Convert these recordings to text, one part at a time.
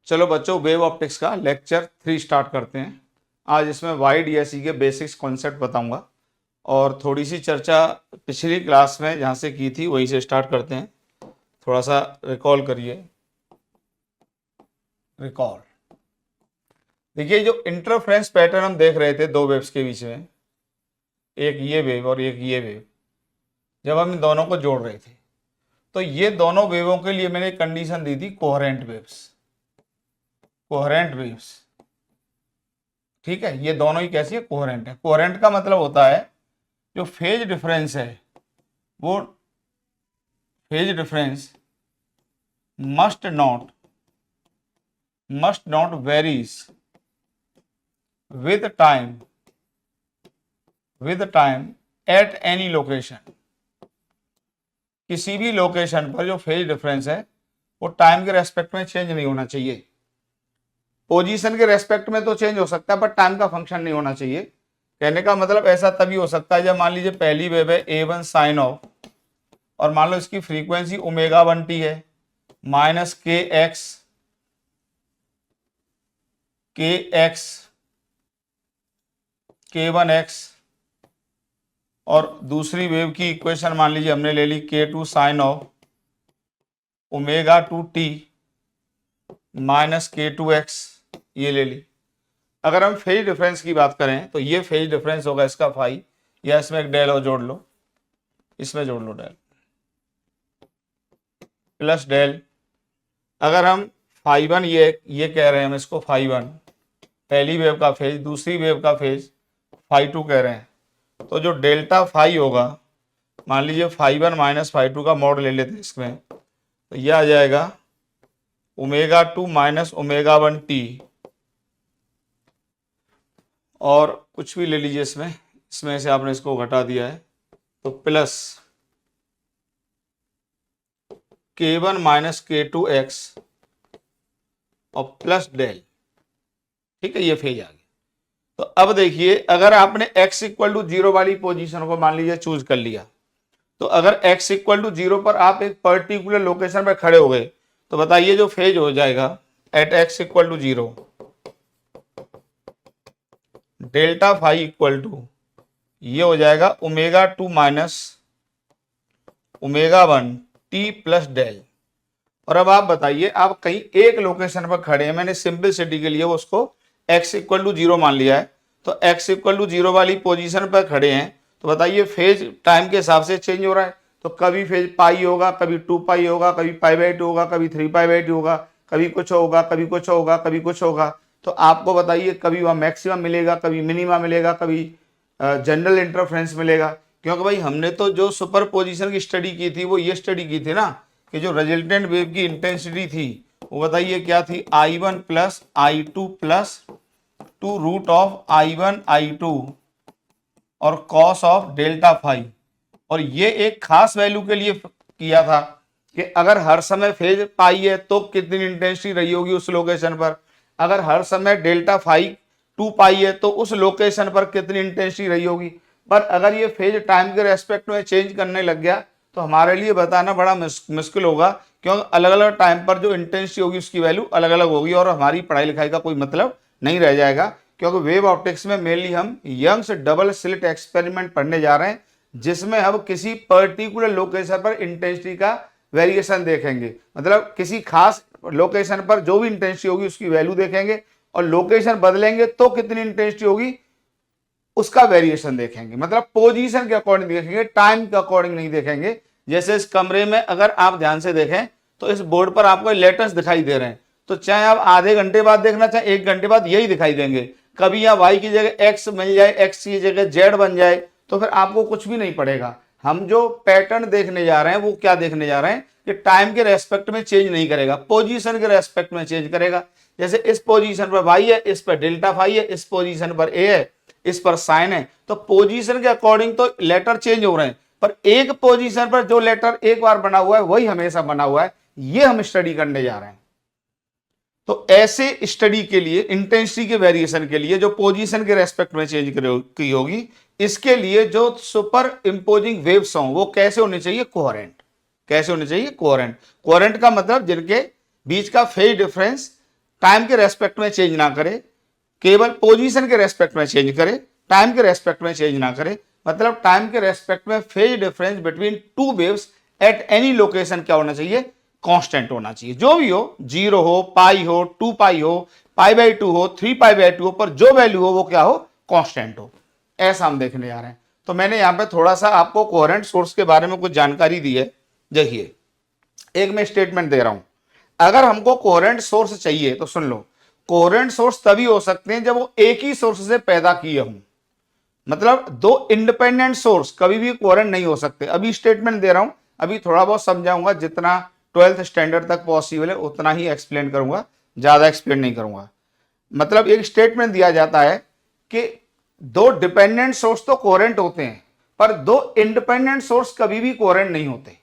चलो बच्चों, wave optics का लेक्चर 3 स्टार्ट करते हैं। आज इसमें वाइड डीएसई के बेसिक्स कॉन्सेप्ट बताऊंगा और थोड़ी सी चर्चा पिछली क्लास में जहाँ से की थी वहीं से स्टार्ट करते हैं। थोड़ा सा रिकॉल करिए। रिकॉल देखिए, जो इंटरफ्रेंस पैटर्न हम देख रहे थे दो वेव्स के बीच में, एक ये वेव और एक ये वेव, जब हम इन दोनों को जोड़ रहे थे तो ये दोनों वेवों के लिए मैंने कंडीशन दी थी कोहेरेंट वेव्स। कोहेरेंट वेव्स, ठीक है, ये दोनों ही कैसी है? कोहेरेंट है। कोहेरेंट का मतलब होता है जो फेज डिफरेंस है वो phase difference must not varies with time at any location. किसी भी लोकेशन पर जो फेज डिफरेंस है वो टाइम के रेस्पेक्ट में चेंज नहीं होना चाहिए। पोजीशन के रेस्पेक्ट में तो चेंज हो सकता है पर टाइम का फंक्शन नहीं होना चाहिए। कहने का मतलब ऐसा तभी हो सकता है जब मान लीजिए पहली वेव है A1 साइन ऑफ और मान लो इसकी फ्रीक्वेंसी ω1t है माइनस k1x, और दूसरी वेव की इक्वेशन मान लीजिए हमने ले ली k2 sign of ω2t minus k2x, ये ले ली। अगर हम फेज डिफरेंस की बात करें तो ये फेज डिफरेंस होगा इसका फाई, या इसमें एक डेल और जोड़ लो, इसमें जोड़ लो डेल प्लस डेल। अगर हम फाई वन ये कह रहे हैं हम इसको फाई वन पहली वेव का फेज, दूसरी वेव का फेज फाई टू कह रहे हैं, तो जो डेल्टा फाई होगा, मान लीजिए phi one minus phi two का मॉड ले लेते हैं इसमें, तो यह आ जाएगा ω2 माइनस ω1t, और कुछ भी ले लीजिए इसमें से आपने इसको घटा दिया है तो प्लस k1 माइनस k2x और प्लस डेल। ठीक है, ये फेज आ गया। तो अब देखिए, अगर आपने x इक्वल टू 0 वाली पोजीशन को मान लीजिए चूज कर लिया, तो अगर x इक्वल टू 0 पर आप एक पर्टिकुलर लोकेशन पर खड़े हो गए तो बताइए जो फेज हो जाएगा at x equal to 0, delta phi equal to ये हो जाएगा ω2 माइनस ω1t प्लस डेल। और अब आप बताइए, आप कहीं एक लोकेशन पर खड़े हैं, मैंने सिंपलिसिटी के लिए उसको x इक्वल टू 0 मान लिया है, तो x इक्वल टू 0 वाली पोजीशन पर खड़े हैं, तो बताइए फेज टाइम के हिसाब से चेंज हो रहा है। तो कभी फेज पाई होगा, कभी 2 पाई होगा, कभी π/2 होगा, कभी 3π/2 होगा, कभी कुछ होगा, कभी कुछ होगा, कभी कुछ होगा। तो आपको बताइए कभी वहाँ मैक्सिमम मिलेगा, कभी मिनिमम मिलेगा, कभी जनरल इंटरफ्रेंस मिलेगा। क्योंकि भाई हमने तो जो सुपर पोजिशन की स्टडी की थी वो ये स्टडी की थी ना, कि जो रिजल्टेंट वेव की इंटेंसिटी थी वो बताइए क्या थी, I1 plus I2 plus 2 root of I1 I2 और कॉस ऑफ डेल्टा फाई। और ये एक खास वैल्यू के लिए किया था कि अगर हर समय फेज पाई है तो कितनी इंटेंसिटी रही होगी उस लोकेशन पर, अगर हर समय डेल्टा फाई 2 पाई है तो उस लोकेशन पर कितनी इंटेंसिटी रही होगी। पर अगर ये फेज टाइम के रेस्पेक्ट में चेंज करने लग गया तो हमारे लिए बताना बड़ा मुश्किल होगा, क्योंकि अलग अलग टाइम पर जो इंटेंसिटी होगी उसकी वैल्यू अलग अलग होगी और हमारी पढ़ाई लिखाई का कोई मतलब नहीं रह जाएगा। क्योंकि वेव ऑप्टिक्स में मेनली हम यंग्स डबल स्लिट एक्सपेरिमेंट पढ़ने जा रहे हैं, जिसमें हम किसी पर्टिकुलर लोकेशन पर इंटेंसिटी का वेरिएशन देखेंगे। मतलब किसी खास लोकेशन पर जो भी इंटेंसिटी होगी उसकी वैल्यू देखेंगे, और लोकेशन बदलेंगे तो कितनी इंटेंसिटी होगी उसका वेरिएशन देखेंगे। मतलब पोजीशन के अकॉर्डिंग देखेंगे, टाइम के अकॉर्डिंग नहीं देखेंगे। जैसे इस कमरे में अगर आप ध्यान से देखें तो इस बोर्ड पर आपको लेटर्स दिखाई दे रहे हैं, तो चाहे आप आधे घंटे बाद देखना चाहे 1 घंटे बाद यही दिखाई देंगे। कभी यहाँ y की जगह x मिल जाए, x की जगह z बन जाए, तो फिर आपको कुछ भी नहीं पड़ेगा। हम जो पैटर्न देखने जा रहे हैं वो क्या देखने जा रहे हैं कि टाइम के रेस्पेक्ट में चेंज नहीं करेगा, पोजीशन के रेस्पेक्ट में चेंज करेगा। जैसे इस पोजीशन पर y है, इस पर डेल्टा फाई है, इस पोजीशन पर a है, इस पर साइन है, तो पोजीशन के अकॉर्डिंग तो लेटर चेंज हो रहे हैं, पर एक पोजीशन पर जो लेटर एक बार बना हुआ है वही हमेशा बना हुआ है। ये हम स्टडी करने जा रहे हैं। तो ऐसे स्टडी के लिए इंटेंसिटी के वेरिएशन के लिए जो पोजीशन के रेस्पेक्ट में चेंज की होगी, इसके लिए जो सुपर इंपोजिंग वेव्स हों वो कैसे होने चाहिए, कोहेरेंट। कैसे होने चाहिए, कोहेरेंट। कोहेरेंट का मतलब जिनके बीच का फेज डिफरेंस टाइम के रेस्पेक्ट में चेंज ना करे, केवल पोजीशन के रेस्पेक्ट में चेंज करे, टाइम के रेस्पेक्ट में चेंज ना करे। मतलब टाइम के रेस्पेक्ट में phase difference between two waves at any location क्या होना चाहिए, कांस्टेंट होना चाहिए। जो भी हो, 0 हो, पाई हो, 2 पाई हो, π/2 हो, 3 π/2 हो, पर जो वैल्यू हो वो क्या हो, कांस्टेंट हो। ऐसा हम देखने जा रहे हैं। तो मैंने यहां पे थोड़ा सा आपको कोहेरेंट सोर्स के बारे में कुछ जानकारी दी है। देखिए, एक मैं स्टेटमेंट दे रहा हूं, अगर हमको कोहेरेंट सोर्स चाहिए तो सुन लो, कोहेरेंट सोर्स तभी हो सकते हैं जब वो एक ही सोर्स से पैदा किए हों। मतलब दो इंडिपेंडेंट सोर्स कभी भी कोहेरेंट नहीं हो सकते। अभी स्टेटमेंट दे रहा हूं, अभी थोड़ा बहुत समझाऊंगा, जितना 12th स्टैंडर्ड तक पॉसिबल है उतना ही एक्सप्लेन करूंगा, ज्यादा एक्सप्लेन नहीं करूंगा। मतलब एक स्टेटमेंट दिया जाता है कि दो डिपेंडेंट सोर्स तो कोहेरेंट होते हैं, पर दो इंडिपेंडेंट सोर्स कभी भी कोहेरेंट नहीं होते।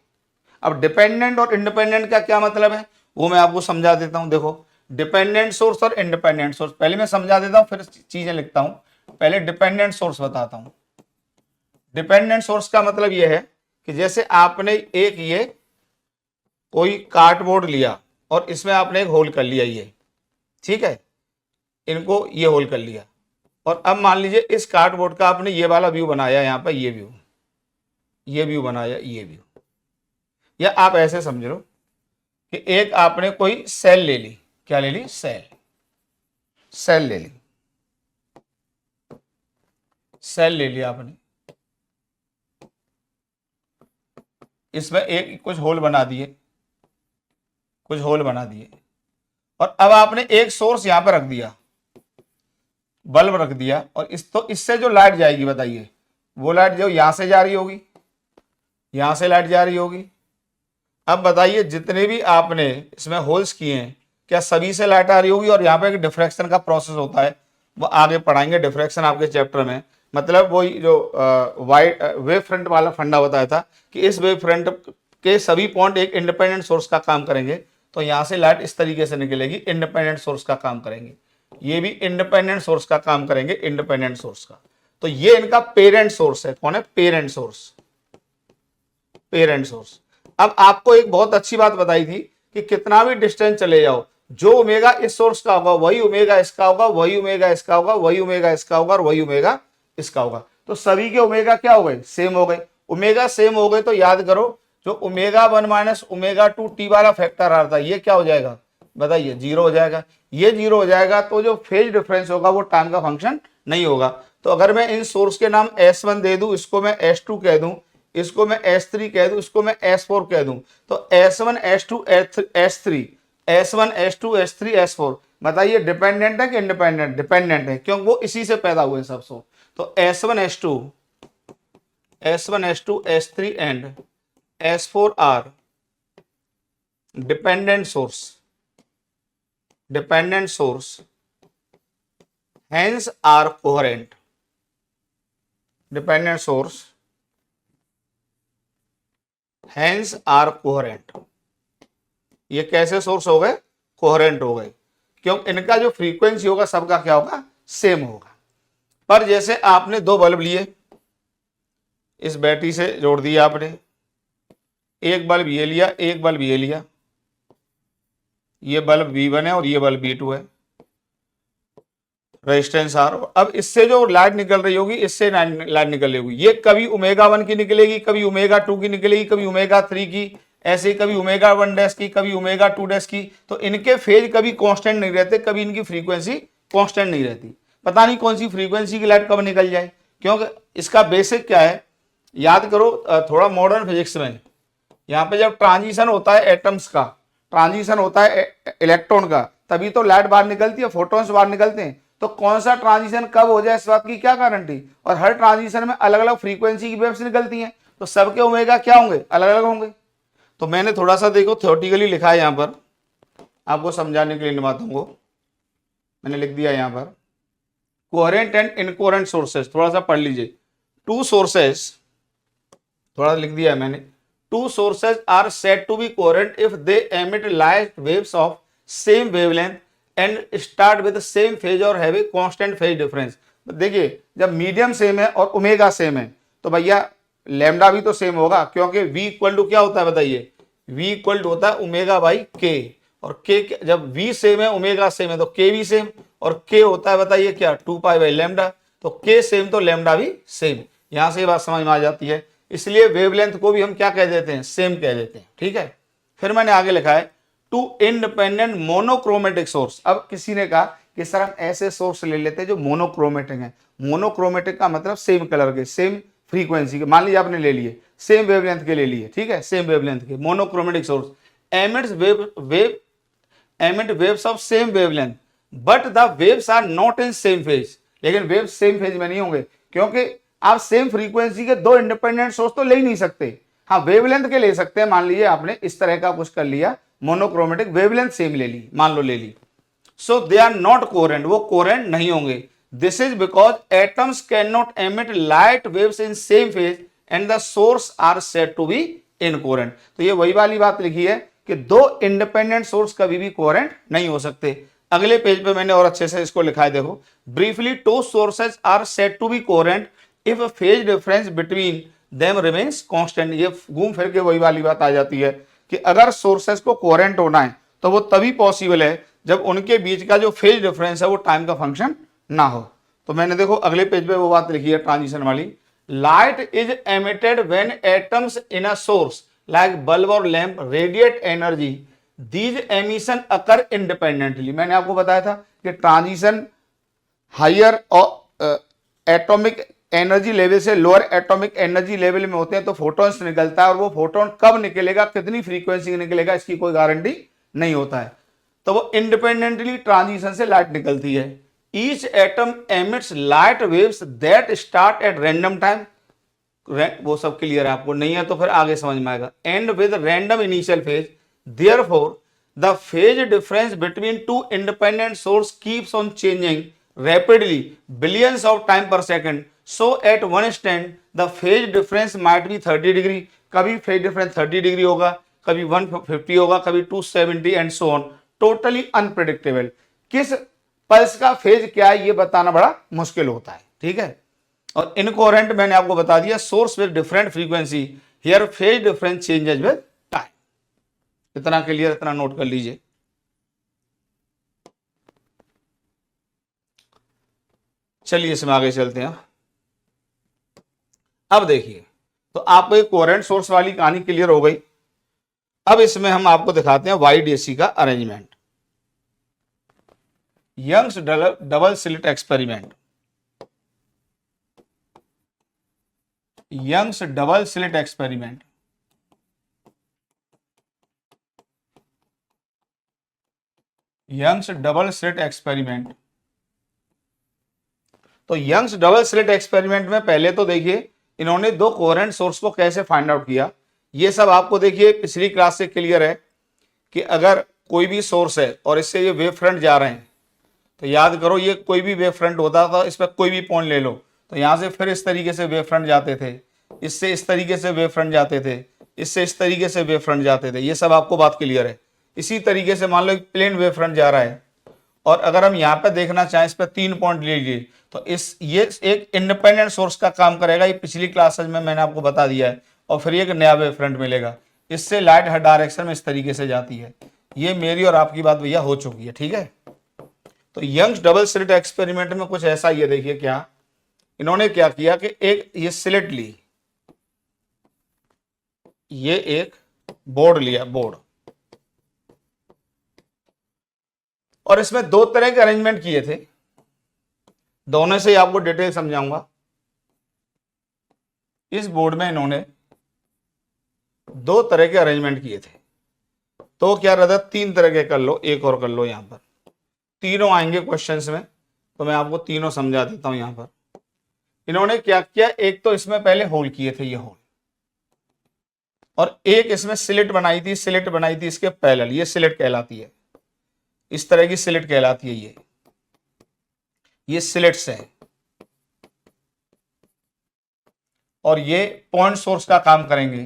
अब डिपेंडेंट और इंडिपेंडेंट का क्या मतलब है वो मैं आपको समझा देता हूं। देखो, डिपेंडेंट सोर्स और इंडिपेंडेंट सोर्स पहले मैं समझा देता हूं, फिर चीजें लिखता हूं। पहले डिपेंडेंट सोर्स बताता हूं। डिपेंडेंट सोर्स का मतलब यह है कि जैसे आपने एक ये कोई कार्डबोर्ड लिया और इसमें आपने एक होल कर लिया, ये ठीक है, इनको ये होल कर लिया, और अब मान लीजिए इस कार्डबोर्ड का आपने ये वाला व्यू बनाया, यहां पर ये व्यू बनाया, ये व्यू, या आप ऐसे समझ लो कि एक आपने कोई सेल ले ली, क्या ले ली, सेल ले ली, सेल ले लिया आपने, इसमें एक कुछ होल बना दिए, और अब आपने एक सोर्स यहां पर रख दिया, बल्ब रख दिया, और इससे जो लाइट जाएगी बताइए, वो लाइट जो यहां से जा रही होगी, यहां से लाइट जा रही होगी। अब बताइए जितने भी आपने इसमें होल्स किए हैं, क्या सभी से लाइट आ रही होगी? और यहाँ पे एक डिफ्रैक्शन का प्रोसेस होता है, वो आगे पढ़ाएंगे डिफ्रैक्शन आपके चैप्टर में। मतलब वही जो वाइट वेव फ्रंट वाला फंडा बताया था कि इस वेव फ्रंट के सभी पॉइंट एक इंडिपेंडेंट सोर्स का काम करेंगे, तो यहाँ से लाइट इस तरीके से निकलेगी, इंडिपेंडेंट सोर्स का काम करेंगे, ये भी इंडिपेंडेंट सोर्स का काम करेंगे, इंडिपेंडेंट सोर्स का। तो ये इनका पेरेंट सोर्स है। कौन है? Parent source. अब आपको एक बहुत अच्छी बात बताई थी कि कितना भी डिस्टेंस चले जाओ, जो ओमेगा इस सोर्स का होगा वही ओमेगा इसका होगा, वही ओमेगा इसका होगा, वही ओमेगा इसका होगा, और वही ओमेगा इसका होगा। तो सभी के ओमेगा क्या हो गए? सेम हो गए। ओमेगा सेम हो गए तो याद करो, जो ओमेगा 1 माइनस ओमेगा 2 टी वाला फैक्टर आ रहा था, ये क्या हो जाएगा बताइए? 0 हो जाएगा। ये 0 हो जाएगा तो जो फेज डिफरेंस होगा वो टाइम का फंक्शन नहीं होगा। तो अगर मैं इन सोर्स के नाम S1 दे दूं, इसको मैं S2 कह दूं, इसको मैं S3 कह दूं, इसको मैं S4 कह दूं, तो S1 S2 S3, S1 S2 S3 S4, बताइए डिपेंडेंट है कि इंडिपेंडेंट? डिपेंडेंट है, क्योंकि वो इसी से पैदा हुए सब सो। तो S1 S2 S3 and S4 are dependent source, hence are coherent। Dependent source hence are coherent। ये कैसे सोर्स हो गए? कोहेरेंट हो गए, क्योंकि इनका जो फ्रीक्वेंसी होगा सबका क्या होगा? सेम होगा। पर जैसे आपने दो बल्ब लिए, इस बैटरी से जोड़ दिया आपने, एक बल्ब ये लिया, एक बल्ब ये लिया, ये बल्ब V1 है और ये बल्ब V2 है, रेजिस्टेंस R। अब इससे जो लाइट निकल रही होगी, इससे लाइट निकल रही होगी, ये कभी ओमेगा 1 की निकलेगी, कभी ओमेगा 2 की निकलेगी, कभी ओमेगा 3 की, ऐसे ही कभी ओमेगा 1 डैश की, कभी ओमेगा 2 डैश की। तो इनके फेज कभी कांस्टेंट नहीं रहते, कभी इनकी फ्रीक्वेंसी कांस्टेंट नहीं रहती। पता नहीं कौन सी फ्रीक्वेंसी की लाइट कब निकल जाए, क्योंकि इसका बेसिक क्या है, याद करो थोड़ा मॉडर्न फिजिक्स में। यहाँ पे जब ट्रांजिशन होता है एटम्स का, ट्रांजिशन होता है इलेक्ट्रॉन का, तभी तो लाइट बाहर निकलती है, फोटॉन्स बाहर निकलते हैं। तो कौन सा ट्रांजिशन कब हो जाए, इस बात की क्या गारंटी? और हर ट्रांजिशन में अलग अलग फ्रीक्वेंसी की वेव्स निकलती हैं, तो सबके ओमेगा क्या होंगे? अलग अलग होंगे। तो मैंने थोड़ा सा देखो थ्योरेटिकली लिखा है, यहां पर आपको समझाने के लिए इन बातों को मैंने लिख दिया यहां पर। कोहेरेंट एंड इनकोहेरेंट सोर्सेस, थोड़ा सा पढ़ लीजिए। टू सोर्सेस, थोड़ा लिख दिया है मैंने, two sources are said to be coherent if they emit light waves of same wavelength and start with same phase और have a constant phase difference. देखिए, जब मीडियम सेम है और ओमेगा सेम है तो भैया लैम्डा भी तो सेम होगा, क्योंकि V इक्वल टू क्या होता है बताइए? V इक्वल टू होता है ओमेगा बाई के। और के जब v सेम है, ओमेगा सेम है, तो के भी सेम, और के होता है बताइए क्या 2 पाई बाई लैम्डा, तो के सेम तो लैम्डा भी सेम। यहां से ये बात समझ में आ जाती है, इसलिए वेवलेंथ को भी हम क्या कह देते हैं, सेम कह देते हैं। ठीक है, फिर मैंने आगे लिखा है टू इंडिपेंडेंट मोनोक्रोमेटिक सोर्स। अब किसी ने कहा कि सर हम ऐसे सोर्स ले लेते हैं जो मोनोक्रोमेटिक है। मोनोक्रोमेटिक का मतलब सेम कलर के, सेम फ्रीक्वेंसी के, मान लीजिए आपने ले लिए सेम वेवलेंथ के ले लिए, ठीक है, सेम वेवलेंथ के monochromatic source emits emit waves of same wavelength but the waves are not in same phase। लेकिन वेव सेम फेज में नहीं होंगे, क्योंकि आप सेम फ्रीक्वेंसी के दो इंडिपेंडेंट सोर्स तो ले ही नहीं सकते। हाँ, वेवलेंथ के ले सकते हैं, मान लीजिए आपने इस तरह का कुछ कर लिया, मोनोक्रोमेटिक वेवलेंथ सेम ले ली, मान लो ले ली, so they are not coherent, वो कोहेरेंट नहीं होंगे। This is because atoms can not emit light waves in same phase and the source are said to be incoherent. तो ये वही वाली बात लिखी है कि दो इंडिपेंडेंट सोर्स कभी भी कोहेरेंट नहीं हो सकते। अगले पेज पे मैंने और अच्छे से इसको लिखा है, देखो, briefly two sources are said to be coherent if phase difference between them remains constant. ये घूम फिर के वही वाली बात आ जाती है कि अगर सोर्सेज को कोहेरेंट होना है तो वो तभी पॉसिबल है जब उनके बीच का जो फेज डिफरेंस है वो टाइम का फंक्शन ना हो। तो मैंने देखो अगले पेज पे वो बात लिखी है ट्रांजिशन वाली, light is emitted when atoms in a source like bulb और lamp radiate energy, these emission occur independently. मैंने आपको बताया था कि ट्रांजिशन हायर और एटॉमिक एनर्जी लेवल से लोअर एटॉमिक एनर्जी लेवल में होते हैं तो फोटॉन्स निकलता है, और वो फोटोन कब निकलेगा, कितनी फ्रीक्वेंसी निकलेगा, इसकी कोई गारंटी नहीं होता है। तो वो इंडिपेंडेंटली ट्रांजिशन से लाइट निकलती है। Each atom emits light waves that start at random time, वो सब क्लियर है आपको, नहीं है तो फिर आगे समझ में आएगा, and with random initial phase, therefore the phase difference between two independent source keeps on changing rapidly billions of time per second, so at one instant the phase difference might be 30 degree, कभी phase difference 30 degree होगा, कभी 150 होगा, कभी 270 and so on, totally unpredictable. किस pulse का phase क्या है ये बताना बड़ा मुश्किल होता है। ठीक है, और इनकोहेरेंट मैंने आपको बता दिया, source with different frequency, here phase difference changes with time. इतना क्लियर, इतना नोट कर लीजिए। चलिए इसमें आगे चलते हैं। अब देखिए, तो आपको एक कोहेरेंट सोर्स वाली कहानी क्लियर हो गई। अब इसमें हम आपको दिखाते हैं वाइड एसी का arrangement, Young's double slit experiment. Young's double slit experiment, Young's double slit experiment. तो यंग्स डबल स्लिट एक्सपेरिमेंट में पहले तो देखिए इन्होंने दो कोहेरेंट सोर्स को कैसे फाइंड आउट किया। ये सब आपको देखिए पिछली क्लास से क्लियर है कि अगर कोई भी सोर्स है और इससे ये वेव फ्रंट जा रहे हैं, तो याद करो ये कोई भी वेव फ्रंट होता था, इस पर कोई भी पॉइंट ले लो, तो यहां से फिर इस तरीके से वेव फ्रंट जाते थे, इससे इस तरीके से वेव फ्रंट जाते थे, इससे इस तरीके से वेव फ्रंट जाते थे। ये सब आपको बात क्लियर है। इसी तरीके से मान लो प्लेन वेव फ्रंट जा रहा है, और अगर हम यहाँ पे देखना चाहें, इस पर 3 पॉइंट ले लीजिए, तो ये एक इंडिपेंडेंट सोर्स का काम करेगा। ये पिछली क्लासेज में मैंने आपको बता दिया है। और फिर एक नया वेव फ्रंट मिलेगा, इससे लाइट हर डायरेक्शन में इस तरीके से जाती है। ये मेरी और आपकी बात भैया हो चुकी है। ठीक है, तो यंग्स डबल स्लिट एक्सपेरिमेंट में कुछ ऐसा, ये देखिए क्या इन्होंने क्या किया कि एक ये स्लिट ली, ये एक बोर्ड लिया, बोर्ड, और इसमें दो तरह के अरेंजमेंट किए थे। दोनों से आपको डिटेल समझाऊंगा। इस बोर्ड में इन्होंने दो तरह के अरेंजमेंट किए थे। तो क्या रहता, 3 तरह के कर लो, एक और कर लो, यहां पर तीनों आएंगे क्वेश्चंस में, तो मैं आपको तीनों समझा देता हूं। यहां पर इन्होंने क्या किया, एक तो इसमें पहले होल किए थे, ये होल, और एक इसमें स्लिट बनाई थी, स्लिट बनाई थी इसके पैरेलल, ये स्लिट कहलाती है, इस तरह की स्लिट कहलाती है। ये स्लिट्स है, और ये पॉइंट सोर्स का काम करेंगे,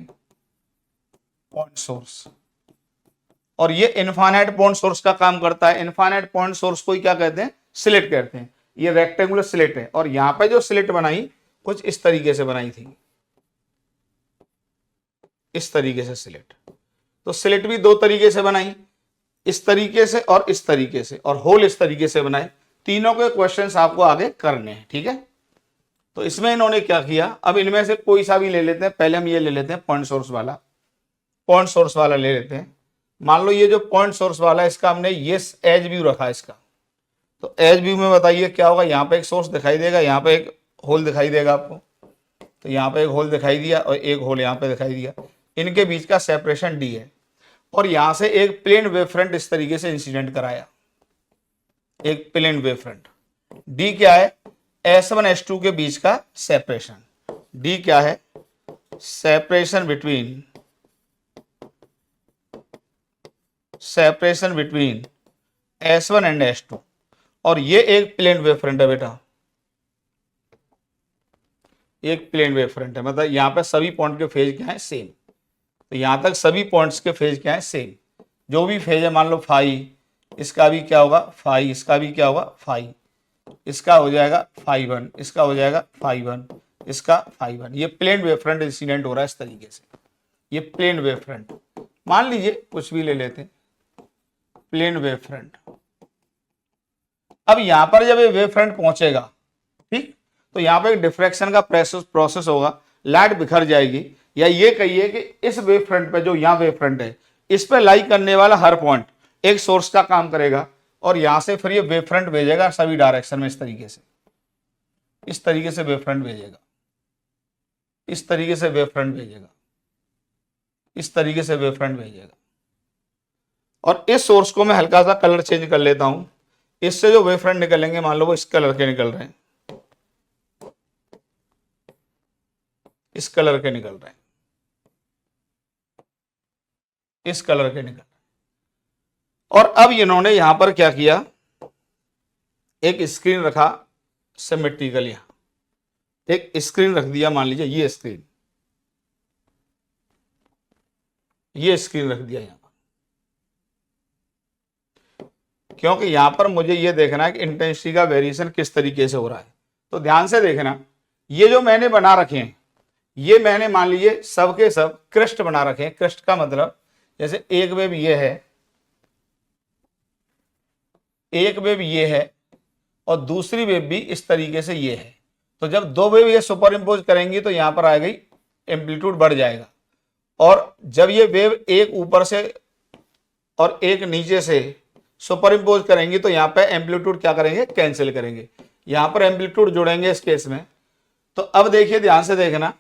पॉइंट सोर्स, और ये इनफाइनाइट पॉइंट सोर्स का काम करता है। इनफाइनाइट पॉइंट सोर्स को ही क्या कहते हैं, स्लिट कहते हैं। ये रेक्टेंगुलर स्लिट है, और यहां पे जो स्लिट बनाई कुछ इस तरीके से बनाई थी, इस तरीके से स्लिट। तो स्लिट भी दो तरीके से बनाई, इस तरीके से और इस तरीके से, और होल इस तरीके से बनाए। तीनों के क्वेश्चंस आपको आगे करने हैं, ठीक है। तो इसमें इन्होंने क्या किया, अब इनमें से कोई सा भी ले लेते हैं। पहले हम ये ले लेते हैं पॉइंट सोर्स वाला, पॉइंट सोर्स वाला ले लेते हैं। मान लो ये जो पॉइंट सोर्स वाला है, इसका हमने ये एज व्यू रखा इसका। तो एज व्यू में बताइए क्या होगा, यहाँ पे एक सोर्स दिखाई देगा, यहाँ पे एक होल दिखाई देगा आपको। तो यहाँ पे एक होल दिखाई दिया और एक होल यहाँ पे दिखाई दिया। इनके बीच का सेपरेशन डी है, और यहां से एक प्लेन वेव फ्रंट इस तरीके से इंसिडेंट कराया, एक प्लेन वेव फ्रंट। डी क्या है, S1 S2 के बीच का सेपरेशन। डी क्या है, separation between S1 and S2। और ये एक प्लेन वेव फ्रंट है बेटा, एक प्लेन वेव फ्रंट है, मतलब यहां पे सभी पॉइंट के फेज क्या है, सेम। तो यहां तक सभी पॉइंट्स के फेज क्या है, सेम। जो भी फेज है, मान लो फाई, इसका भी क्या होगा फाई, इसका भी क्या होगा फाई, इसका हो जाएगा फाई 1, इसका हो जाएगा फाई 1, इसका फाई 1। ये प्लेन वेव फ्रंट इंसिडेंट हो रहा है इस तरीके से, ये प्लेन वेव फ्रंट। मान लीजिए कुछ भी ले लेते हैं, प्लेन वेव फ्रंट। अब यहां पर जब ये वेव फ्रंट पहुंचेगा, ठीक, तो यहां पर एक डिफ्रैक्शन का प्रोसेस होगा, लाइट बिखर जाएगी। या ये कहिए कि इस वेव फ्रंट पे, जो यहाँ वेव फ्रंट है, इस पे लाई करने वाला हर पॉइंट एक सोर्स का काम करेगा, और यहां से फिर ये वेव फ्रंट भेजेगा सभी डायरेक्शन में, इस तरीके से, इस तरीके से वेव फ्रंट भेजेगा, इस तरीके से वेव फ्रंट भेजेगा, इस तरीके से वेव फ्रंट भेजेगा। और इस सोर्स को मैं हल्का सा कलर चेंज कर लेता हूं। इससे जो वेव फ्रंट निकलेंगे, मान लो वो इस कलर के निकल रहे हैं, इस कलर के निकल रहे हैं, इस कलर के निकल। और अब इन्होंने यहां पर क्या किया, एक स्क्रीन रखा सिमेट्रिकल, यहां एक स्क्रीन रख दिया। मान लीजिए ये स्क्रीन, ये स्क्रीन रख दिया यहां पर, क्योंकि यहां पर मुझे ये देखना है कि इंटेंसिटी का वेरिएशन किस तरीके से हो रहा है। तो ध्यान से देखना, ये जो मैंने बना रखे हैं, ये मैंने मान लीजिए सब के सब क्रिस्ट बना रखे हैं। क्रिस्ट का मतलब जैसे एक वेव ये है, एक वेव ये है, और दूसरी वेव भी इस तरीके से ये है। तो जब दो वेव ये सुपर इम्पोज करेंगी तो यहां पर आ गई, एम्पलीट्यूड बढ़ जाएगा। और जब ये वेव एक ऊपर से और एक नीचे से सुपर इम्पोज करेंगी तो यहां पे एम्पलीट्यूड क्या करेंगे, कैंसिल करेंगे। यहां पर एम्पलीट्यूड जुड़ेंगे इस केस में। तो अब देखिए, ध्यान से देखना,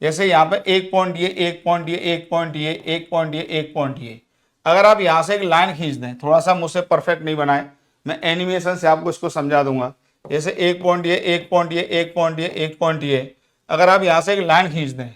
जैसे यहां पे एक पॉइंट ये, एक पॉइंट ये, एक पॉइंट ये, एक पॉइंट ये, एक पॉइंट ये। अगर आप यहां से एक लाइन खींच दें, थोड़ा सा मुझसे परफेक्ट नहीं बनाए, मैं एनिमेशन से आपको इसको समझा दूंगा। जैसे एक पॉइंट ये, एक पॉइंट ये, एक पॉइंट ये, एक पॉइंट ये। अगर आप यहां से एक लाइन खींच दें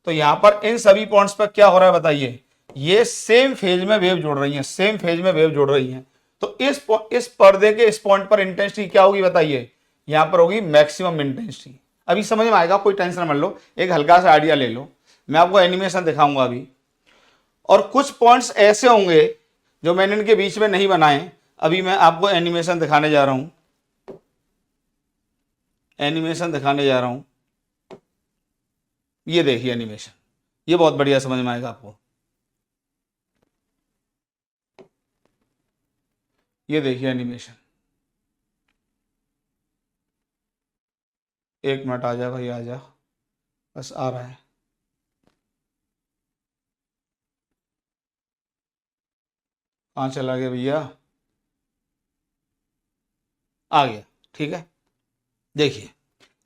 तो यहां पर इन सभी पॉइंट्स पर क्या हो रहा है बताइए, ये सेम फेज में वेव जोड़ रही हैं, सेम फेज में वेव जोड़ रही हैं। तो इस पर्दे के इस पॉइंट पर इंटेंसिटी क्या होगी बताइए, यहां पर होगी मैक्सिमम इंटेंसिटी। अभी समझ में आएगा, कोई टेंशन मत लो, एक हल्का सा आइडिया ले लो, मैं आपको एनिमेशन दिखाऊंगा अभी। और कुछ पॉइंट्स ऐसे होंगे जो मैंने इनके बीच में नहीं बनाए, अभी मैं आपको एनिमेशन दिखाने जा रहा हूं, एनिमेशन दिखाने जा रहा हूं। ये देखिए एनिमेशन, ये बहुत बढ़िया समझ में आएगा आपको। ये देखिए एनिमेशन, एक मिनट, आ जा भाई आ जा, बस आ रहा है। कहाँ चला गया भैया, आ गया, ठीक है। देखिए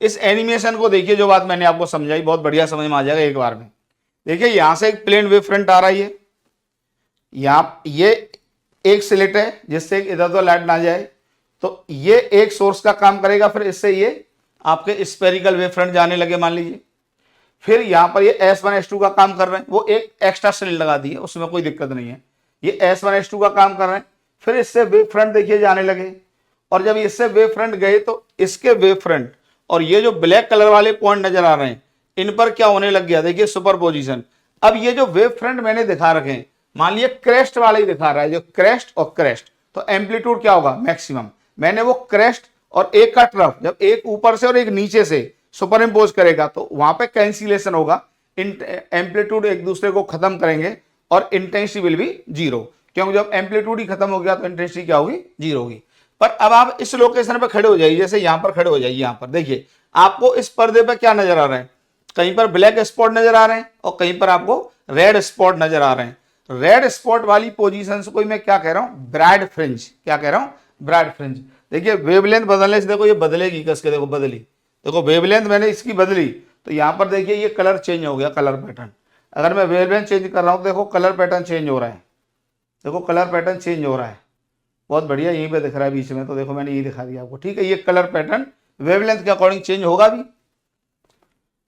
इस एनिमेशन को देखिए, जो बात मैंने आपको समझाई बहुत बढ़िया समझ में आ जाएगा एक बार में। देखिए यहां से एक प्लेन वेव फ्रंट आ रहा है, यहाँ ये एक स्लिट है जिससे इधर उधर लाइट ना जाए। तो ये एक सोर्स का काम करेगा, फिर इससे ये आपके स्पेरिकल वेव फ्रंट जाने लगे मान लीजिए। फिर यहां पर ये S1 S2 का काम कर रहे हैं, वो एक एक्स्ट्रा स्लिट लगा दी है, उसमें कोई दिक्कत नहीं है। ये S1 S2 का काम कर रहे हैं, फिर इससे वेव फ्रंट देखिए जाने लगे। और जब इससे वेव फ्रंट गए तो इसके वेव फ्रंट और ये जो ब्लैक कलर वाले पॉइंट नजर आ रहे हैं, इन पर क्या होने लग गया, देखिए सुपरपोजिशन। अब ये जो वेव फ्रंट मैंने दिखा रखे हैं, मान लिया क्रेस्ट वाला ही दिखा रहा है, जो क्रेस्ट और क्रेस्ट, तो एम्पलीट्यूड क्या होगा मैक्सिमम। मैंने वो क्रेस्ट और एक का ट्रफ जब एक ऊपर से और एक नीचे से सुपर इम्पोज करेगा तो वहां पे कैंसिलेशन होगा, एम्पलीट्यूड एक दूसरे को खत्म करेंगे और इंटेंसिटी विल बी जीरो, क्योंकि जब एम्पलीट्यूड ही खत्म हो गया तो इंटेंसिटी क्या होगी, जीरो होगी। पर अब आप इस लोकेशन पर खड़े हो जाइए, जैसे यहां पर खड़े हो जाइए, यहां पर देखिए आपको इस पर्दे पर क्या नजर आ रहा है, कहीं पर ब्लैक स्पॉट नजर आ रहे हैं और कहीं पर आपको रेड स्पॉट नजर आ रहे हैं। रेड स्पॉट वाली पोजीशन को मैं क्या कह रहा हूं, ब्राइट फ्रिंज, क्या कह रहा हूं, ब्राइट फ्रिंज। देखिए वेवलेंथ बदलने से देखो ये बदलेगी कस के, देखो बदली, देखो वेवलेंथ मैंने इसकी बदली तो यहां पर देखिए ये कलर चेंज हो गया, कलर पैटर्न। अगर मैं वेवलेंथ चेंज कर रहा हूं तो देखो कलर पैटर्न चेंज हो रहा है, देखो कलर पैटर्न चेंज हो रहा है, बहुत बढ़िया, यहीं पे दिख रहा है बीच में, तो देखो मैंने ये दिखा दिया आपको, ठीक है। ये कलर पैटर्न वेवलेंथ के अकॉर्डिंग चेंज होगा भी।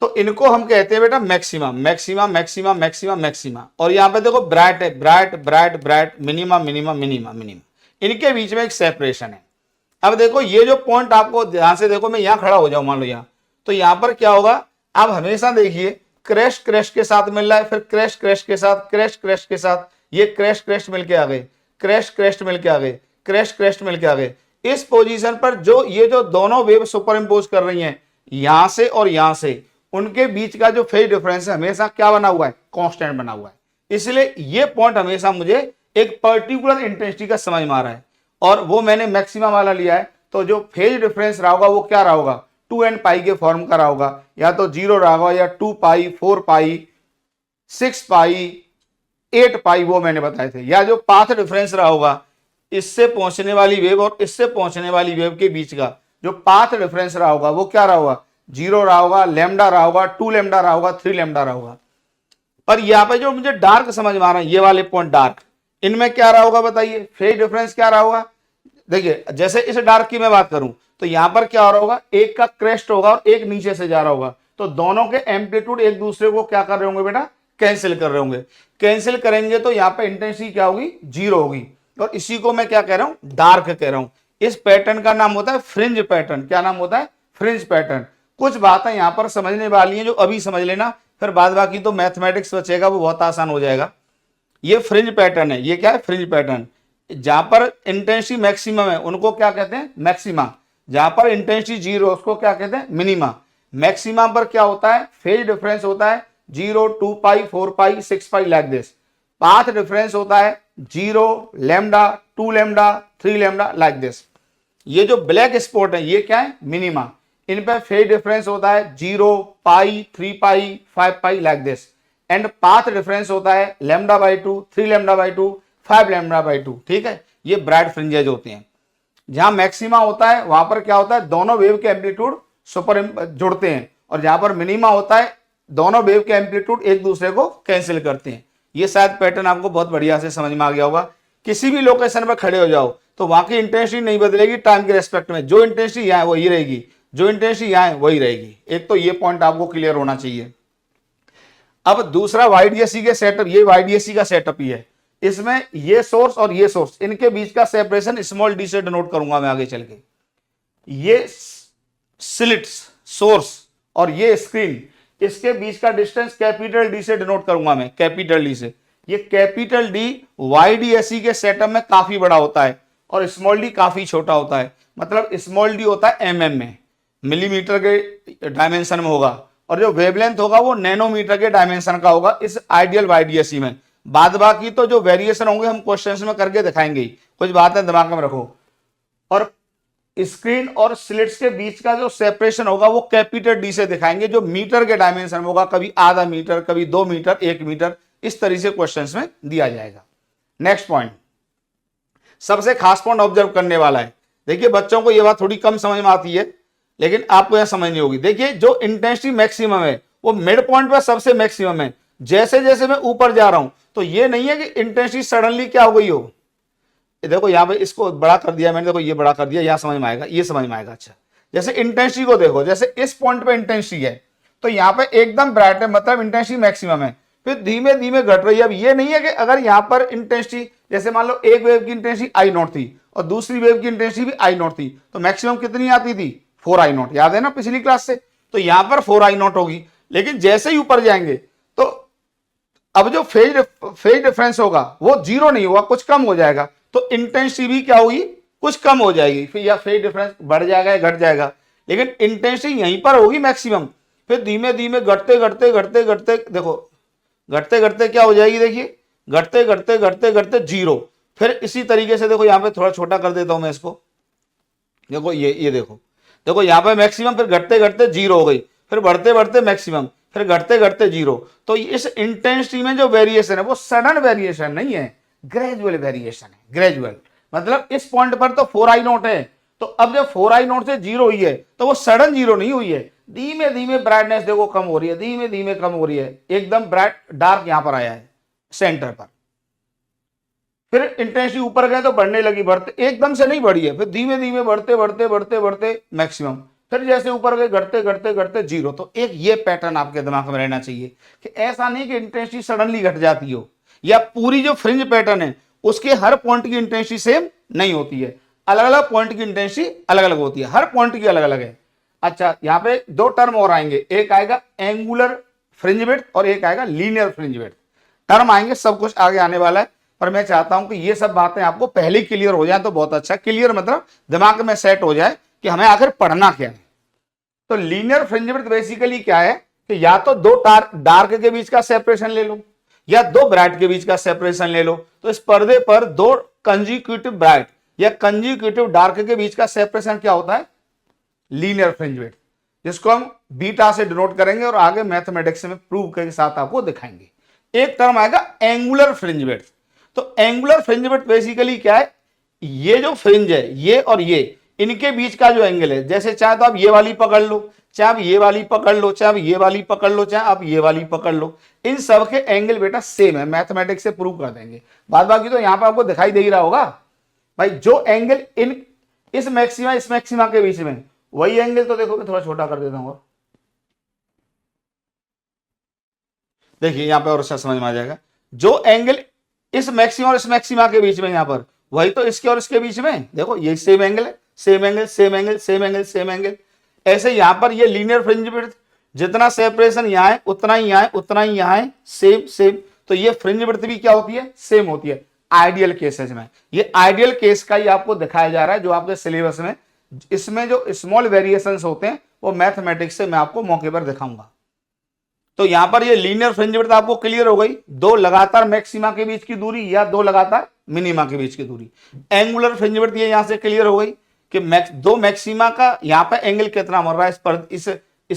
तो इनको हम कहते हैं बेटा maxima, maxima maxima maxima maxima. और यहाँ पे देखो ब्राइट है, bright bright bright, minima minima minima minima, इनके बीच में एक सेपरेशन है। अब देखो ये जो पॉइंट आपको ध्यान से देखो, मैं यहाँ खड़ा हो जाऊं मान लो यहाँ, तो यहाँ पर क्या होगा, आप हमेशा देखिए क्रैश क्रैश के साथ मिल रहा है, फिर क्रैश क्रैश के साथ, क्रैश क्रैश के साथ, ये क्रैश क्रैश मिलके आ गए, क्रैश क्रैश मिलके आ गए, क्रैश क्रैश मिलके आ गए। इस पोजीशन पर जो ये जो दोनों वेव सुपर इम्पोज कर रही हैं यहां से और यहां से, उनके बीच का जो फेज डिफरेंस है हमेशा क्या बना हुआ है, कांस्टेंट बना हुआ है। इसलिए ये पॉइंट हमेशा मुझे एक पर्टिकुलर इंटेंसिटी का समझ में आ रहा है और वो मैंने मैक्सिमम वाला लिया है। तो जो फेज डिफरेंस रहा होगा वो क्या रहा होगा, 2n पाई के फॉर्म का रहा होगा, या तो 0 रहा होगा, या 2 पाई, 4 पाई, 6 पाई, 8 पाई, वो मैंने बताए थे। या जो पाथ डिफरेंस रहा होगा, इससे पहुंचने वाली वेव और इससे पहुंचने वाली वेव के बीच का जो पाथ डिफरेंस रहा होगा वो क्या रहा होगा, 0 रहा होगा, लैम्डा रहा होगा, 2 लैम्डा रहा होगा, 3 लैम्डा रहा होगा। पर यहाँ पे जो मुझे डार्क समझ में आ रहा है, ये वाले पॉइंट डार्क, इनमें क्या रहा होगा बताइए, फेज डिफरेंस क्या रहा होगा। देखिए जैसे इस डार्क की मैं बात करूं तो यहां पर क्या हो रहा होगा, एक का क्रेस्ट होगा और एक नीचे से जा रहा होगा, तो दोनों के एम्पलीट्यूड एक दूसरे को क्या कर रहे होंगे बेटा, कैंसिल कर रहे होंगे। कैंसिल करेंगे तो यहाँ पे इंटेंसिटी क्या होगी, 0 होगी। और इसी को मैं क्या कह रहा हूं, डार्क कह रहा हूं। इस पैटर्न का नाम होता है फ्रिंज पैटर्न। क्या नाम होता है, फ्रिंज पैटर्न। कुछ बातें यहां पर समझने वाली हैं जो अभी समझ लेना, फिर बाद बाकी तो मैथमेटिक्स बचेगा वो बहुत आसान हो जाएगा। ये फ्रिंज पैटर्न है, ये क्या है, फ्रिंज पैटर्न। जहां पर इंटेंसिटी मैक्सिमम है उनको क्या कहते हैं, मैक्सिमा। जहां पर इंटेंसिटी 0 उसको क्या कहते हैं, मिनिमा। मैक्सिमा पर क्या होता है, फेज डिफरेंस होता है 0, 2 पाई, 4 पाई, 6 पाई, लाइक दिस। पाथ डिफरेंस होता है 0, lambda, 2 lambda, 3 lambda, like this. ये जो ब्लैक स्पॉट है ये क्या है, मिनिमा। इन पे फेज डिफरेंस होता है 0 pi, 3 pi, 5 pi, like this. And path difference होता है lambda by 2, 3 lambda by 2, 5 lambda by 2। ठीक है, ये ब्राइट फ्रिंजेज होते हैं। जहां मैक्सिमा होता है वहां पर क्या होता है, दोनों वेव के एम्पलीट्यूड सुपर जुड़ते हैं, और जहां पर मिनिमा होता है दोनों वेव के एम्पलीट्यूड एक दूसरे को कैंसिल करते हैं। ये शायद पैटर्न आपको बहुत बढ़िया से समझ में आ गया होगा। किसी भी लोकेशन पर खड़े हो जाओ तो वहां की इंटेंसिटी नहीं बदलेगी टाइम के रेस्पेक्ट में, जो इंटेंसिटी यहाँ है वही रहेगी, जो इंटेंसिटी यहाँ है वही रहेगी। एक तो ये पॉइंट आपको क्लियर होना चाहिए। अब दूसरा वाईडीएससी के सेटअप, ये वाईडीएससी का सेटअप ही है। इसमें ये सोर्स और ये सोर्स, इनके बीच का सेपरेशन स्मॉल डी से डिनोट करूंगा मैं आगे चल के। ये स्लिट्स सोर्स और ये स्क्रीन, इसके बीच का डिस्टेंस कैपिटल डी से डिनोट करूंगा मैं, कैपिटल डी से। ये कैपिटल डी वाईडीएससी के सेटअप में काफी बड़ा होता है और स्मॉल डी काफी छोटा होता है। मतलब स्मॉल डी होता है एमएम में, मिलीमीटर के डायमेंशन में होगा, और जो वेवलेंथ होगा वो नैनोमीटर के डायमेंशन का होगा इस आइडियल वाईडीएससी में। बाद बाकी तो जो वेरिएशन होंगे हम क्वेश्चंस में करके दिखाएंगे, कुछ बातें दिमाग में रखो। और स्क्रीन और स्लिट्स के बीच का जो सेपरेशन होगा वो कैपिटल डी से दिखाएंगे, जो मीटर के डायमेंशन में होगा, कभी आधा मीटर, कभी 2 मीटर, 1 मीटर, इस तरीके से क्वेश्चंस में दिया जाएगा। नेक्स्ट पॉइंट, सबसे खास पॉइंट ऑब्जर्व करने वाला है। देखिए बच्चों को यह बात थोड़ी कम समझ में आती है लेकिन आपको यह समझनी होगी। देखिए जो इंटेंसिटी मैक्सिमम है वो मिड पॉइंट पर सबसे मैक्सिमम है। जैसे जैसे मैं ऊपर जा रहा हूं तो ये नहीं है कि इंटेंसिटी सडनली क्या हो गई हो। देखो यहाँ पे इसको बड़ा कर दिया मैंने, देखो ये बड़ा कर दिया, यहां समझ में आएगा, ये समझ में आएगा। अच्छा जैसे इंटेंसिटी को देखो, जैसे इस पॉइंट पे इंटेंसिटी है तो यहाँ पे एकदम ब्राइट है, मतलब इंटेंसिटी मैक्सिमम है, फिर धीमे धीमे घट रही है। अब ये नहीं है कि अगर यहाँ पर इंटेंसिटी, जैसे मान लो एक वेव की इंटेंसिटी आई नॉट थी और दूसरी वेव की इंटेंसिटी भी आई नॉट थी, तो मैक्सिमम कितनी आती थी, 4 आई नॉट, याद है ना पिछली क्लास से। तो यहां पर 4 आई नॉट होगी, लेकिन जैसे ही ऊपर जाएंगे तो अब जो फेज डिफरेंस होगा वो 0 नहीं होगा, कुछ कम हो जाएगा, तो इंटेंसिटी भी क्या होगी, कुछ कम हो जाएगी। फिर या फेज डिफरेंस बढ़ जाएगा या घट जाएगा, लेकिन इंटेंसिटी यहीं पर होगी मैक्सिमम। फिर धीमे धीमे घटते घटते देखो घटते घटते क्या हो जाएगी, देखिए घटते घटते घटते घटते 0, फिर इसी तरीके से देखो यहाँ पे थोड़ा छोटा कर देता हूं मैं इसको, देखो ये देखो, देखो यहाँ पे मैक्सिमम, फिर घटते घटते जीरो हो गई, फिर बढ़ते बढ़ते मैक्सिमम, फिर घटते घटते जीरो। तो इस इंटेंसिटी में जो वेरिएशन है वो सडन वेरिएशन नहीं है, ग्रेजुअल वेरिएशन है, ग्रेजुअल। मतलब इस पॉइंट पर तो 4I0 है, तो अब जब 4I0 से जीरो हुई है तो वो सडन जीरो नहीं हुई है, धीमे धीमे ब्राइटनेस देखो कम हो रही है, धीमे धीमे कम हो रही है, एकदम ब्राइट डार्क यहां पर आया है सेंटर पर। फिर इंटेंसिटी ऊपर गए तो बढ़ने लगी, बढ़ते एकदम से नहीं बढ़ी है, फिर धीमे धीमे बढ़ते बढ़ते बढ़ते बढ़ते मैक्सिमम, फिर जैसे ऊपर गए घटते घटते घटते जीरो। तो एक ये पैटर्न आपके दिमाग में रहना चाहिए कि ऐसा नहीं कि इंटेंसिटी सडनली घट जाती हो, या पूरी जो फ्रिंज पैटर्न है उसके हर पॉइंट की इंटेंसिटी सेम नहीं होती है, अलग अलग पॉइंट की इंटेंसिटी अलग अलग होती है, हर पॉइंट की अलग अलग है। अच्छा, यहाँ पे दो टर्म और आएंगे, एक आएगा एंगुलर फ्रिंज विड्थ और एक आएगा लीनियर फ्रिंज विड्थ। टर्म आएंगे, सब कुछ आगे आने वाला है, पर मैं चाहता हूं कि ये सब बातें आपको पहले ही क्लियर हो जाए तो बहुत अच्छा। क्लियर मतलब दिमाग में सेट हो जाए कि हमें आखिर पढ़ना क्या है। तो लीनियर फ्रिंज विड्थ बेसिकली क्या है कि या तो दो डार्क के बीच का सेपरेशन ले लो या दो ब्राइट के बीच का सेपरेशन ले लो। तो इस पर्दे पर दो कंजिक्यूटिव ब्राइट या कंजिक्यूटिव डार्क के बीच का सेपरेशन क्या होता है, लीनियर फ्रिंज विड्थ, जिसको हम बीटा से डिनोट करेंगे और आगे मैथमेटिक्स में प्रूव के साथ आपको दिखाएंगे। एक टर्म आएगा एंगुलर फ्रिंज विड्थ। तो एंगुलर फ्रिंज विड्थ बेसिकली क्या है, ये जो फ्रिंज है ये और ये, इनके बीच का जो एंगल है, जैसे चाहे तो आप ये वाली पकड़ लो, चाहे आप ये वाली पकड़ लो, चाहे आप ये वाली पकड़ लो, चाहे आप ये वाली पकड़ लो, इन सब के एंगल बेटा सेम है, मैथमेटिक्स से प्रूव कर देंगे। बाद बाकी तो यहां पर आपको दिखाई दे ही रहा होगा भाई, जो एंगल इन इस मैक्सिमा के बीच में, वही एंगल तो देखो मैं थोड़ा छोटा कर देता हूं, देखिए यहां पे और अच्छा समझ में आ जाएगा। जो एंगल इस मैक्सिमा और इस मैक्सिमा के बीच में, यहां पर वही तो इसके और इसके बीच में, देखो ये सेम एंगल है, same angle same angle same angle same angle. ऐसे यहां पर ये लीनियर फ्रिंज विड्थ, जितना सेपरेशन यहां है उतना ही यहां है, उतना ही यहां है, सेम सेम। तो ये फ्रिंज विड्थ भी क्या होती है, सेम होती है आइडियल केसेस में। ये आइडियल केस का ही आपको दिखाया जा रहा है जो आपके सिलेबस में, इसमें जो स्मॉल वेरिएशंस होते हैं वो मैथमेटिक्स से मैं आपको मौके पर दिखाऊंगा। तो यहां पर ये लीनियर फ्रिंज विड्थ आपको क्लियर हो गई, दो लगातार मैक्सिमा के बीच की दूरी या दो लगातार मिनिमा के बीच की दूरी। एंगुलर फ्रिंज विड्थ ये यहां से क्लियर हो गई कि दो मैक्सिमा का यहां पर एंगल कितना बन रहा है, इस पर इस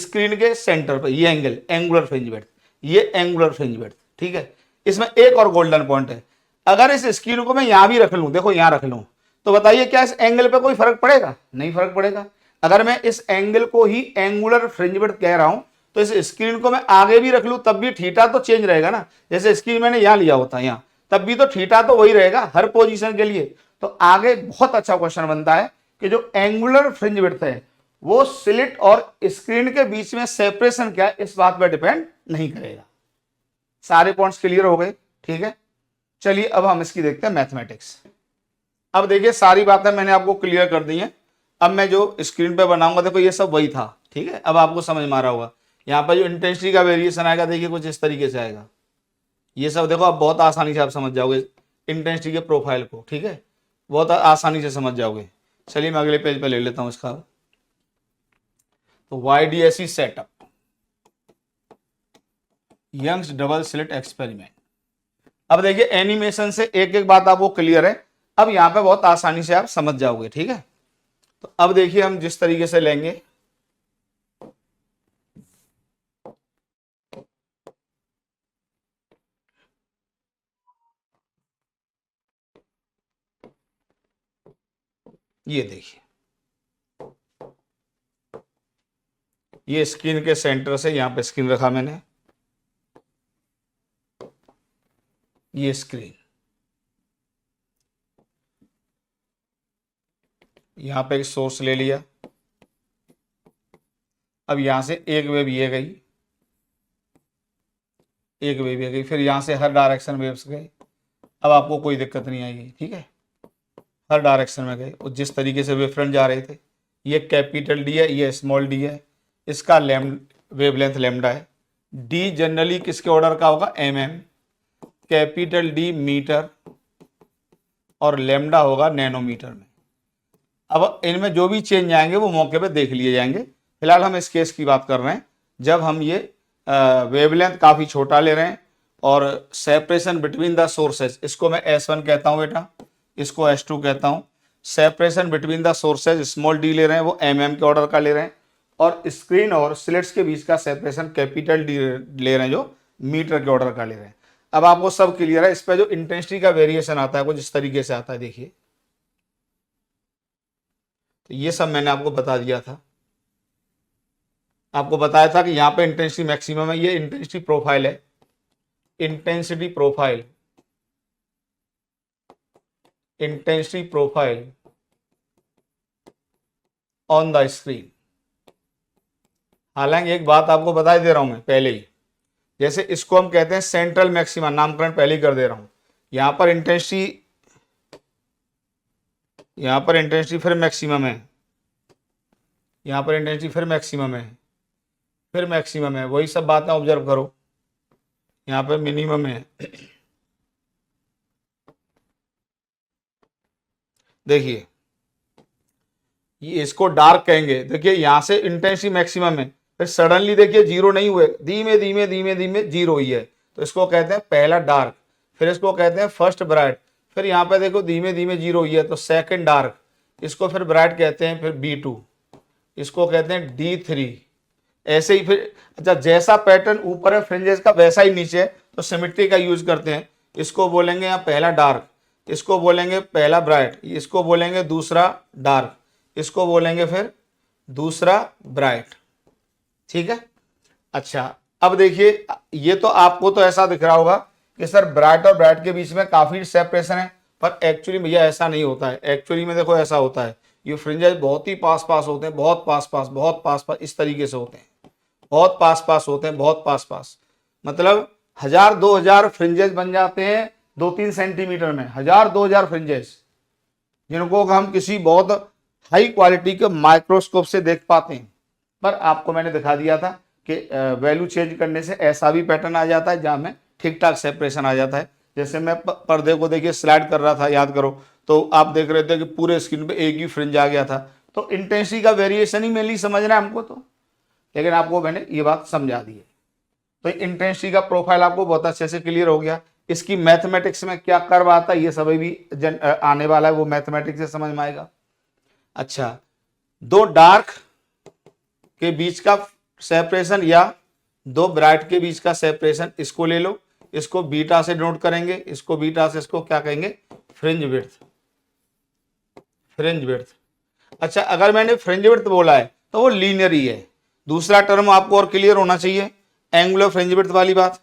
स्क्रीन के सेंटर पर ये एंगल एंगुलर फ्रिंज विड्थ, ये एंगुलर फ्रिंज विड्थ, ठीक है। इसमें एक और गोल्डन पॉइंट है, अगर इस स्क्रीन को मैं यहां भी रख लूं, देखो यहां रख लूं, तो बताइए क्या इस एंगल पे कोई फर्क पड़ेगा, नहीं फर्क पड़ेगा। अगर मैं इस एंगल को ही एंगुलर फ्रिंज विड्थ कह रहा हूं तो इस स्क्रीन को मैं आगे भी रख लूं तब भी थीटा तो चेंज रहेगा ना, जैसे स्क्रीन मैंने यहां लिया होता है यहां, तब भी तो थीटा तो वही रहेगा हर पोजीशन के लिए। तो आगे बहुत अच्छा क्वेश्चन बनता है कि जो एंगुलर फ्रिंज विड्थ है वो स्लिट और स्क्रीन के बीच में सेपरेशन क्या है इस बात पर डिपेंड नहीं करेगा। सारे पॉइंट्स क्लियर हो गए, ठीक है। चलिए अब हम इसकी देखते हैं मैथमेटिक्स। अब देखिए सारी बातें मैंने आपको क्लियर कर दी हैं, अब मैं जो स्क्रीन पे बनाऊंगा देखो ये सब वही था, ठीक है। अब आपको समझ में आ रहा होगा, यहाँ पर जो इंटेंसिटी का वेरिएशन आएगा देखिए कुछ इस तरीके से आएगा, ये सब देखो आप बहुत आसानी से आप समझ जाओगे इंटेंसिटी के प्रोफाइल को, ठीक है, बहुत आसानी से समझ जाओगे। चलिए मैं अगले पेज पे ले लेता हूं इसका। तो YDSE setup, Young's double slit experiment. अब देखिए एनिमेशन से एक एक बात आपको क्लियर है, अब यहां पे बहुत आसानी से आप समझ जाओगे, ठीक है। तो अब देखिए हम जिस तरीके से लेंगे, ये देखिए ये स्क्रीन के सेंटर से यहां पे स्क्रीन रखा मैंने, ये स्क्रीन, यहां पे एक सोर्स ले लिया, अब यहां से एक वेव ये गई, एक वेव ये गई, फिर यहां से हर डायरेक्शन वेव्स गए। अब आपको कोई दिक्कत नहीं आएगी, ठीक है, हर डायरेक्शन में गए और जिस तरीके से वेव फ्रंट जा रहे थे, ये कैपिटल डी है, ये स्मॉल डी है, इसका वेवलेंथ लैम्डा है। डी जनरली किसके ऑर्डर का होगा, mm, कैपिटल डी मीटर और लैम्डा होगा नैनोमीटर में। अब इनमें जो भी चेंज आएंगे वो मौके पे देख लिए जाएंगे, फिलहाल हम इस केस की बात कर रहे हैं जब हम ये वेवलेंथ काफ़ी छोटा ले रहे हैं और सेपरेशन बिटवीन द सोर्सेज, इसको मैं S1 कहता हूँ बेटा, इसको S2 कहता हूं। Separation between the sources small D ले रहे हैं, वो mm के ऑर्डर का ले रहे हैं, और स्क्रीन और स्लिट्स के बीच का सेपरेशन कैपिटल डी ले रहे हैं, जो मीटर के ऑर्डर का ले रहे हैं। अब आपको सब क्लियर है। इस पर जो इंटेंसिटी का वेरिएशन आता है कुछ इस तरीके से आता है, देखिए। तो ये सब मैंने आपको बता दिया था, आपको बताया था कि यहां पे इंटेंसिटी मैक्सिमम है, ये इंटेंसिटी प्रोफाइल है, intensity profile, intensity profile on the screen. हालांकि एक बात आपको बता दे रहा हूं मैं पहले ही, जैसे इसको हम कहते हैं सेंट्रल मैक्सिमा, नामकरण पहले ही कर दे रहा हूं। यहां पर इंटेंसिटी, यहां पर इंटेंसिटी फिर मैक्सिमम है, यहां पर इंटेंसिटी फिर मैक्सिमम है, फिर मैक्सिमम है, वही सब बातें ऑब्जर्व करो। यहां पर मिनिमम है, देखिए ये इसको डार्क कहेंगे। देखिए यहां से इंटेंसिटी मैक्सिमम है, फिर सडनली देखिए जीरो नहीं हुए, धीमे धीमे धीमे धीमे जीरो ही है, तो इसको कहते हैं पहला डार्क। फिर इसको कहते हैं फर्स्ट ब्राइट, फिर यहाँ पे देखो धीमे धीमे जीरो हुई है तो सेकंड डार्क, इसको फिर ब्राइट कहते हैं, फिर B2, इसको कहते हैं D3। ऐसे ही फिर, अच्छा जैसा पैटर्न ऊपर है फ्रिंजेस का वैसा ही नीचे है, तो सिमेट्री का यूज करते हैं। इसको बोलेंगे यहाँ पहला डार्क, इसको बोलेंगे पहला ब्राइट, इसको बोलेंगे दूसरा डार्क, इसको बोलेंगे फिर दूसरा ब्राइट, ठीक है। अच्छा अब देखिए, ये तो आपको तो ऐसा दिख रहा होगा कि सर ब्राइट और ब्राइट के बीच में काफी सेपरेशन है, पर एक्चुअली भैया ऐसा नहीं होता है। एक्चुअली में देखो ऐसा होता है, ये फ्रिंजेस बहुत ही पास पास होते हैं, बहुत पास पास, बहुत पास पास, इस तरीके से होते हैं, बहुत पास पास होते हैं, बहुत पास पास, मतलब 1000-2000 फ्रिंजेस बन जाते हैं 2-3 सेंटीमीटर में, 1000-2000 फ्रिंजेस, जिनको हम किसी बहुत हाई क्वालिटी के माइक्रोस्कोप से देख पाते हैं। पर आपको मैंने दिखा दिया था कि वैल्यू चेंज करने से ऐसा भी पैटर्न आ जाता है जहां में ठीक ठाक सेपरेशन आ जाता है। जैसे मैं पर्दे को देखिए स्लाइड कर रहा था, याद करो, तो आप देख रहे थे कि पूरे स्क्रीन पे एक ही फ्रिंज आ गया था, तो इंटेंसिटी का वेरिएशन ही मेनली समझना है हमको तो, लेकिन आपको मैंने ये बात समझा दी है। तो इंटेंसिटी का प्रोफाइल आपको बहुत अच्छे से क्लियर हो गया। इसकी मैथमेटिक्स में क्या कर्व आता है ये सभी भी आने वाला है, वो मैथमेटिक्स से समझ में आएगा। अच्छा, दो डार्क के बीच का सेपरेशन या दो ब्राइट के बीच का सेपरेशन, इसको ले लो, इसको बीटा से नोट करेंगे, इसको बीटा से, इसको क्या कहेंगे, फ्रिंज विड्थ, फ्रिंज विड्थ। अच्छा अगर मैंने फ्रिंज विड्थ बोला है तो वो लीनियर ही है। दूसरा टर्म आपको और क्लियर होना चाहिए, एंगुलर फ्रिंज विड्थ वाली बात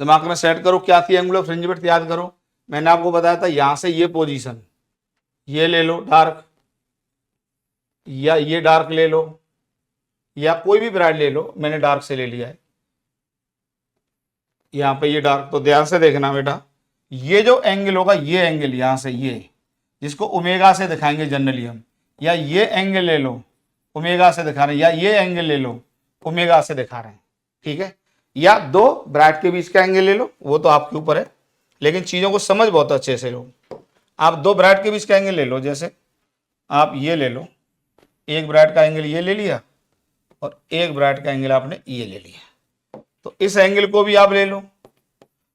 दिमाग में सेट करो। क्या थी एंगुलर फ्रिंज विड्थ, याद करो, मैंने आपको बताया था यहां से ये पोजीशन, ये ले लो डार्क, या ये डार्क ले लो, या कोई भी ब्राइट ले लो, मैंने डार्क से ले लिया है, यहां पे ये डार्क। तो ध्यान से देखना बेटा, ये जो एंगल होगा, ये एंगल यहां से, ये जिसको ओमेगा से दिखाएंगे जनरली हम, या ये एंगल ले लो, ओमेगा से दिखा रहे हैं, या ये एंगल ले लो, ओमेगा से दिखा रहे हैं, ठीक है, या दो ब्राइट के बीच का एंगल ले लो, वो तो आपके ऊपर है, लेकिन चीजों को समझ बहुत अच्छे से लो। आप दो ब्राइट के बीच का एंगल ले लो, जैसे आप ये ले लो, एक ब्राइट का एंगल ये ले लिया और एक ब्राइट का एंगल आपने ये ले लिया, तो इस एंगल को भी आप ले लो।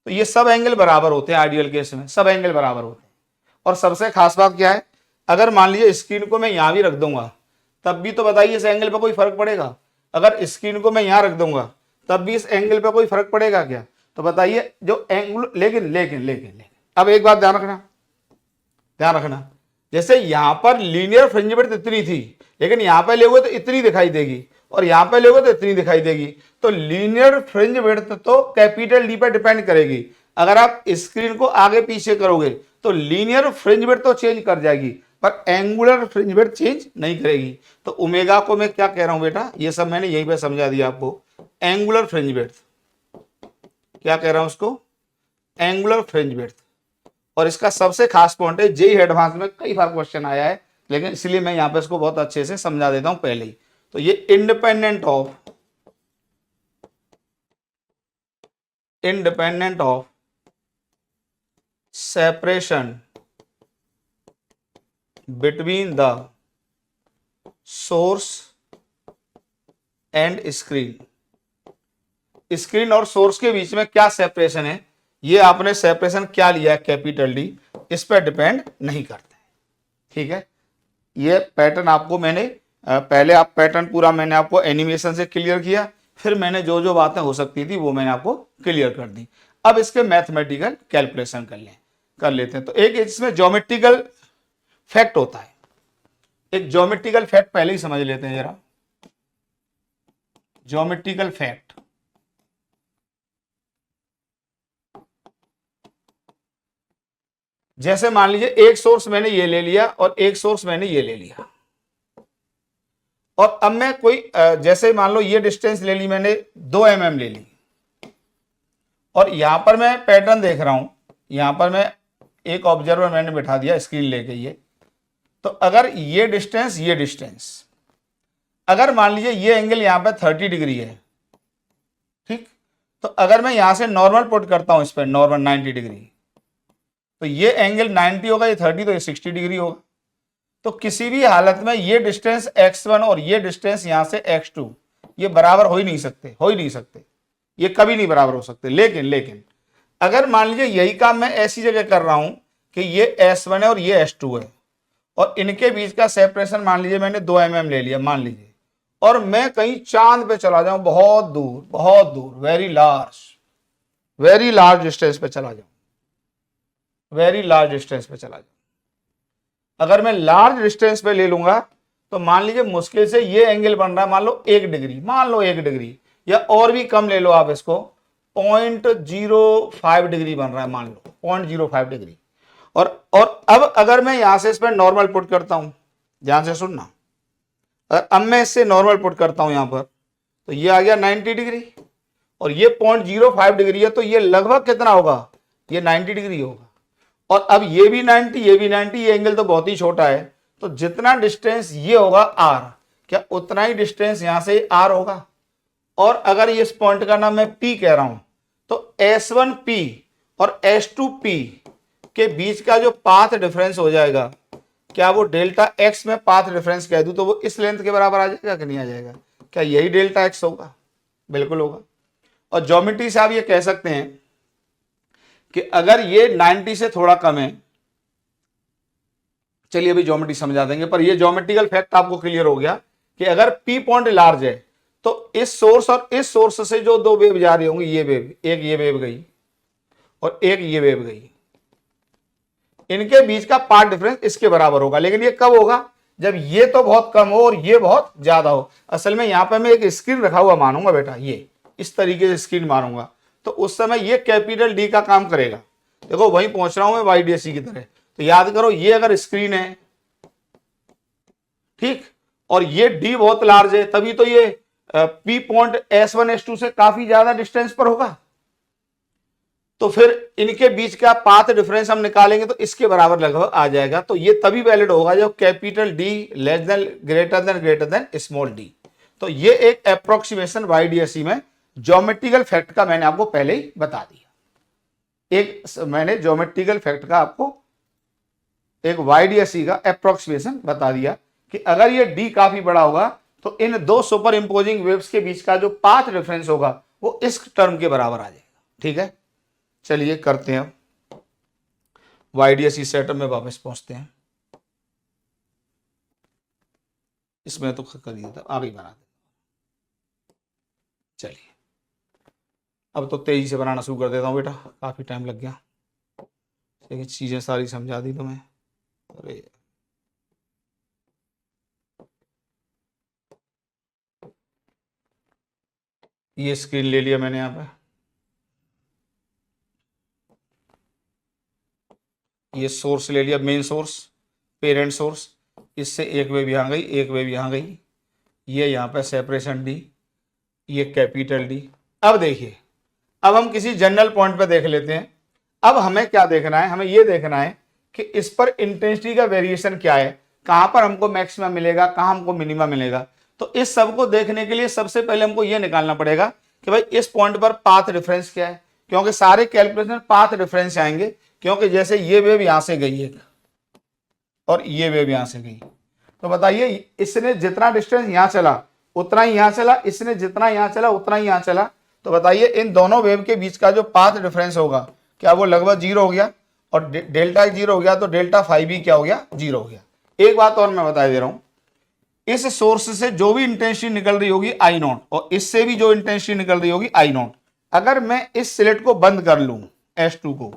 तो ये सब एंगल बराबर होते हैं आइडियल केस में, सब एंगल बराबर होते हैं। और सबसे खास बात क्या है, अगर मान लीजिए स्क्रीन को मैं यहां भी रख दूंगा तब भी तो बताइए इस एंगल पर कोई फर्क पड़ेगा। अगर स्क्रीन को मैं यहां रख दूंगा तब भी इस एंगल पर कोई फर्क पड़ेगा क्या, तो बताइए जो एंगल, लेकिन लेकिन लेकिन लेकिन अब एक बात ध्यान रखना, ध्यान रखना, जैसे यहां पर लीनियर फ्रिंज विड्थ इतनी थी, लेकिन यहां पे लोगे तो इतनी दिखाई देगी, और यहां पे लोगे तो इतनी दिखाई देगी। तो लीनियर फ्रिंज विड्थ तो कैपिटल डी पर डिपेंड करेगी। अगर आप स्क्रीन को आगे पीछे करोगे तो लीनियर फ्रिंज विड्थ तो चेंज कर जाएगी, पर एंगुलर फ्रिंज विड्थ चेंज नहीं करेगी। तो ओमेगा को मैं क्या कह रहा हूं बेटा, ये सब मैंने यहीं पे समझा दिया आपको। एंगुलर फ्रिंज विड्थ क्या कह रहा हूं उसको, एंगुलर फ्रिंज विड्थ। और इसका सबसे खास पॉइंट है, जेईई एडवांस में कई बार क्वेश्चन आया है, लेकिन इसलिए मैं यहां पे इसको बहुत अच्छे से समझा देता हूं पहले ही। तो ये independent of separation between the source and screen, screen और सोर्स के बीच में क्या सेपरेशन है, ये आपने सेपरेशन क्या लिया है कैपिटल डी, इस पर डिपेंड नहीं करते। ठीक है, ये पैटर्न आपको मैंने पहले आप पैटर्न पूरा मैंने आपको एनिमेशन से क्लियर किया, फिर मैंने जो जो बातें हो सकती थी वो मैंने आपको क्लियर कर दी। अब इसके मैथमेटिकल कैलकुलेशन कर लेते हैं। तो एक इसमें ज्योमेट्रिकल फैक्ट होता है, एक ज्योमेट्रिकल फैक्ट पहले ही समझ लेते हैं जरा। ज्योमेट्रिकल फैक्ट, जैसे मान लीजिए एक सोर्स मैंने ये ले लिया और एक सोर्स मैंने ये ले लिया, और अब मैं कोई जैसे मान लो ये डिस्टेंस ले ली मैंने 2 mm ले ली, और यहां पर मैं पैटर्न देख रहा हूं, यहां पर मैं एक ऑब्जर्वर मैंने बिठा दिया स्क्रीन लेके ये, तो अगर ये डिस्टेंस अगर मान लीजिए ये एंगल यहां पे 30 डिग्री है, ठीक, तो अगर मैं यहां से नॉर्मल पुट करता हूं इस पर, नॉर्मल 90 डिग्री, तो ये एंगल 90 होगा, ये 30, तो ये 60 डिग्री होगा। तो किसी भी हालत में ये डिस्टेंस x1 और ये डिस्टेंस यहां से x2 ये बराबर हो ही नहीं सकते, ये कभी नहीं बराबर हो सकते। लेकिन अगर मान लीजिए यही काम मैं ऐसी जगह कर रहा हूं कि ये S1 है और ये S2 है, और इनके बीच का सेपरेशन मान लीजिए मैंने 2 mm ले लिया मान लीजिए, और मैं कहीं चांद पे चला जाऊं, बहुत दूर, वेरी लार्ज डिस्टेंस पे चला जाऊं, अगर मैं लार्ज डिस्टेंस पे ले लूंगा तो मान लीजिए मुश्किल से ये एंगल बन रहा है मान लो 1 डिग्री, या और भी कम ले लो आप इसको, 0.05 डिग्री बन रहा है मान लो, 0.05 डिग्री। और अब अगर मैं यहां से इस पर नॉर्मल पुट करता हूं, ध्यान से सुनना, अगर अब मैं इससे नॉर्मल पुट करता हूं यहां पर, तो ये आ गया 90 डिग्री, और ये 0.05 डिग्री है, तो ये लगभग कितना होगा, ये 90 डिग्री होगा। और अब ये भी 90, ये एंगल तो बहुत ही छोटा है, तो जितना डिस्टेंस ये होगा r, क्या उतना ही डिस्टेंस यहां से r होगा। और अगर ये इस पॉइंट का नाम मैं P कह रहा हूं, तो S1P और S2P के बीच का जो पाथ डिफरेंस हो जाएगा, क्या वो डेल्टा x में पाथ डिफरेंस कह दूं तो वो इस लेंथ के बराबर आ जाएगा कि नहीं आ जाएगा, क्या यही डेल्टा x होगा, बिल्कुल होगा। और ज्योमेट्री से आप ये कह सकते हैं कि अगर ये 90 से थोड़ा कम है, चलिए अभी ज्योमेट्री समझा देंगे, पर ये ज्योमेट्रिकल फैक्ट आपको क्लियर हो गया कि अगर P पॉइंट लार्ज है तो इस सोर्स और इस सोर्स से जो 2 वेव जा रही होंगी, ये वेव, एक ये वेव गई और एक ये वेव गई, इनके बीच का पाथ डिफरेंस इसके बराबर होगा। लेकिन ये कब होगा, जब ये तो बहुत कम हो और ये बहुत ज्यादा हो। असल में यहां पर मैं एक स्क्रीन रखा हुआ मानूंगा बेटा, ये इस तरीके से स्क्रीन मारूंगा, तो उस समय ये कैपिटल डी का काम करेगा। देखो वहीं पहुंच रहा हूं मैं YDSC की तरह, तो याद करो ये अगर स्क्रीन है, ठीक, और ये डी बहुत लार्ज है, तभी तो ये P पॉइंट S1 S2 से काफी ज्यादा डिस्टेंस पर होगा, तो फिर इनके बीच का पाथ डिफरेंस हम निकालेंगे तो इसके बराबर लगभग आ जाएगा। तो ये तभी वैलिड होगा जब capital D greater than small D. तो ये एक अप्रोक्सीमेशन YDSC में ज्योमेट्रिकल फैक्ट का मैंने आपको पहले ही बता दिया। मैंने ज्योमेट्रिकल फैक्ट का आपको एक YDSC का अप्रोक्सीमेशन बता दिया कि अगर ये डी काफी बड़ा होगा तो इन 2 सुपर इंपोजिंग वेव्स के बीच का जो पाथ डिफरेंस होगा वो इस टर्म के बराबर आ जाएगा। ठीक है, चलिए करते हैं, YDSC सेटअप में वापस पहुंचते हैं। इसमें तो कर दिया था, आगे बना दे। चलिए अब तो तेजी से बनाना शुरू कर देता हूँ बेटा, काफी टाइम लग गया, लेकिन चीजें सारी समझा दी तुम्हें। अरे ये स्क्रीन ले लिया मैंने, यहाँ पे ये सोर्स ले लिया, मेन सोर्स, पेरेंट सोर्स, इससे एक वेव यहाँ गई, एक वेव यहाँ गई, ये यहाँ पे सेपरेशन डी, ये कैपिटल डी। अब देखिए, अब हम किसी जनरल पॉइंट पे देख लेते हैं। अब हमें क्या देखना है, हमें ये देखना है कि इस पर इंटेंसिटी का वेरिएशन क्या है, कहां पर हमको मैक्सिमम मिलेगा, कहां हमको मिनिमम मिलेगा। तो इस सब को देखने के लिए सबसे पहले हमको ये निकालना पड़ेगा कि भाई इस पॉइंट पर पाथ डिफरेंस क्या है, क्योंकि सारे कैलकुलेशन पाथ डिफरेंस आएंगे। क्योंकि जैसे ये वेव यहां से गई एक और ये वेव यहां से गई, तो बताइए इसने जितना डिस्टेंस यहां चला उतना ही यहां चला, इसने जितना यहां चला उतना ही यहां चला, तो बताइए इन दोनों वेव के बीच का जो पाथ डिफरेंस होगा क्या वो लगभग जीरो हो गया, और डेल्टा जीरो हो गया तो डेल्टा फाइव भी क्या हो गया, जीरो हो गया। एक बात और मैं बता दे रहा हूं, इस सोर्स से जो भी इंटेंसिटी निकल रही होगी आई नॉट, और इससे भी जो इंटेंसिटी निकल रही होगी आई नॉट, अगर मैं इस स्लिट को बंद कर लूं, S2 को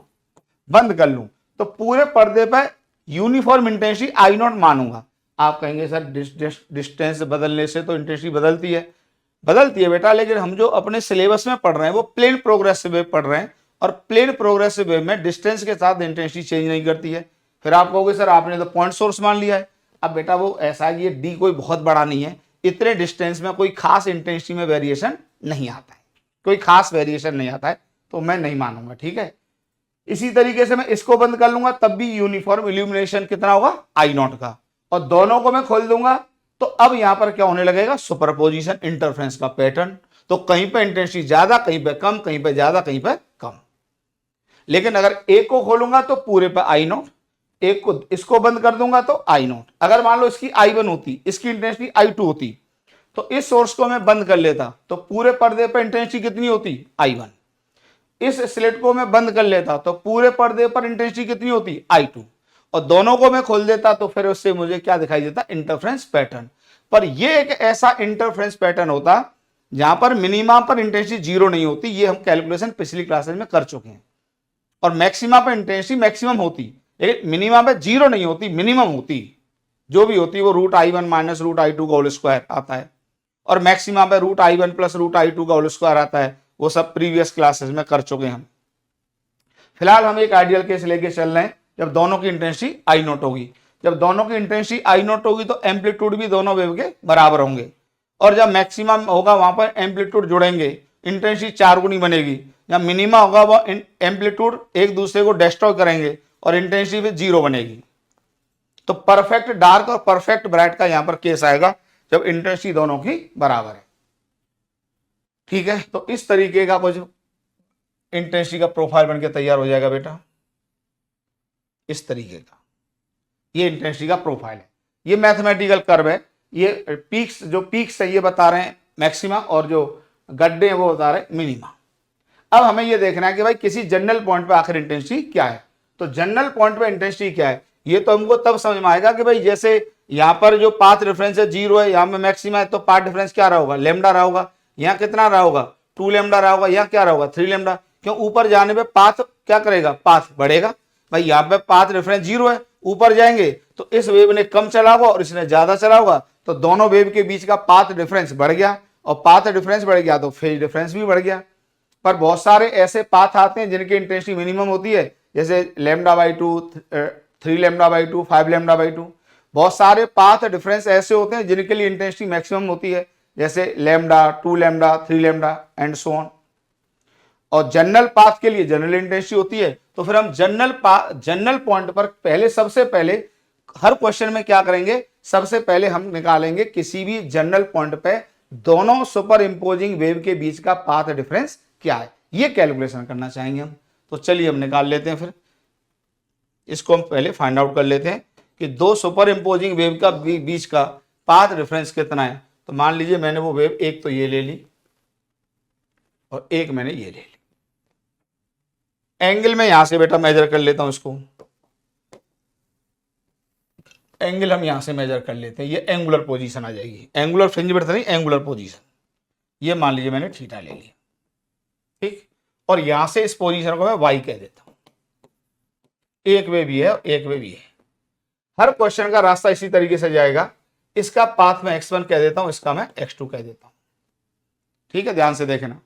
बंद कर लूं, तो पूरे पर्दे पर यूनिफॉर्म इंटेंसिटी आई नॉट मानूंगा। आप कहेंगे सर डिस्टेंस बदलने से तो इंटेंसिटी बदलती है, बदलती है बेटा, लेकिन हम जो अपने सिलेबस में पढ़ रहे हैं वो प्लेन प्रोग्रेसिव वेव पढ़ रहे हैं, और प्लेन प्रोग्रेसिव वेव में डिस्टेंस के साथ इंटेंसिटी चेंज नहीं करती है। फिर आप कहोगे सर आपने तो पॉइंट सोर्स मान लिया है। अब बेटा वो ऐसा है, ये डी कोई बहुत बड़ा नहीं है, इतने डिस्टेंस में कोई खास इंटेंसिटी में वेरिएशन नहीं आता है, कोई खास वेरिएशन नहीं आता है, तो मैं नहीं मानूंगा, ठीक है। इसी तरीके से मैं इसको बंद कर लूंगा, तब भी यूनिफॉर्म इल्यूमिनेशन कितना होगा, आई नॉट का, और दोनों को मैं खोल दूंगा तो अब यहां पर क्या होने लगेगा, सुपरपोजिशन इंटरफ्रेंस का पैटर्न। तो कहीं पे इंटेंसिटी ज्यादा, कहीं पे कम, कहीं पे ज्यादा, कहीं पे कम। लेकिन अगर एक को खोलूंगा तो पूरे पे आई नॉट, एक को इसको बंद कर दूंगा तो आई नॉट। अगर मान लो इसकी I1 होती, इसकी इंटेंसिटी I2 होती, तो इस सोर्स को मैं बंद कर लेता तो पूरे पर्दे पर इंटेंसिटी कितनी होती, I1। इस स्लिट को मैं बंद कर लेता तो पूरे पर्दे पर इंटेंसिटी कितनी होती, I2, और दोनों को मैं खोल देता तो फिर उससे मुझे क्या दिखाई देता, इंटरफ्रेंस पैटर्न। पर यह एक ऐसा इंटरफ्रेंस पैटर्न होता जहां पर मिनिमा पर इंटेंसिटी जीरो नहीं होती, ये हम कैलकुलेशन पिछली क्लासेस में कर चुके हैं। और मैक्सिमा पर इंटेंसिटी मैक्सिमम होती, लेकिन मिनिमा पे जीरो नहीं होती, मिनिमम होती, जो भी होती वो √I1 माइनस √I2 का होल स्क्वायर आता है, और मैक्सिमा पे √I1 प्लस √I2 का होल स्क्वायर आता है। वो सब प्रीवियस क्लासेस में कर चुके हैं हम। फिलहाल हम एक आइडियल केस लेके चल रहे हैं, जब दोनों की इंटेंसिटी आई नॉट होगी। जब दोनों की इंटेंसिटी आई नॉट होगी तो एम्पलीट्यूड भी दोनों वेव के बराबर होंगे, और जब मैक्सिमम होगा वहां पर एम्पलीट्यूड जुड़ेंगे, इंटेंसिटी 4 गुनी बनेगी। जब मिनिमा होगा वह एम्पलीट्यूड एक दूसरे को डिस्ट्रॉय करेंगे और इंटेंसिटी फिर जीरो बनेगी। तो परफेक्ट डार्क और परफेक्ट ब्राइट का यहां पर केस आएगा जब इंटेंसिटी दोनों की बराबर है, ठीक है। तो इस तरीके का कुछ इंटेंसिटी का प्रोफाइल बनके तैयार हो जाएगा बेटा, इस तरीके का ये इंटेंसिटी का प्रोफाइल है। ये मैथमेटिकल कर्व है, ये पीक्स, जो पीक्स है ये बता रहे हैं मैक्सिमा, और जो गड्ढे हैं वो बता रहे हैं मिनिमा। अब हमें ये देखना है कि भाई किसी जनरल पॉइंट पे आखिर इंटेंसिटी क्या है। तो जनरल पॉइंट पे इंटेंसिटी क्या है, ये तो हमको तब समझ में आएगा कि भाई जैसे यहाँ पर जो पाथ डिफरेंस है जीरो है, यहाँ में मैक्सिमा है, तो पाथ डिफरेंस क्या रहा होगा, लेमडा रहा होगा। यहाँ कितना रहा होगा, 2 लेमडा रहा होगा। यहाँ क्या रहा होगा, 3 लेमडा। क्यों, ऊपर जाने पे पाथ क्या करेगा, पाथ बढ़ेगा। भाई यहाँ पे पाथ डिफरेंस जीरो है, ऊपर जाएंगे तो इस वेव ने कम चला होगा और इसने ज्यादा चला होगा, तो दोनों वेव के बीच का पाथ डिफरेंस बढ़ गया, और पाथ डिफरेंस बढ़ गया तो फेज डिफरेंस भी बढ़ गया। पर बहुत सारे ऐसे पाथ आते हैं जिनकी इंटेंसिटी मिनिमम होती है, जैसे λ/2, 3 λ/2, 5 λ/2। बहुत सारे पाथ डिफरेंस ऐसे होते हैं जिनके लिए इंटेंसिटी मैक्सिमम होती है, जैसे lambda, 2 lambda, 3 lambda and so on. और जनरल पाथ के लिए जनरल इंटेंसिटी होती है। तो फिर हम जनरल पॉइंट पर पहले, सबसे पहले हर क्वेश्चन में क्या करेंगे, सबसे पहले हम निकालेंगे किसी भी जनरल पॉइंट पे दोनों सुपर इंपोजिंग वेव के बीच का पाथ डिफरेंस क्या है, ये कैलकुलेशन करना चाहेंगे हम। तो चलिए हम निकाल लेते हैं, फिर इसको हम पहले फाइंड आउट कर लेते हैं कि दो सुपर इंपोजिंग वेव का बीच का पाथ डिफरेंस कितना है। तो मान लीजिए मैंने वो वेव एक तो ये ले ली और एक मैंने ये ले ली। एंगल में यहां से बेटा मेजर कर लेता हूं इसको, एंगल हम यहां से मेजर कर लेते हैं, ये एंगुलर पोजीशन आ जाएगी, एंगुलर फ्रिंज विड्थ नहीं, एंगुलर पोजीशन। ये मान लीजिए मैंने थीटा ले लिया, ठीक। और यहां से इस पोजीशन को मैं वाई कह देता हूं। एक वेव ये है और एक वेव ये है। हर क्वेश्चन का रास्ता इसी तरीके से जाएगा। इसका पाथ मैं x1 कह देता हूं, इसका मैं x2 कह देता हूं, ठीक है। ध्यान से देखना।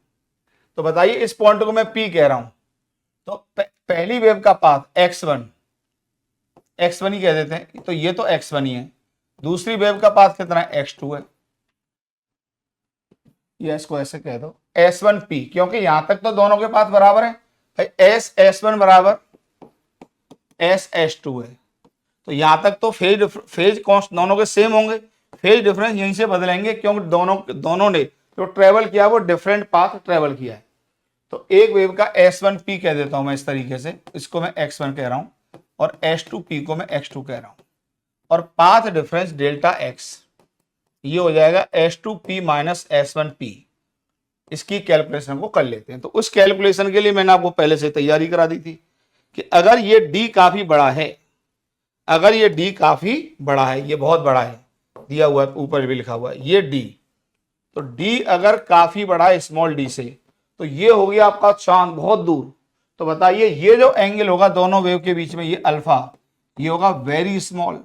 तो बताइए इस पॉइंट को मैं P कह रहा हूं, तो पहली वेव का पाथ x1 ही कह देते हैं, तो ये तो x1 ही है। दूसरी वेव का पाथ कितना है, x2 है। ये इसको ऐसे कह दो S1P, क्योंकि यहां तक तो दोनों के पाथ बराबर है भाई, S1 बराबर S2 है। तो यहां तक तो फेज कॉन्स्ट दोनों के सेम होंगे, फेज डिफरेंस यहीं से बदलेंगे क्योंकि दोनों ने जो ट्रेवल किया वो डिफरेंट पाथ ट्रेवल किया है। तो एक वेव का S1P कह देता हूं मैं इस तरीके से, इसको मैं x1 कह रहा हूं और S2P को मैं x2 कह रहा हूं, और पाथ डिफरेंस डेल्टा x ये हो जाएगा S2P माइनस S1P। इसकी कैलकुलेशन को कर लेते हैं। तो उस कैलकुलेशन के लिए मैंने आपको पहले से तैयारी करा दी थी कि अगर ये डी काफी बड़ा है, अगर ये डी काफी बड़ा है, ये बहुत बड़ा है, दिया हुआ है, ऊपर भी लिखा हुआ है ये डी, तो डी अगर काफी बड़ा है स्मॉल डी से, तो ये हो गया आपका चांद बहुत दूर। तो बताइए ये जो एंगल होगा दोनों वेव के बीच में, ये अल्फा, ये होगा वेरी स्मॉल।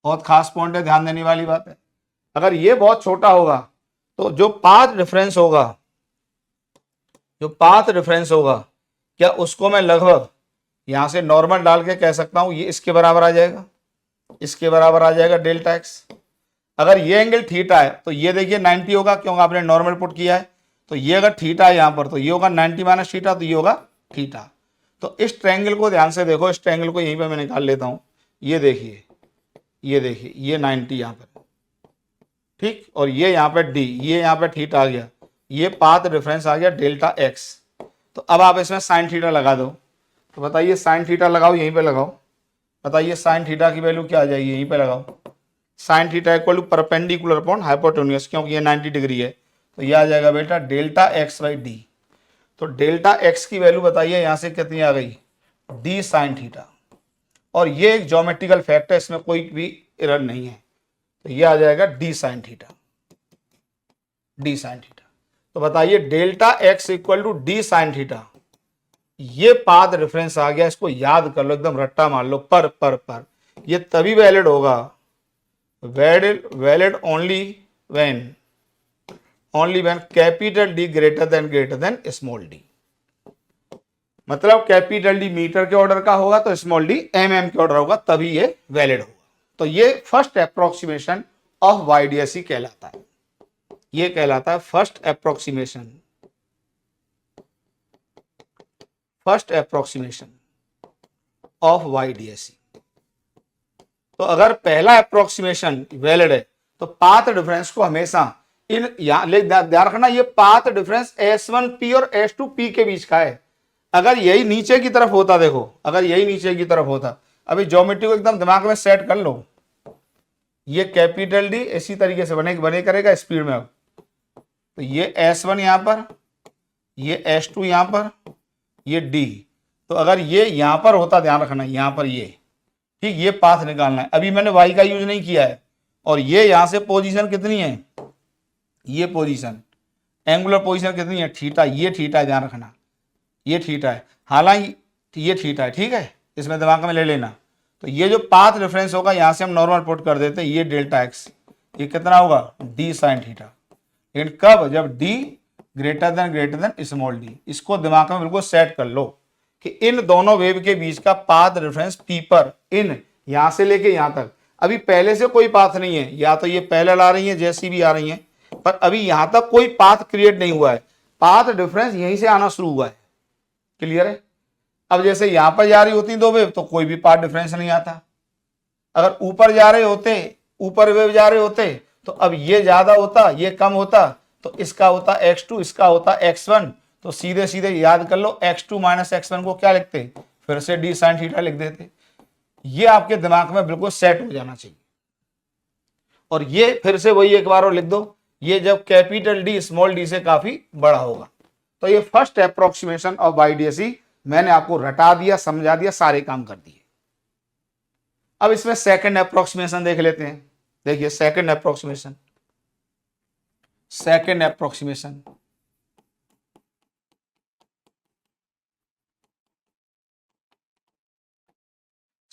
बहुत खास पॉइंट है, ध्यान देने वाली बात है। अगर ये बहुत छोटा होगा तो जो पाथ डिफरेंस होगा, जो पाथ डिफरेंस होगा, क्या उसको मैं लगभग यहां से नॉर्मल डाल के कह सकता हूं ये इसके बराबर आ जाएगा, इसके बराबर आ जाएगा डेल्टा एक्स। अगर ये एंगल थीटा है तो ये देखिए 90 होगा, क्योंकि आपने नॉर्मल पुट किया है। तो ये अगर थीटा है यहां पर तो ये होगा 90 माइनस थीटा, तो ये होगा थीटा। तो इस ट्रायंगल को ध्यान से देखो, इस ट्रायंगल को यहीं पे मैं निकाल लेता हूं। ये देखिए, ये देखिए, ये 90 यहां पर, ठीक, और ये यहां पे डी, ये यहां पे थीटा आ गया, ये पाथ डिफरेंस आ गया डेल्टा एक्स। तो अब आप इसमें साइन थीटा लगा दो। तो बताइए साइन थीटा लगाओ, यहीं पे लगाओ, बताइए साइन थीटा की वैल्यू क्या आ जाएगी, यहीं पे लगाओ। Sine theta equal to perpendicular upon hypotenuse, क्योंकि ये 90 डिग्री है, तो ये आ जाएगा बेटा डेल्टा एक्स बाई डी। तो डेल्टा एक्स की वैल्यू बताइए यहां से कितनी आ गई, डी साइन थीटा। और ये एक ज्योमेट्रिकल फैक्ट है, इसमें कोई भी एरर नहीं है। तो ये आ जाएगा d sine theta, d sine theta. तो बताइए delta x equal to d sine theta, ये पाथ रेफरेंस आ गया, इसको याद कर लो, एकदम रट्टा मार लो, पर ये तभी वैलिड होगा, valid only when capital D greater than small D. मतलब कैपिटल डी मीटर के ऑर्डर का होगा तो स्मॉल डी एमएम के ऑर्डर होगा, तभी ये वैलिड होगा। तो ये फर्स्ट अप्रोक्सीमेशन ऑफ वाईडीएसई कहलाता है, ये कहलाता है first approximation, first approximation of YDSE. तो अगर पहला अप्रोक्सीमेशन वैलिड है तो पाथ डिफरेंस को हमेशा इन ध्यान रखना, ये पाथ डिफरेंस S1P और S2P के बीच का है। अगर यही नीचे की तरफ होता, देखो अगर यही नीचे की तरफ होता, अभी ज्योमेट्री को एकदम दिमाग में सेट कर लो, ये कैपिटल डी इसी तरीके से बने करेगा स्पीड में। तो ये S1 यहां पर, ये S2 यहां पर, ये D। तो अगर ये यहां पर होता, ध्यान रखना यहां पर ये, ठीक, ये पाथ निकालना है। अभी मैंने y का यूज नहीं किया है, और ये यहां से पोजीशन कितनी है, ये पोजीशन एंगुलर पोजीशन कितनी है, थीटा, ये थीटा है, ध्यान रखना ये थीटा है, हालांकि ये थीटा है, ठीक है, इसमें दिमाग में ले लेना। तो ये जो पाथ रेफरेंस होगा यहां से हम नॉर्मल पुट कर देते हैं, ये डेल्टा एक्स, ये कितना होगा डी साइन थीटा। लेकिन कब, जब D greater than small D. इसको दिमाग में बिल्कुल सेट कर लो कि इन दोनों वेव के बीच का पाथ रेफरेंस पी पर, इन यहां से लेके यहां तक, अभी पहले से कोई पाथ नहीं है, या तो ये पैरेलल आ रही है जैसी भी आ रही है, पर अभी यहां तक कोई पाथ क्रिएट नहीं हुआ है, पाथ डिफरेंस यहीं से आना शुरू हुआ है। क्लियर है? अब जैसे यहां पर जा रही होती दो वेव तो कोई भी पाथ डिफरेंस नहीं आता। अगर ऊपर जा रहे होते, ऊपर वेव जा रहे होते, तो अब ये ज्यादा होता, ये कम होता, तो इसका होता x2, इसका होता x1। तो सीधे सीधे याद कर लो, x2 माइनस x1 को क्या लिखते, फिर से डी साइन थीटा लिख देते। ये आपके दिमाग में बिल्कुल सेट हो जाना चाहिए। और ये फिर से वही एक बार और लिख दो, ये जब कैपिटल डी स्मॉल डी से काफी बड़ा होगा। तो ये फर्स्ट अप्रोक्सीमेशन ऑफ वाईडीएसई मैंने आपको रटा दिया, समझा दिया, सारे काम कर दिए। अब इसमें सेकंड अप्रोक्सीमेशन देख लेते हैं। देखिए second approximation, second approximation,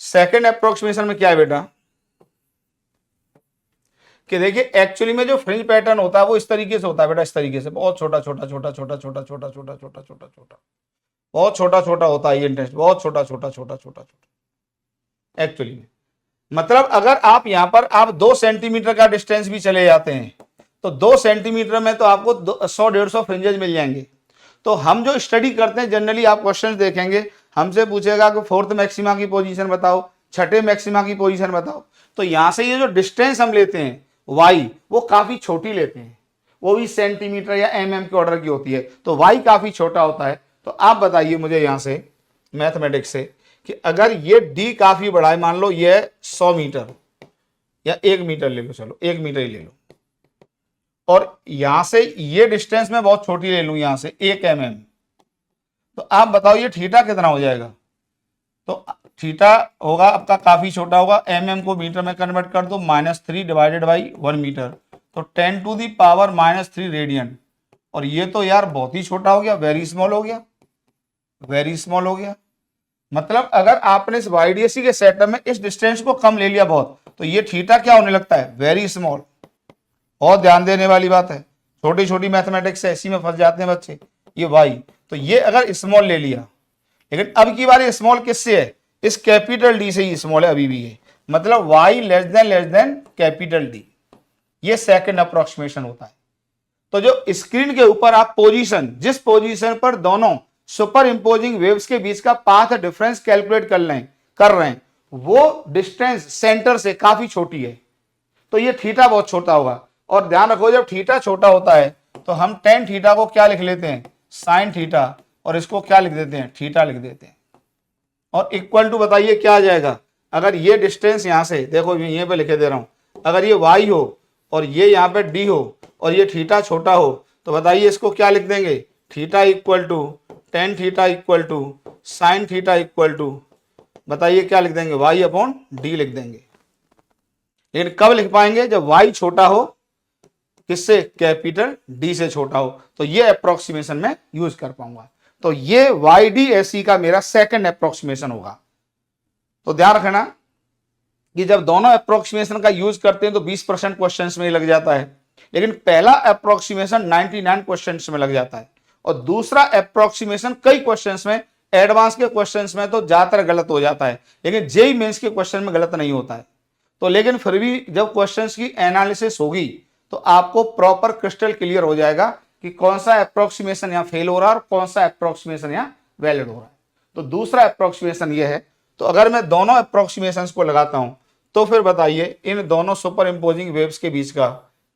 second approximation में क्या है बेटा कि देखिए एक्चुअली में जो फ्रिंज पैटर्न होता है वो इस तरीके से होता है बेटा, इस तरीके से, बहुत छोटा छोटा छोटा छोटा छोटा छोटा छोटा छोटा छोटा छोटा, बहुत छोटा छोटा होता है ये इंटरेस्ट, बहुत छोटा छोटा छोटा छोटा छोटा एक्चुअली में। मतलब अगर आप यहां पर आप 2 सेंटीमीटर का डिस्टेंस भी चले जाते हैं तो 2 सेंटीमीटर में तो आपको 100-150 फ्रिंजेस मिल जाएंगे। तो हम जो स्टडी करते हैं जनरली आप क्वेश्चन देखेंगे, हमसे पूछेगा कि फोर्थ मैक्सिमा की पोजीशन बताओ, छठे मैक्सिमा की पोजीशन बताओ। तो यहां से ये जो डिस्टेंस हम लेते हैं वाई, वो काफी छोटी लेते हैं, वो भी सेंटीमीटर या एमएम के ऑर्डर की होती है, तो वाई काफी छोटा होता है। तो आप बताइए मुझे यहां से मैथमेटिक्स से कि अगर ये डी काफी बड़ा है, मान लो ये 100 मीटर या 1 मीटर ले लो, चलो 1 मीटर ही ले लो, और यहां से ये डिस्टेंस मैं बहुत छोटी ले लूं, यहां से 1 mm, तो आप बताओ ये थीटा कितना हो जाएगा। तो थीटा होगा आपका काफी छोटा होगा, को मीटर में कन्वर्ट कर दो, -3 डिवाइडेड बाई 1 मीटर, तो 10⁻³ रेडियन। और ये तो यार बहुत ही छोटा हो गया, वेरी स्मॉल हो गया, वेरी स्मॉल हो गया। मतलब अगर आपने इस YDAC के सेटअप में इस डिस्टेंस को कम ले लिया बहुत, तो ये थीटा क्या होने लगता है, वेरी स्मॉल। और ध्यान देने वाली बात है, छोटी छोटी मैथमेटिक्स ऐसी में फंस जाते हैं बच्चे। ये वाई, तो ये अगर स्मॉल ले लिया, लेकिन अब की बार स्मॉल किससे है, इस कैपिटल डी से ही स्मॉल है अभी भी है, मतलब Y less than capital D. ये सेकंड अप्रोक्सीमेशन होता है। तो जो स्क्रीन के ऊपर आप पोजीशन, जिस पोजीशन पर दोनों सुपर इंपोजिंग वेव्स के बीच का पाथ डिफरेंस कैलकुलेट कर रहे हैं, वो डिस्टेंस सेंटर से काफी छोटी है, तो ये थीटा बहुत छोटा होगा। और ध्यान रखो, जब थीटा छोटा होता है तो हम टेन थीटा को क्या लिख लेते हैं, साइन थीटा, और इसको क्या लिख देते हैं, थीटा लिख देते हैं। और इक्वल टू बताइए क्या आ जाएगा, अगर ये डिस्टेंस यहां से देखो, यहीं पे लिखे दे रहा हूं, अगर ये y हो और ये यहाँ पे d हो और ये थीटा छोटा हो, तो बताइए इसको क्या लिख देंगे, theta equal to tan theta equal to sine theta equal to, बताइए क्या लिख देंगे, y/d लिख देंगे। लेकिन कब लिख पाएंगे, जब y छोटा हो, किससे, कैपिटल D से छोटा हो, तो ये अप्रोक्सीमेशन में यूज कर पाऊंगा। तो ये YDAC का मेरा सेकंड अप्रोक्सीमेशन होगा। तो ध्यान रखना कि जब दोनों अप्रोक्सीमेशन का यूज करते हैं तो 20% क्वेश्चंस में लग जाता है, लेकिन पहला अप्रोक्सीमेशन 99 क्वेश्चंस में लग जाता है, और दूसरा अप्रोक्सीमेशन कई क्वेश्चंस में, एडवांस के क्वेश्चंस में तो ज्यादातर गलत हो जाता है, लेकिन जेईई मेंस के क्वेश्चन में गलत नहीं होता है। तो लेकिन फिर भी जब क्वेश्चंस की एनालिसिस होगी तो आपको प्रॉपर क्रिस्टल क्लियर हो जाएगा कि कौन सा अप्रोक्सीमेशन यहाँ फेल हो रहा है और कौन सा अप्रोक्सीमेशन यहाँ वैलिड हो रहा है। तो दूसरा अप्रोक्सीमेशन ये है। तो अगर मैं दोनों अप्रोक्सीमेशन को लगाता हूं तो फिर बताइए इन दोनों सुपर इंपोजिंग वेव्स के बीच का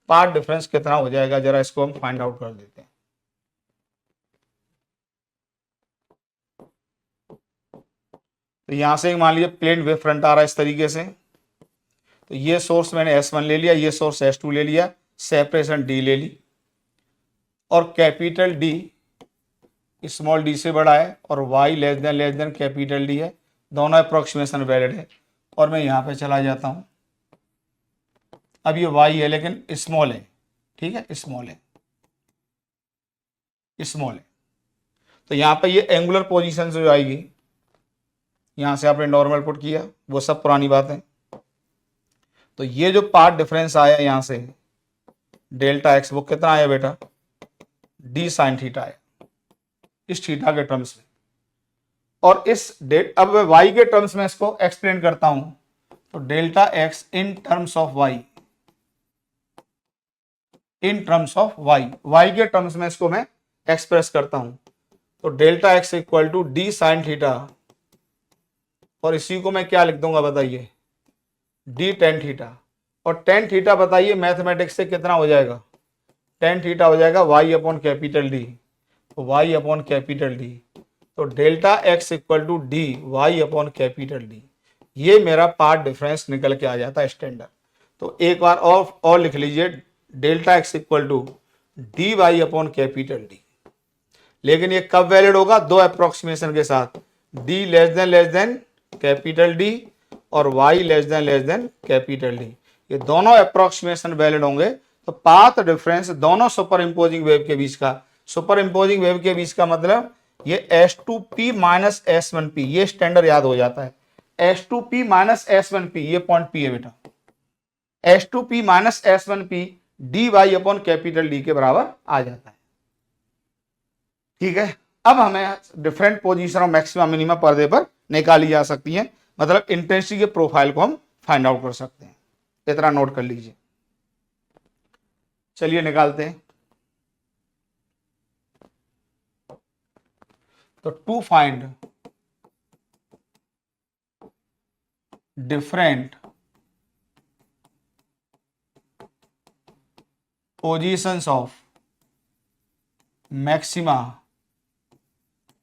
पाथ डिफरेंस कितना हो जाएगा, जरा इसको हम फाइंड आउट कर देते हैं। तो यहां से मान लीजिए प्लेन वेव फ्रंट आ रहा है इस तरीके से, तो ये सोर्स मैंने S1 ले लिया, ये सोर्स S2 ले लिया, सेपरेशन D ले ली, और कैपिटल D स्मॉल d से बड़ा है और y less than capital D है, दोनों अप्रोक्सीमेशन वैलिड है। और मैं यहाँ पे चला जाता हूँ, अब ये y है लेकिन स्मॉल है, ठीक है, स्मॉल है, स्मॉल है। तो यहाँ पे ये एंगुलर पोजीशन जो आएगी, यहाँ से आपने नॉर्मल पुट किया, वो सब पुरानी बात है। तो ये जो पाथ डिफरेंस आया यहाँ से डेल्टा x, वो कितना आया बेटा, d साइन थीटा है इस थीटा के टर्म्स में। और इस अब मैं y के टर्म्स में इसको एक्सप्लेन करता हूं, तो delta x in terms of y, in terms of y के टर्म्स में इसको मैं एक्सप्रेस करता हूं, तो delta x equal to d sine theta, और इसी को मैं क्या लिख दूंगा बताइए, d टेन थीटा। और टेन थीटा बताइए मैथमेटिक्स से कितना हो जाएगा, टेन थीटा हो जाएगा y अपॉन कैपिटल D, तो y अपॉन कैपिटल D, तो delta x equal to d y upon capital D, ये मेरा पार्ट डिफरेंस निकल के आ जाता है स्टैंडर्ड। तो एक बार और लिख लीजिए, delta x equal to d y upon capital D। लेकिन ये कब वैलिड होगा, दो अप्रोक्सीमेशन के साथ, d less than capital D और y less than capital D, ये दोनों अप्रोक्सीमेशन वैलिड होंगे। तो पाथ डिफरेंस दोनों सुपर इंपोजिंग वेव के बीच का, सुपर इंपोजिंग वेव के बीच का मतलब ये S2P माइनस S1P, ये स्टैंडर्ड याद हो जाता है, S2P माइनस S1P, ये पॉइंट P है बेटा, S2P minus S1P dy upon capital D के बराबर आ जाता है। ठीक है, अब हमें different position of maximum minimum पर्दे पर निकाली जा सकती है, मतलब इंटेंसिटी के प्रोफाइल को हम फाइंड आउट कर सकते हैं। इतना नोट कर लीजिए, चलिए निकालते हैं। तो to find different positions of maxima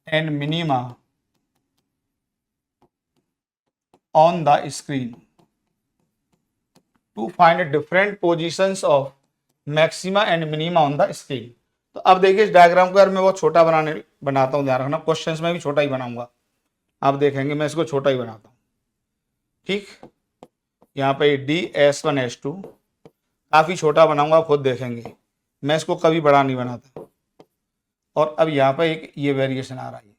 and minima on the screen, to find different positions of maxima and minima on the screen. तो अब देखिए इस डायग्राम को यार मैं बहुत छोटा बनाता हूँ, ध्यान रखना क्वेश्चंस में भी छोटा ही बनाऊंगा। आप देखेंगे मैं इसको छोटा ही बनाता हूँ, ठीक। यहाँ पे DS1S2 काफी छोटा बनाऊंगा, खुद देखेंगे, मैं इसको कभी बड़ा नहीं बनाता। और अब यहाँ पे एक ये वेरिएशन आ रहा है,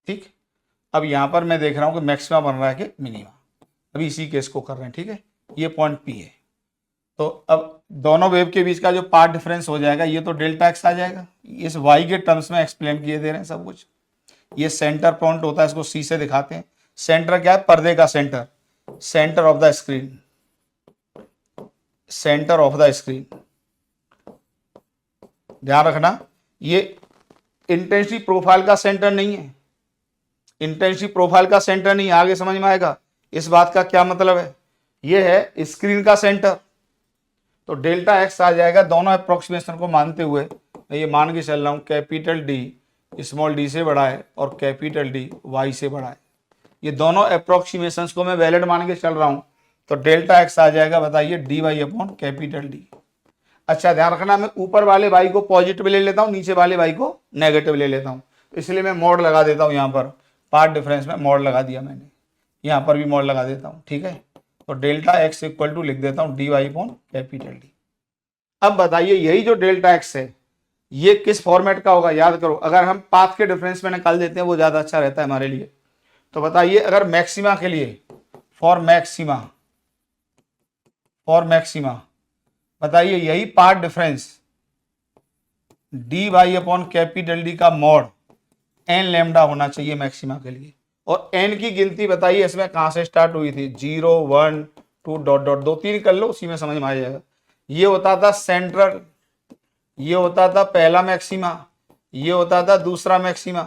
ठीक। अब यहाँ पर मैं देख रहा हूँ कि मैक्सिमा बन रहा है कि मिनिमा, अभी इसी केस को कर रहे हैं, ठीक है। ये पॉइंट P है। तो अब दोनों वेव के बीच का जो पाथ डिफरेंस हो जाएगा ये तो डेल्टा एक्स आ जाएगा। इस y के टर्म्स में एक्सप्लेन किए दे रहे हैं सब कुछ। ये सेंटर पॉइंट होता है, इसको C से दिखाते हैं। सेंटर क्या है? पर्दे का centre, centre of the screen, centre of the screen. ध्यान रखना ये इंटेंसिटी प्रोफाइल का सेंटर नहीं है, इंटेंसिटी प्रोफाइल का सेंटर नहीं है, आगे समझ में आएगा इस बात का क्या मतलब है। ये है स्क्रीन का सेंटर। तो डेल्टा एक्स आ जाएगा, दोनों अप्रोक्सीमेशन को मानते हुए मैं ये मान के चल रहा हूँ कैपिटल डी स्मॉल डी से बड़ा है और कैपिटल डी वाई से बड़ा है। ये दोनों अप्रोक्सीमेशन को मैं वैलिड मान के चल रहा हूँ। तो डेल्टा एक्स आ जाएगा, बताइए d y upon capital D. अच्छा ध्यान रखना, मैं ऊपर वाले वाई को पॉजिटिव ले लेता हूँ, नीचे वाले वाई को नेगेटिव ले लेता हूँ, इसलिए मैं मोड लगा देता हूँ। यहाँ पर पार्ट डिफरेंस में मोड लगा दिया मैंने, यहाँ पर भी मोड लगा देता हूँ, ठीक है। तो डेल्टा एक्स इक्वल टू लिख देता हूँ d y upon capital D. अब बताइए यही जो डेल्टा एक्स है ये किस फॉर्मेट का होगा, याद करो। अगर हम पाथ के डिफरेंस में निकाल देते हैं वो ज़्यादा अच्छा रहता है हमारे लिए। तो बताइए अगर मैक्सिमा के लिए, फॉर मैक्सिमा बताइए यही path difference d y upon capital D का मॉड एन लेमडा होना चाहिए मैक्सिमा के लिए। और एन की गिनती बताइए इसमें कहाँ से स्टार्ट हुई थी, 0 1 2 डॉट डॉट 2 3 कर लो, उसी में समझ में आ जाएगा। ये होता था सेंट्रल, ये होता था पहला मैक्सिमा, ये होता था दूसरा मैक्सिमा।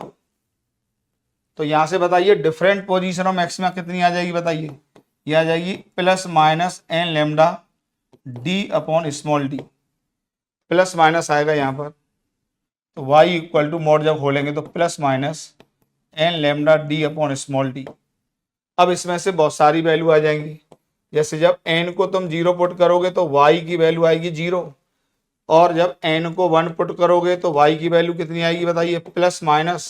तो यहां से बताइए डिफरेंट पोजीशन ऑफ मैक्सिमा कितनी आ जाएगी, बताइए। ये आ जाएगी plus minus n lambda d upon small d, plus minus आएगा यहाँ पर। तो y इक्वल टू मोड जब खोलेंगे तो plus minus n lambda d upon small d. अब इसमें से बहुत सारी वैल्यू आ जाएंगी, जैसे जब n को तुम 0 पुट करोगे तो y की वैल्यू आएगी 0, और जब n को 1 पुट करोगे तो y की वैल्यू कितनी आएगी, बताइए plus minus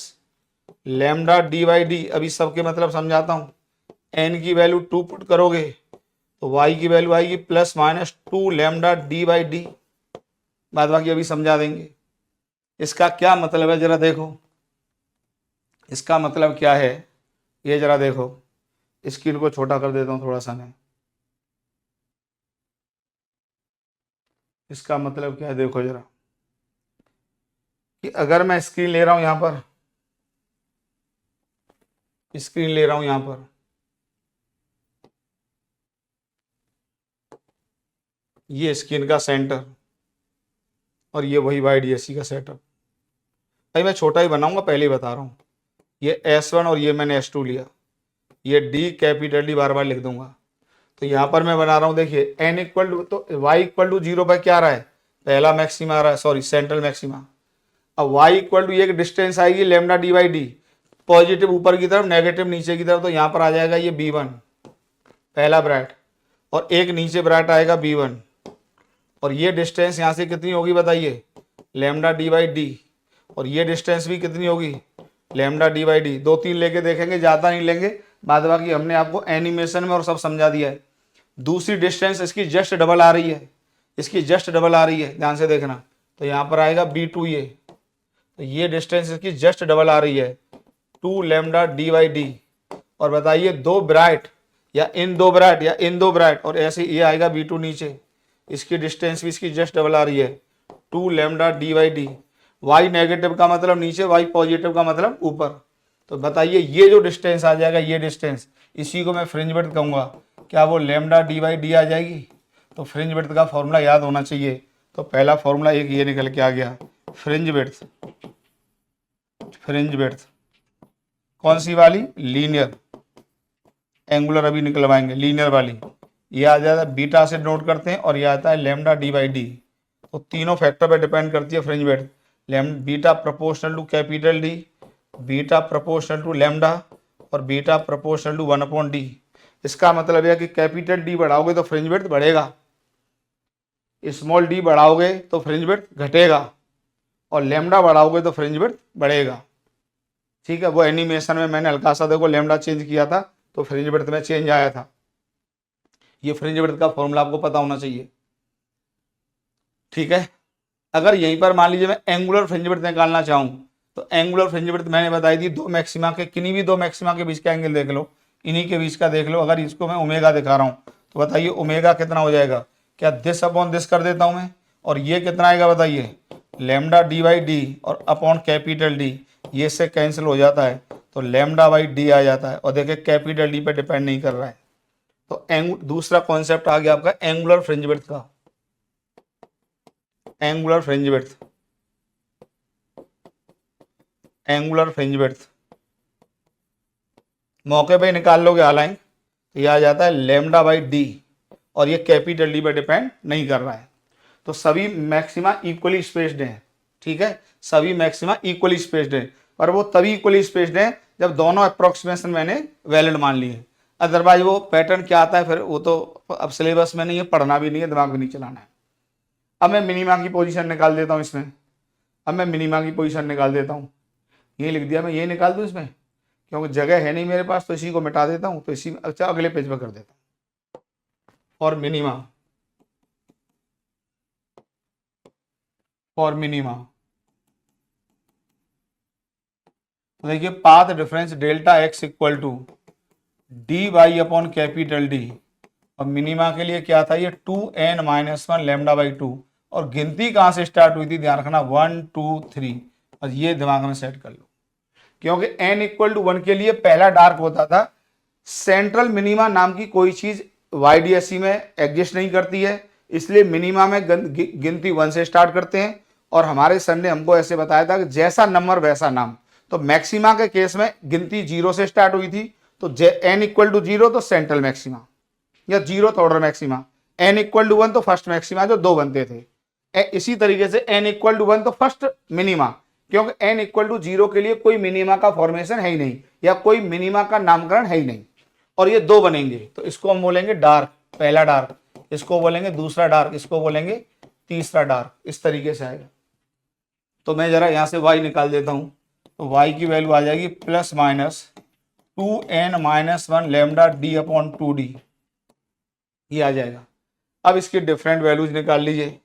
lambda D by D. अभी सबके मतलब समझाता हूँ। n की वैल्यू 2 पुट करोगे तो y की वैल्यू आएगी plus minus 2 lambda D by D. बाद बाकी अभी समझा देंगे। इसका क्या मतलब है जरा देखो, इसका मतलब क्या है ये जरा देखो। स्क्रीन को छोटा कर देता हूँ थोड़ा सा मैं। इसका मतलब क्या है देखो जरा, कि अगर मैं स्क्रीन ले रहा हूं यहां पर, स्क्रीन ले रहा हूं यहां पर, ये स्क्रीन का सेंटर और ये वही YDSC का सेटअप। भाई मैं छोटा ही बनाऊंगा, पहले ही बता रहा हूँ। ये S1 और ये मैंने S2 लिया, ये D कैपिटल डी बार बार लिख दूंगा। तो यहाँ पर मैं बना रहा हूँ, देखिए n इक्वल टू, तो y इक्वल टू 0 पर क्या आ रहा है, पहला मैक्सिमा आ रहा है, सॉरी सेंट्रल मैक्सिमा। अब y इक्वल टू ये डिस्टेंस आएगी lambda D by D, positive ऊपर की तरफ नेगेटिव नीचे की तरफ। तो यहाँ पर आ जाएगा ये B1 पहला ब्रैट, और एक नीचे ब्रैट आएगा B1, और ये डिस्टेंस यहाँ से कितनी होगी बताइए, लेमडा डी बाई डी, और ये डिस्टेंस भी कितनी होगी, लेमडा डी बाई डी। 2 3 लेके देखेंगे, ज़्यादा नहीं लेंगे, बाद बाकी हमने आपको एनिमेशन में और सब समझा दिया है। दूसरी डिस्टेंस इसकी जस्ट डबल आ रही है, इसकी जस्ट डबल आ रही है, ध्यान से देखना। तो यहाँ पर आएगा B2 ये, तो ये डिस्टेंस इसकी जस्ट डबल आ रही है 2 लेमडा डी बाई डी। और बताइए 2 ब्राइट या इन 2 ब्राइट या इन 2 ब्राइट, और ऐसे ये आएगा B2 नीचे, इसकी डिस्टेंस भी इसकी जस्ट डबल आ रही है 2 lambda D by d. Y negative का मतलब नीचे, वाई पॉजिटिव का मतलब ऊपर। तो बताइए ये जो डिस्टेंस आ जाएगा, ये डिस्टेंस, इसी को मैं फ्रिंज विड्थ कहूँगा। क्या वो लेमडा डी बाई डी आ जाएगी। तो फ्रिंज विड्थ का फॉर्मूला याद होना चाहिए। तो पहला फॉर्मूला एक ये निकल के आ गया, फ्रिंज विड्थ, फ्रिंज विड्थ कौन सी वाली, लीनियर, एंगुलर अभी निकलवाएंगे, लीनियर वाली। ये आ जाता है बीटा से नोट करते हैं, और ये आता है लेमडा डी बाई डी। तो तीनों फैक्टर पे डिपेंड करती है fringe width. Beta proportional to capital D, beta proportional to lambda, और बीटा प्रोपोर्शनल टू 1/d। इसका मतलब है कि कैपिटल डी बढ़ाओगे तो फ्रिंज विड्थ बढ़ेगा, स्मॉल डी बढ़ाओगे तो फ्रिंज विड्थ घटेगा और लैम्डा बढ़ाओगे तो फ्रिंज विड्थ बढ़ेगा। ठीक है, वो एनिमेशन में मैंने हल्का सा देखो लैम्डा चेंज किया था तो फ्रिंज विड्थ में चेंज आया था। ये फ्रिंज विड्थ का फॉर्मूला आपको पता होना चाहिए। ठीक है, अगर यहीं पर मान लीजिए मैं एंगुलर फ्रिंज विड्थ निकालना चाहूँ तो एंगुलर फ्रिंज विड्थ मैंने बताई थी दो मैक्सिमा के, किन्हीं भी दो मैक्सिमा के बीच का एंगल देख लो, इन्हीं के बीच का देख लो। अगर इसको मैं ओमेगा दिखा रहा हूँ तो बताइए ओमेगा कितना हो जाएगा? क्या दिस अपॉन दिस कर देता हूँ मैं, और ये कितना आएगा बताइए? लैम्डा डी बाई डी और अपॉन कैपिटल डी, ये से कैंसिल हो जाता है तो लैम्डा बाई डी आ जाता है। और देखिए कैपिटल डी पे डिपेंड नहीं कर रहा है। तो दूसरा कॉन्सेप्ट आ गया आपका एंगुलर फ्रिंज विड्थ का। Angular fringe width, angular fringe width मौके पे निकाल लोगे हालांकि तो यह आ जाता है लैम्डा बाई डी और ये कैपिटल डी पे डिपेंड नहीं कर रहा है। तो सभी मैक्सिमा इक्वली स्पेस्ड हैं। ठीक है, सभी मैक्सिमा इक्वली स्पेस्ड हैं, पर वो तभी इक्वली स्पेस्ड हैं जब दोनों अप्रोक्सीमेशन मैंने वैलिड मान लिए। अदरवाइज वो पैटर्न क्या आता है फिर वो तो अब सिलेबस में नहीं है, पढ़ना भी नहीं है, दिमाग भी नहीं चलाना है। अब मैं मिनिमा की पोजीशन निकाल देता हूँ इसमें। अब मैं मिनिमा की पोजीशन निकाल देता हूँ, ये लिख दिया मैं, ये निकाल दूँ इसमें क्योंकि जगह है नहीं मेरे पास, तो इसी को मिटा देता हूँ। तो इसी अच्छा अगले पेज पर कर देता हूँ। और मिनिमा, फॉर मिनिमा देखिए path difference delta x equal to d y upon capital D, और मिनिमा के लिए क्या था ये 2n-1 लैम्डा बाई 2। और गिनती कहाँ से स्टार्ट हुई थी ध्यान रखना 1 2 3, और ये दिमाग में सेट कर लो क्योंकि n इक्वल टू 1 के लिए पहला डार्क होता था। सेंट्रल मिनिमा नाम की कोई चीज YDSE में एग्जिस्ट नहीं करती है, इसलिए मिनिमा में गिनती 1 से स्टार्ट करते हैं। और हमारे सर ने हमको ऐसे बताया था कि जैसा नंबर वैसा नाम। तो मैक्सिमा के केस में गिनती 0 से स्टार्ट हुई थी, तो n इक्वल टू 0 तो सेंट्रल मैक्सिमा या 0th order maxima, n equal to 1 तो फर्स्ट मैक्सिमा जो दो बनते थे। इसी तरीके से n इक्वल टू 1 तो फर्स्ट मिनिमा, क्योंकि n इक्वल टू 0 के लिए कोई मिनिमा का फॉर्मेशन है ही नहीं या कोई मिनिमा का नामकरण है ही नहीं, और ये दो बनेंगे तो इसको हम बोलेंगे डार्क, पहला डार्क, इसको बोलेंगे दूसरा डार्क, इसको बोलेंगे तीसरा डार्क। इस तरीके से आएगा। तो मैं जरा यहां से y निकाल देता हूं, तो y की वैल्यू आ जाएगी plus minus 2n-1 lambda D upon 2d, ये आ जाएगा। अब इसकी डिफरेंट वैल्यूज निकाल लीजिए।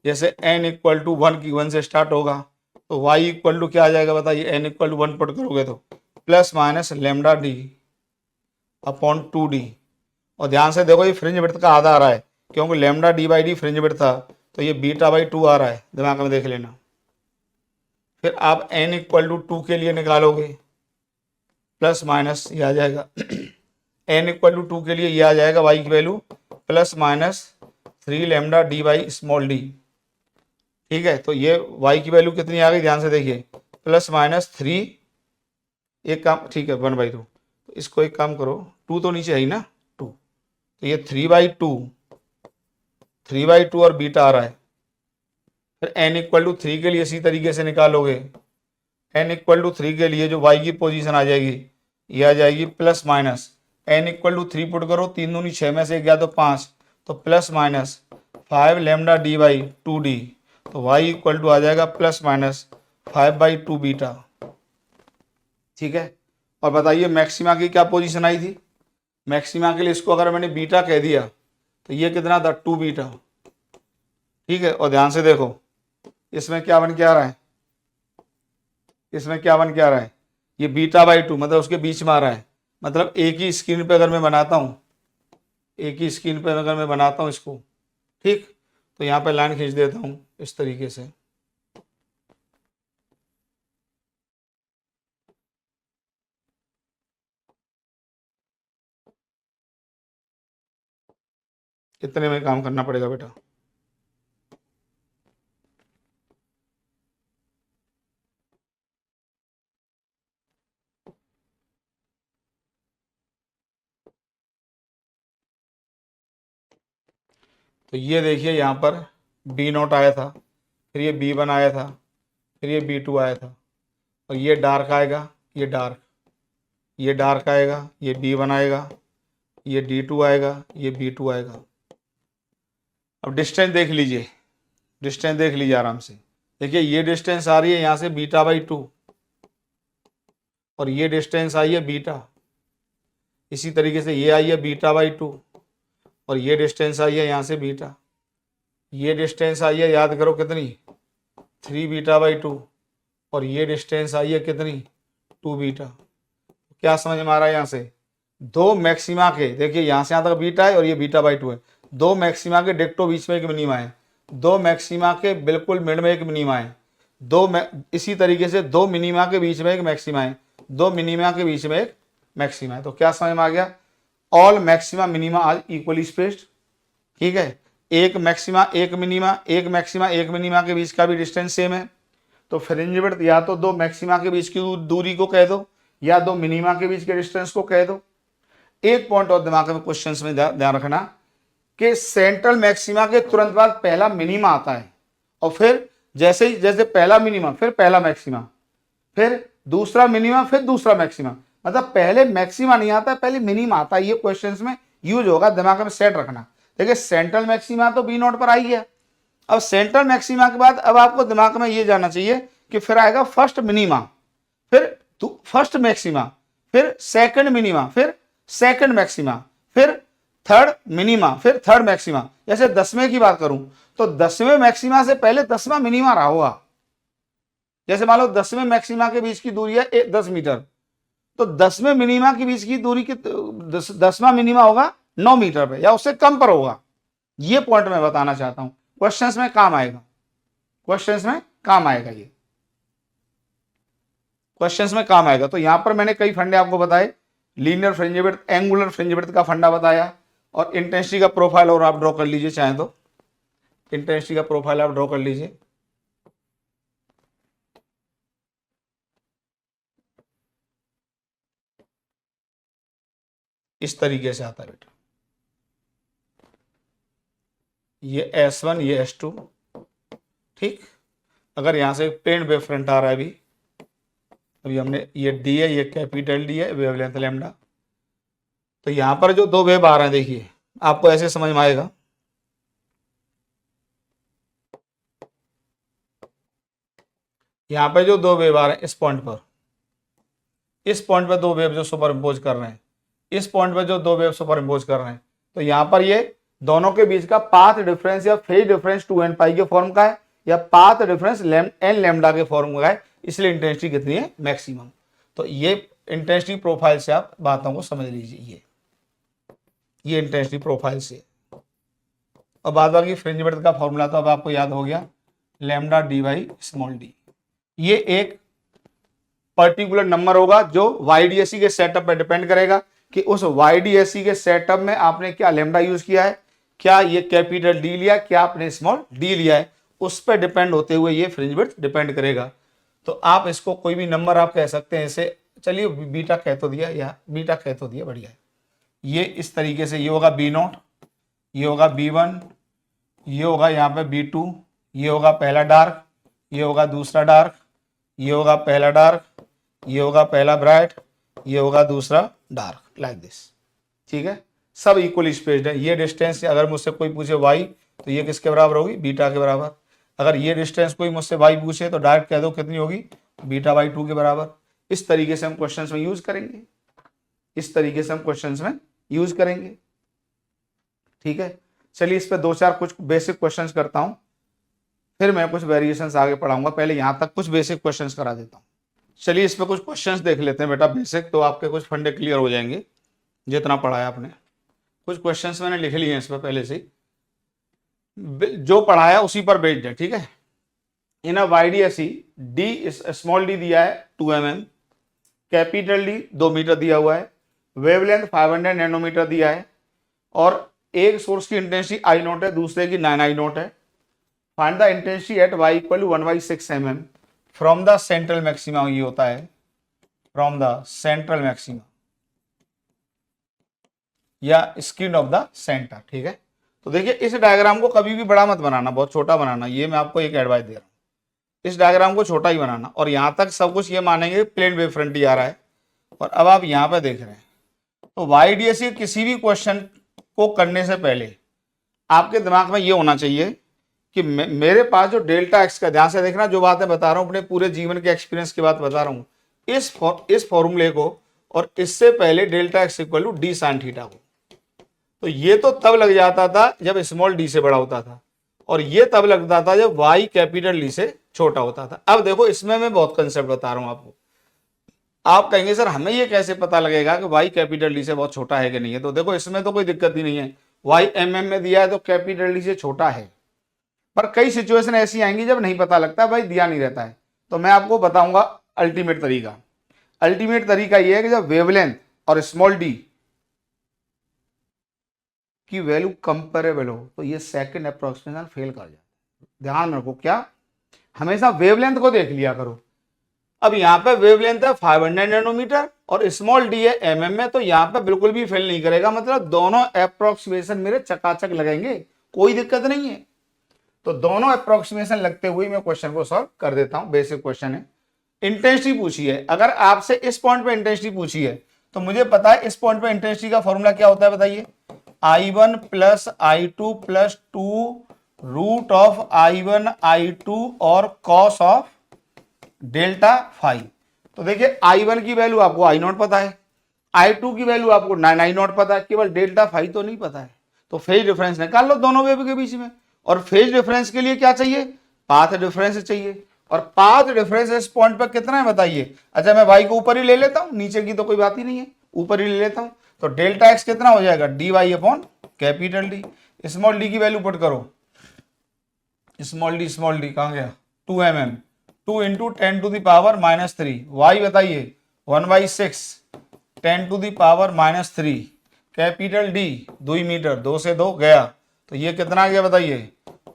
जैसे n इक्वल टू 1 की 1 से स्टार्ट होगा तो y इक्वल टू क्या आ जाएगा बताइए? n इक्वल टू 1 पुट करोगे तो plus minus lambda D upon 2d। और ध्यान से देखो ये फ्रिंज विड्थ का आधा आ रहा है क्योंकि lambda D by D fringe width था, तो ये बीटा बाई 2 आ रहा है, दिमाग में देख लेना। फिर आप n इक्वल टू 2 के लिए निकालोगे प्लस माइनस ये आ जाएगा n इक्वल टू 2 के लिए ये आ जाएगा y की value plus minus 3 lambda D by small D. ठीक है, तो ये y की वैल्यू कितनी आ गई ध्यान से देखिए, प्लस माइनस 3, एक काम ठीक है 1/2। तो इसको एक काम करो, 2 तो नीचे है ही ना 2, तो ये 3/2 और बीटा आ रहा है। फिर n इक्वल टू 3 के लिए इसी तरीके से निकालोगे। n इक्वल टू 3 के लिए जो y की पोजीशन आ जाएगी ये आ जाएगी plus minus n equal to 3 put करो, 3 दूनी 6 में से गया तो 5, तो plus minus 5 lambda D by 2d, तो y इक्वल टू आ जाएगा प्लस माइनस 5/2 बीटा। ठीक है, और बताइए मैक्सिमा की क्या पोजीशन आई थी? मैक्सिमा के लिए इसको अगर मैंने बीटा कह दिया तो ये कितना था 2 बीटा। ठीक है, और ध्यान से देखो इसमें क्या बन के आ रहा है, इसमें क्या बन के आ रहा है, ये बीटा बाई 2 मतलब उसके बीच में आ रहा है। मतलब एक ही स्क्रीन पे अगर मैं बनाता हूँ, एक ही स्क्रीन पे अगर मैं बनाता हूँ इसको, ठीक, तो यहाँ पे लाइन खींच देता हूँ इस तरीके से। इतने में काम करना पड़ेगा बेटा। तो ये देखिए यहाँ पर B0 आया था, फिर ये B1 आया था, फिर ये B2 आया था, और ये डार्क आएगा, ये डार्क, ये डार्क आएगा, ये B1 आएगा, ये D2 आएगा, ये B2 आएगा। अब डिस्टेंस देख लीजिए, डिस्टेंस देख लीजिए आराम से। देखिए ये डिस्टेंस आ रही है यहाँ से बीटा बाई 2 और ये डिस्टेंस आई है बीटा, इसी तरीके से ये आई है बीटा बाई 2 और ये डिस्टेंस आई है यहाँ से बीटा, ये डिस्टेंस आई है याद करो कितनी 3 बीटा बाई 2 और ये डिस्टेंस आई है कितनी 2 बीटा। क्या समझ में आ रहा है यहाँ से, दो मैक्सिमा के, देखिए यहाँ से यहाँ तक बीटा है और ये बीटा बाई 2 है, दो मैक्सिमा के डिक्टो बीच में एक मिनिमा है, दो मैक्सिमा के बिल्कुल मिड में एक मिनिमा है, इसी तरीके से दो मिनिमा के बीच में एक मैक्सिमा है, दो मिनिमा के बीच में एक मैक्सिमा है। तो क्या समझ में आ गया, all maxima minima are equally spaced. ठीक है, एक मैक्सिमा एक मिनिमा, एक मैक्सिमा एक मिनिमा के बीच का भी डिस्टेंस सेम है। तो फ्रिंज विड्थ या तो दो मैक्सिमा के बीच की दूरी को कह दो या दो मिनिमा के बीच के डिस्टेंस को कह दो। एक पॉइंट और दिमाग में क्वेश्चंस में ध्यान रखना कि सेंट्रल मैक्सिमा के तुरंत बाद पहला मिनिमा आता है और फिर जैसे पहला मिनिमा फिर पहला मैक्सिमा फिर दूसरा मिनिमा फिर दूसरा मैक्सिमा, मतलब पहले मैक्सिमा नहीं आता, पहले मिनिमा आता है। ये क्वेश्चंस में यूज होगा, दिमाग में सेट रखना। देखिए सेंट्रल मैक्सिमा तो बी नोट पर आई है, अब सेंट्रल मैक्सिमा के बाद अब आपको दिमाग में ये जाना चाहिए कि फिर आएगा फर्स्ट मिनिमा, फिर फर्स्ट मैक्सिमा, फिर सेकंड मिनिमा, फिर सेकंड मैक्सिमा, फिर थर्ड मिनिमा, फिर थर्ड मैक्सिमा। जैसे 10वें की बात करूं तो 10वें मैक्सिमा से पहले 10वां मिनिमा रहा होगा। जैसे मान लो 10वें मैक्सिमा के बीच की दूरी है 10 मीटर, तो 10वें मिनिमा के बीच की दूरी की 10वां मिनिमा होगा 9 मीटर पे या उससे कम पर होगा। ये पॉइंट मैं बताना चाहता हूं, क्वेश्चंस में काम आएगा, क्वेश्चंस में काम आएगा, ये क्वेश्चंस में काम आएगा। तो यहां पर मैंने कई फंडे आपको बताए, linear fringe width, angular fringe width का फंडा बताया और इंटेंसिटी का प्रोफाइल और आप ड्रॉ कर लीजिए, चाहे तो इंटेंसिटी का प्रोफाइल आप ड्रॉ कर लीजिए। इस तरीके से आता है बेटा, ये S1 ये S2। ठीक, अगर यहां से प्लेन वेव फ्रंट आ रहा है अभी हमने ये डी है, ये कैपिटल डी है, वेवलेंथ लैम्डा। तो यहां पर जो दो वेव आ रहे हैं देखिए आपको ऐसे समझ में आएगा, यहां पर जो दो वेव आ रहे हैं इस पॉइंट पर दो वेव जो सुपर इम्पोज कर रहे हैं, इस पॉइंट पर जो दो वेव सुपर इम्पोज कर रहे हैं, तो यहां पर ये दोनों के बीच का पाथ डिफरेंस या फेज डिफरेंस 2n पाई के फॉर्म का है या पाथ डिफरेंस n लैम्डा के फॉर्म का है, इसलिए इंटेंसिटी कितनी है मैक्सिमम। तो ये इंटेंसिटी प्रोफाइल से आप बातों को समझ लीजिए, ये इंटेंसिटी प्रोफाइल से। और बाद बाकी फ्रिंज विड्थ का फॉर्मूला तो अब आपको याद हो गया, lambda D by small d. ये एक पर्टिकुलर नंबर होगा जो YDSE के सेटअप पर डिपेंड करेगा कि उस YDSE के सेटअप में आपने क्या लैम्डा यूज किया है, क्या ये कैपिटल डी लिया, क्या आपने स्मॉल डी लिया है, उस पर डिपेंड होते हुए ये फ्रिंज विड्थ डिपेंड करेगा। तो आप इसको कोई भी नंबर आप कह सकते हैं, इसे चलिए बीटा कह तो दिया या बीटा कह तो दिया, बढ़िया है। ये इस तरीके से ये होगा B0, ये होगा B1, ये होगा यहाँ पे B2, ये होगा पहला डार्क, ये होगा दूसरा डार्क, ये होगा पहला डार्क, ये होगा पहला ब्राइट, ये होगा दूसरा डार्क, लाइक दिस। ठीक है, सब इक्वली स्पेस्ड है। ये डिस्टेंस अगर मुझसे कोई पूछे y तो ये किसके बराबर होगी, बीटा के बराबर। अगर ये डिस्टेंस कोई मुझसे y पूछे तो डायरेक्ट कह दो कितनी होगी, बीटा बाई 2 के बराबर। इस तरीके से हम क्वेश्चंस में यूज करेंगे, इस तरीके से हम क्वेश्चंस में यूज करेंगे। ठीक है, चलिए इस पे दो चार कुछ बेसिक क्वेश्चंस करता हूं, फिर मैं कुछ वेरिएशंस आगे पढ़ाऊंगा। पहले यहां तक कुछ बेसिक क्वेश्चंस करा देता हूं। चलिए इस पे कुछ क्वेश्चंस देख लेते हैं बेटा बेसिक, तो आपके कुछ फंडे क्लियर हो जाएंगे जितना पढ़ाया आपने। कुछ क्वेश्चंस मैंने लिख लिए हैं इस पर पहले से, जो पढ़ाया उसी पर बेस्ड है। ठीक है, इन YDSE डी स्मॉल डी दिया है 2 mm, कैपिटल डी 2 मीटर दिया हुआ है, वेवलेंथ 500 नैनोमीटर दिया है और एक सोर्स की इंटेंसिटी I0 है, दूसरे की 9I0 है। Find the intensity at y equal to 1/6 mm from the central maxima. ये होता है फ्रॉम द सेंट्रल मैक्सिमा या स्क्रीन ऑफ द सेंटर। ठीक है, तो देखिए इस डायग्राम को कभी भी बड़ा मत बनाना, बहुत छोटा बनाना, ये मैं आपको एक एडवाइस दे रहा हूँ। इस डायग्राम को छोटा ही बनाना और यहां तक सब कुछ ये मानेंगे प्लेन वेव फ्रंट ही आ रहा है। और अब आप यहां पे देख रहे हैं तो YDSE किसी भी क्वेश्चन को करने से पहले आपके दिमाग में ये होना चाहिए कि मेरे पास जो डेल्टा एक्स का, ध्यान से देखना जो बातें बता रहा हूं अपने पूरे जीवन के एक्सपीरियंस की बात बता रहा हूं, इस फॉर्मूले को और इससे पहले delta x equal to d sine theta को, तो ये तो तब लग जाता था जब स्मॉल डी से बड़ा होता था, और ये तब लगता था जब वाई कैपिटल डी से छोटा होता था। अब देखो इसमें मैं बहुत कंसेप्ट बता रहा हूं आपको। आप कहेंगे सर हमें ये कैसे पता लगेगा कि वाई कैपिटल डी से बहुत छोटा है कि नहीं है, तो देखो इसमें तो कोई दिक्कत ही नहीं है, वाई एमएम में दिया है तो कैपिटल डी से छोटा है। पर कई सिचुएशन ऐसी आएंगी जब नहीं पता लगता, भाई दिया नहीं रहता है, तो मैं आपको बताऊंगा अल्टीमेट तरीका। अल्टीमेट तरीका ये है कि जब वेवलेंथ और स्मॉल डी की वैल्यू कंपेरेबल हो तो ये सेकंड अप्रोक्सीमेशन फेल कर जाता है। ध्यान में रखो, क्या हमेशा वेवलेंथ को देख लिया करो। अब यहाँ पे वेवलेंथ है 500 नैनोमीटर और स्मॉल डी है एमएम में, तो यहाँ पे बिल्कुल भी फेल नहीं करेगा, मतलब दोनों अप्रोक्सीमेशन मेरे चकाचक लगेंगे, कोई दिक्कत नहीं है। तो दोनों अप्रोक्सीमेशन लगते हुए मैं क्वेश्चन को सॉल्व कर देता हूं। बेसिक क्वेश्चन है, इंटेंसिटी पूछी है। अगर आपसे इस पॉइंट पे इंटेंसिटी पूछी है तो मुझे पता है इस पॉइंट पे इंटेंसिटी का फॉर्मूला क्या होता है, बताइए। I1 plus I2 plus 2 root of I1 I2 और कॉस ऑफ डेल्टा फाई। तो देखिए I1 की वैल्यू आपको I0 पता है, I2 की वैल्यू आपको 9I0 पता है, केवल डेल्टा फाई तो नहीं पता है। तो फेज डिफरेंस निकाल लो दोनों वेव के बीच में, और फेज डिफरेंस के लिए क्या चाहिए, पाथ डिफरेंस चाहिए। और पाथ डिफरेंस इस पॉइंट पर कितना है बताइए। अच्छा मैं वाई को ऊपर ही ले लेता हूं, नीचे की तो कोई बात ही नहीं है, ऊपर ही ले लेता हूं। तो डेल्टा एक्स कितना हो जाएगा, d y upon capital D. Small d की वैल्यू पुट करो, स्मॉल डी कहां गया, 2 mm, 2 into 10 to the power -3। Y बताइए 1/6 10 to the power -3। Capital D 2 metre, 2 से 2 गया, तो ये कितना आ गया बताइए,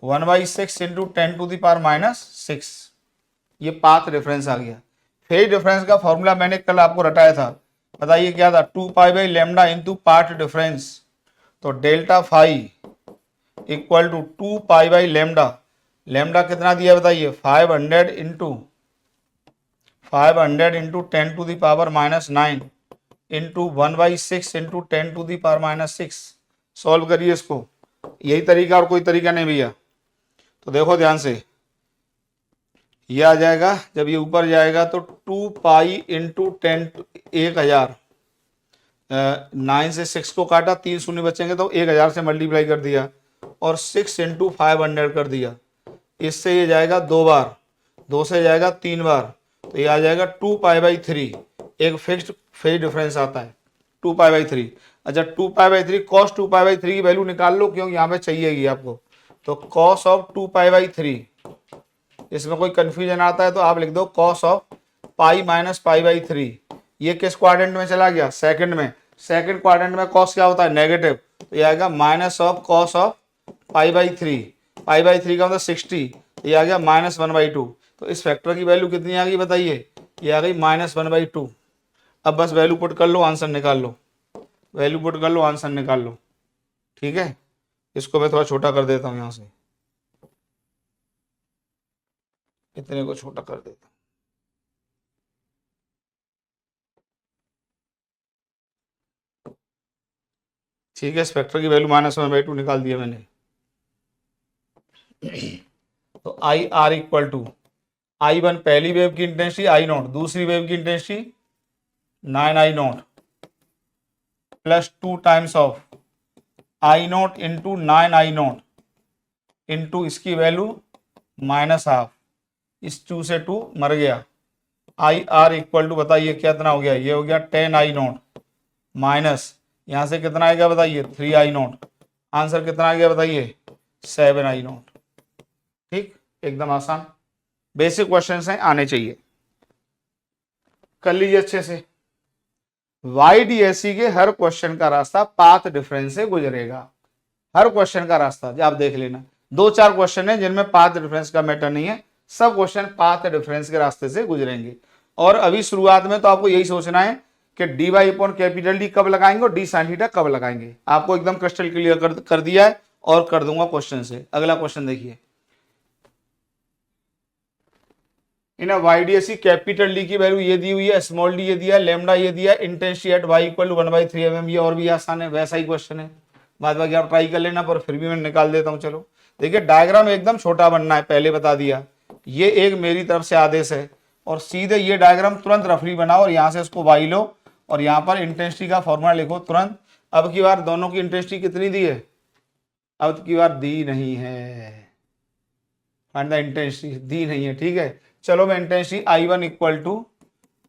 1/6 इंटू 10 टू द पावर -6। ये पाथ डिफरेंस आ गया। फेज डिफरेंस का फॉर्मूला मैंने कल आपको रटाया था, बताइए क्या था, 2π/λ इंटू पाथ डिफरेंस। तो delta phi equal to 2π/λ, lambda कितना दिया बताइए, 500 into 10 to the power -9 into 1/6 into 10 to the power -6। Solve करिए इसको, यही तरीका और कोई तरीका नहीं भैया। तो देखो ध्यान से, ये आ जाएगा, जब ये ऊपर जाएगा तो 2π इंटू 10 1000, 9 से 6 को काटा, 3 शून्य बचेंगे तो 1000 से मल्टीप्लाई कर दिया और 6 इंटू 500 कर दिया। इससे ये जाएगा 2 बार, 2 से जाएगा 3 बार, तो ये आ जाएगा 2π/3। एक फिक्स्ड फेज डिफरेंस आता है 2π/3। अच्छा 2π/3 कॉस 2π/3 की वैल्यू निकाल लो, क्योंकि यहाँ पे चाहिएगी आपको। तो कॉस ऑफ 2π/3, इसमें कोई कंफ्यूजन आता है तो आप लिख दो कॉस ऑफ पाई माइनस पाई/3। ये किस क्वाड्रेंट में चला गया, सेकंड में। सेकंड क्वाड्रेंट में कॉस क्या होता है, नेगेटिव, तो ये आएगा माइनस ऑफ कॉस ऑफ पाई/3। पाई/3 का मतलब 60, ये आ गया -1/2। तो इस फैक्टर की वैल्यू कितनी आ गई बताइए, ये आ गई -1/2। अब बस वैल्यू पुट कर लो, आंसर निकाल लो, वैल्यू पुट कर लो, आंसर निकाल लो। ठीक है, इसको मैं थोड़ा छोटा कर देता हूँ, यहाँ से इतने को छोटा कर देता हूँ। ठीक है, स्पेक्टर की वैल्यू -1/2 निकाल दिया मैंने। तो I R equal to I1 पहली वेव की इंटेंसिटी I0, दूसरी वेव की intensity 9I0 plus 2 times of I0 into 9I0 into इसकी वैल्यू -12। इस 2 से 2 मर गया। आई आर इक्वल टू बताइए कितना हो गया, ये हो गया 10I0 माइनस यहाँ से कितना आएगा बताइए 3I0। आंसर कितना आ गया बताइए 7I0। ठीक, एकदम आसान बेसिक क्वेश्चंस हैं, आने चाहिए, कर लीजिए अच्छे से। YDSC के हर क्वेश्चन का रास्ता पाथ डिफरेंस से गुजरेगा, हर क्वेश्चन का रास्ता आप देख लेना। 2-4 क्वेश्चन है जिनमें पाथ डिफरेंस का मैटर नहीं है, सब क्वेश्चन पाथ डिफरेंस के रास्ते से गुजरेंगे। और अभी शुरुआत में तो आपको यही सोचना है कि d y upon capital D कब लगाएंगे और डी साइन थीटा कब लगाएंगे। आपको एकदम क्रिस्टल क्लियर कर दिया है और कर दूंगा क्वेश्चन से। अगला क्वेश्चन देखिए, इन YDSC कैपिटल डी की वैल्यू ये दी हुई है, स्मॉल डी ये दिया, लैम्डा ये दिया, intensity at y equal to 1/3 mm। ये और भी आसान है, वैसा ही क्वेश्चन है। बाद बाकी आप ट्राई कर लेना, पर फिर भी मैं निकाल देता हूं। चलो देखिए, डायग्राम एकदम छोटा बनना है, पहले बता दिया। ये एक मेरी तरफ से आदेश है, और सीधे ये डायग्राम तुरंत रफली बनाओ और यहाँ से इसको वाई लो और यहाँ पर इंटेंसिटी का फॉर्मूला लिखो तुरंत। अब की बार दोनों की इंटेंसिटी कितनी दी है? अब की बार दी नहीं है, फाइंड द इंटेंसिटी, दी नहीं है, ठीक है। चलो मैं intensity I1 equal to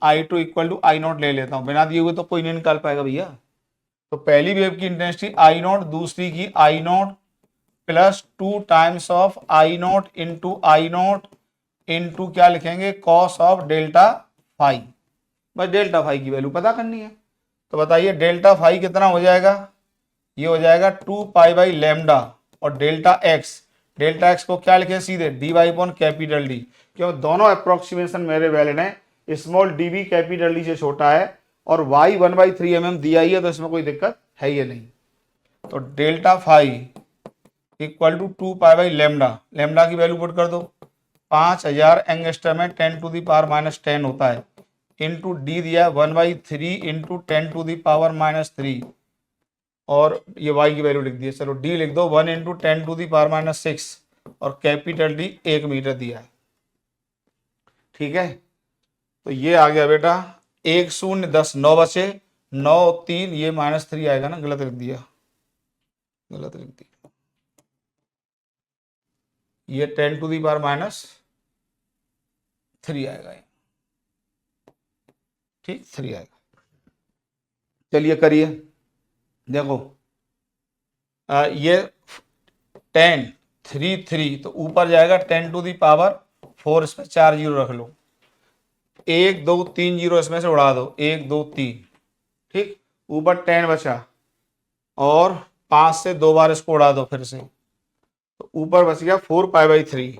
I2 equal to I0 ले लेता हूँ, बिना दिए हुए तो कोई नहीं निकाल पाएगा भैया। तो पहली वेव की इंटेंसिटी I0, दूसरी की I0 plus 2 times of I0 into I0 into क्या लिखेंगे, कॉस ऑफ डेल्टा फाई। बस डेल्टा फाई की वैल्यू पता करनी है। तो बताइए डेल्टा फाई कितना हो जाएगा? ये हो जाएगा 2 पाई बाई लेमडा, और डेल्टा एक्स को क्या लिखे सीधे, d y upon capital D, क्यों दोनों अप्रोक्सीमेशन मेरे वैलिड हैं। स्मॉल डी भी कैपिटल डी से छोटा है, और y 1/3 mm दिया ही है, तो इसमें कोई दिक्कत है ही नहीं। तो delta phi equal to 2 pi by lambda, lambda की वैल्यू पुट कर दो, 5000 एंगस्ट्रम में 10 टू दी पावर -10 होता है, इंटू डी दिया 1/3 इंटू 10 टू दी पावर -3, और ये y की वैल्यू लिख दी है। चलो d लिख दो 1 इंटू 10 टू दी पावर -6, और कैपिटल D 1 मीटर दिया है, ठीक है। तो ये आ गया बेटा 1 0 10 9 बचे, 9 3, ये -3 आएगा ना, गलत लिख दिया, गलत लिख दिया, ये 10 टू दी पावर -3 आएगा, ठीक 3 आएगा। चलिए करिए, देखो ये 10 3 3, तो ऊपर जाएगा 10 टू दी पावर 4, इसमें 4 जीरो रख लो, 1 2 3 जीरो इसमें से उड़ा दो, 1 2 3, ठीक। ऊपर 10 बचा, और 5 से 2 बार इसको उड़ा दो फिर से, तो ऊपर बच गया 4 पाई बाई 3।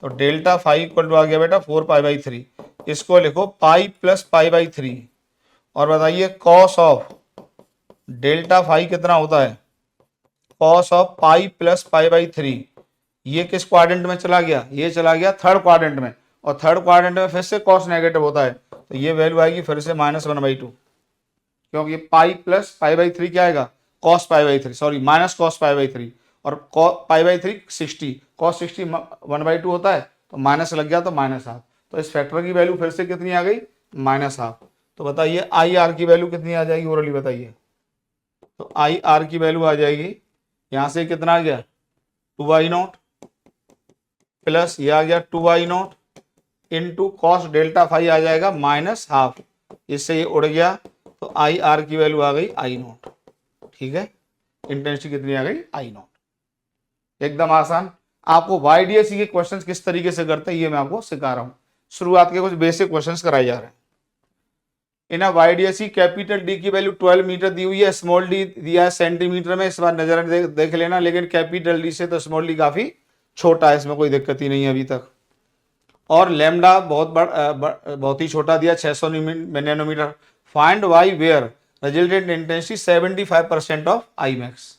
तो डेल्टा फाई इक्वल टू आ गया बेटा 4 पाई बाई 3, इसको लिखो पाई प्लस पाई बाई 3, और बताइए कॉस ऑफ डेल्टा फाई कितना होता है, cos of pi plus pi by 3। ये किस क्वाड्रेंट में चला गया, ये चला गया थर्ड क्वाड्रेंट में, और थर्ड क्वाड्रेंट में फिर से कॉस नेगेटिव होता है, तो ये वैल्यू आएगी फिर से -1/2, क्योंकि पाई प्लस पाई बाई 3 क्या आएगा, cos pi by 3, sorry minus cos pi by 3, और पाई बाई 3 60, कॉस 60 1/2 होता है, तो माइनस लग गया तो -1/2। तो इस फैक्टर की वैल्यू फिर से कितनी आ गई, -1/2। तो बताइए आई आर की वैल्यू कितनी आ जाएगी, ओरली बताइए। तो आई आर की वैल्यू आ जाएगी, यहां से कितना आ गया 2y0 प्लस ये आ गया 2y0 into cos delta phi आ जाएगा -1/2, इससे ये उड़ गया, तो आई आर की वैल्यू आ गई I0, ठीक है। इंटेंसिटी कितनी आ गई I0, एकदम आसान। आपको YDSE के क्वेश्चंस किस तरीके से करते हैं ये मैं आपको सिखा रहा हूं, शुरुआत के कुछ बेसिक क्वेश्चंस कराए जा रहे हैं। इन YDSE कैपिटल डी की वैल्यू 12 मीटर दी हुई है, स्मॉल डी दिया है सेंटीमीटर में, इस बार नजर देख लेना, लेकिन कैपिटल डी से तो स्मॉल डी काफी छोटा है, इसमें कोई दिक्कत ही नहीं है अभी तक। और लैम्डा बहुत ही छोटा दिया 600 nanometre. Find Y where resultant intensity 75% of I max.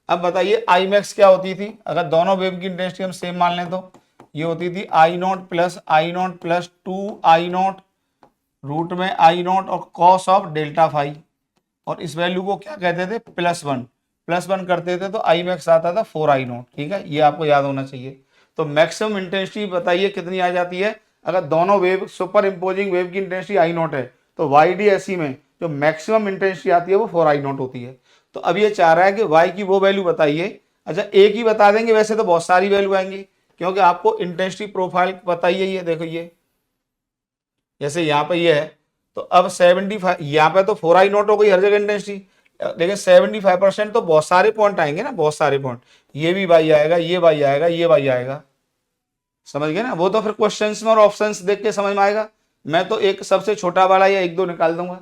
अब बताइए आई मैक्स क्या होती थी, अगर दोनों वेव की इंटेंसिटी हम सेम मान लें तो ये होती थी I0 plus I0 plus 2I0 root में I0 और कॉस ऑफ डेल्टा फाई, और इस वैल्यू को क्या कहते थे, +1 करते थे, तो आई मैक्स आता था 4I0, ठीक है, ये आपको याद होना चाहिए। तो मैक्सिमम इंटेंसिटी बताइए कितनी आ जाती है, अगर दोनों वेव सुपर इम्पोजिंग वेव की इंटेंसिटी I0 है, तो YDSE में जो मैक्सिमम इंटेंसिटी आती है वो 4I0 होती है। तो अब ये चाह रहा है कि y की वो वैल्यू बताइए, अच्छा एक ही बता देंगे, वैसे तो बहुत सारी वैल्यू आएंगी, क्योंकि आपको इंटेंसिटी प्रोफाइल बताइए, ये देखो ये जैसे यहाँ पे ये है, तो अब 75 यहाँ पे तो 4I0 हो गई हर जगह इंटेंसिटी, लेकिन 75% तो बहुत सारे पॉइंट आएंगे ना, बहुत सारे पॉइंट, ये भी y आएगा, ये y आएगा, ये y आएगा, समझ गए ना। वो तो फिर क्वेश्चंस में और ऑप्शंस देख के समझ में आएगा, मैं तो एक सबसे छोटा वाला या एक दो निकाल दूंगा,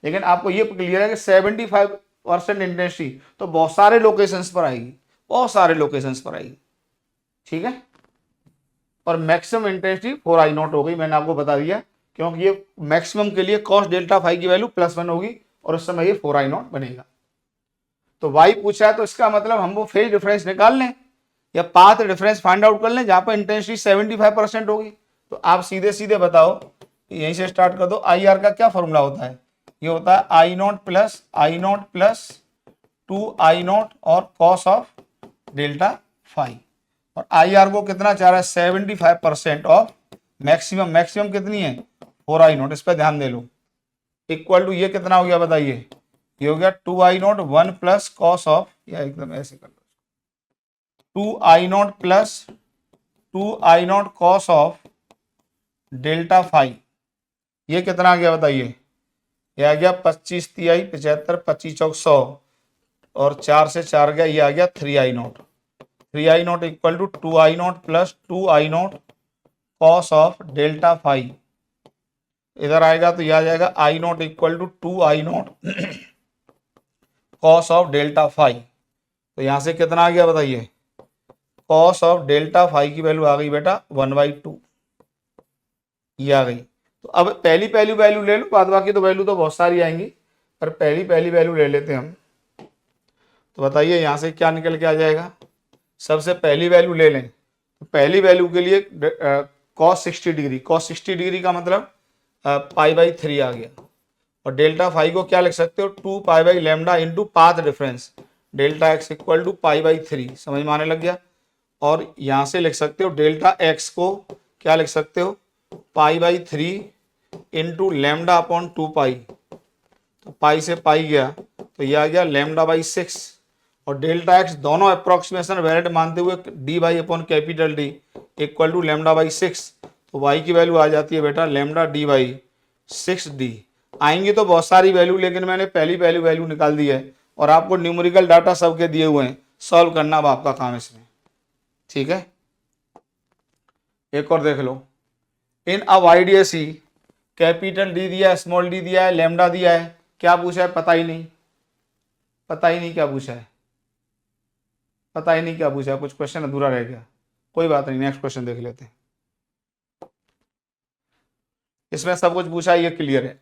लेकिन आपको ये क्लियर है कि 75% इंटेंसिटी तो बहुत सारे लोकेशंस पर आएगी, बहुत सारे लोकेशंस पर आएगी, ठीक है। और मैक्सिमम इंटेंसिटी 4I0 हो गई, मैंने आपको बता दिया, क्योंकि ये मैक्सिमम के लिए कॉस डेल्टा फाई की वैल्यू +1 होगी, और उस समय ये 4I0 बनेगा। तो y पूछा है, तो इसका मतलब हम वो फेज डिफरेंस निकाल लें या पाथ डिफरेंस फाइंड आउट कर लें, जहां पर इंटेंसिटी 75% होगी। तो आप सीधे सीधे बताओ, यहीं से स्टार्ट कर दो। आई आर का क्या फॉर्मूला होता है, ये होता है I0 प्लस 2I0 और कॉस ऑफ डेल्टा फाई। और IR को कितना चाह रहा है 75% ऑफ मैक्सिमम, मैक्सिमम कितनी है 4I0, इस पर ध्यान दे लो। इक्वल टू ये कितना हो गया बताइए, ये हो गया 2I0 1 प्लस कॉस ऑफ, या एकदम ऐसे कर लो 2I0 plus 2I0 cos of delta phi. ये कितना आ गया बताइए, ये आ गया 25 तिहाई 75, 25 चौक 100 और 4 से 4 गया, ये आ गया 3I0। 3I0 equal to 2I0 plus 2I0 cos of delta phi. इधर आएगा तो यह आ जाएगा I0 equal to 2I0 cos of delta phi. तो यहां से कितना आ गया बताइए, कॉस ऑफ डेल्टा फाई की वैल्यू आ गई बेटा 1/2, ये आ गई। तो अब पहली पहली वैल्यू ले लो, बाद बाकी तो वैल्यू तो बहुत सारी आएंगी, पर पहली पहली वैल्यू ले लेते हैं हम। तो बताइए यहां से क्या निकल के आ जाएगा, सबसे पहली वैल्यू ले लें। तो पहली वैल्यू के लिए cos 60 डिग्री, cos 60 डिग्री का मतलब π/3 आ गया। और डेल्टा फाई को क्या लिख सकते हो 2π/λ into path difference, delta x equal to π/3, समझ में आने लग गया। और यहां से लिख सकते हो डेल्टा x को क्या लिख सकते हो π/3 इंटू λ/2π। तो पाई से पाई गया तो यह आ गया λ/6। और डेल्टा एक्स दोनों अप्रोक्सीमेशन वैलिड मानते हुए d/D इक्वल टू λ/6। तो y की वैल्यू आ जाती है बेटा λ/d/6d। आएंगी तो बहुत सारी वैल्यू, लेकिन मैंने पहली वैल्यू निकाल दी है और आपको न्यूमेरिकल डाटा सबके दिए हुए हैं, सॉल्व करना अब आपका काम इसमें, ठीक है। एक और देख लो, इन अब YDSE कैपिटल D दिया है, स्मॉल d दिया है, लैम्डा दिया है, क्या पूछा है पता ही नहीं, पता ही नहीं क्या पूछा है, पता ही नहीं क्या पूछा है, कुछ क्वेश्चन अधूरा रह गया, कोई बात नहीं, नेक्स्ट क्वेश्चन देख लेते हैं। इसमें सब कुछ पूछा है, ये क्लियर है।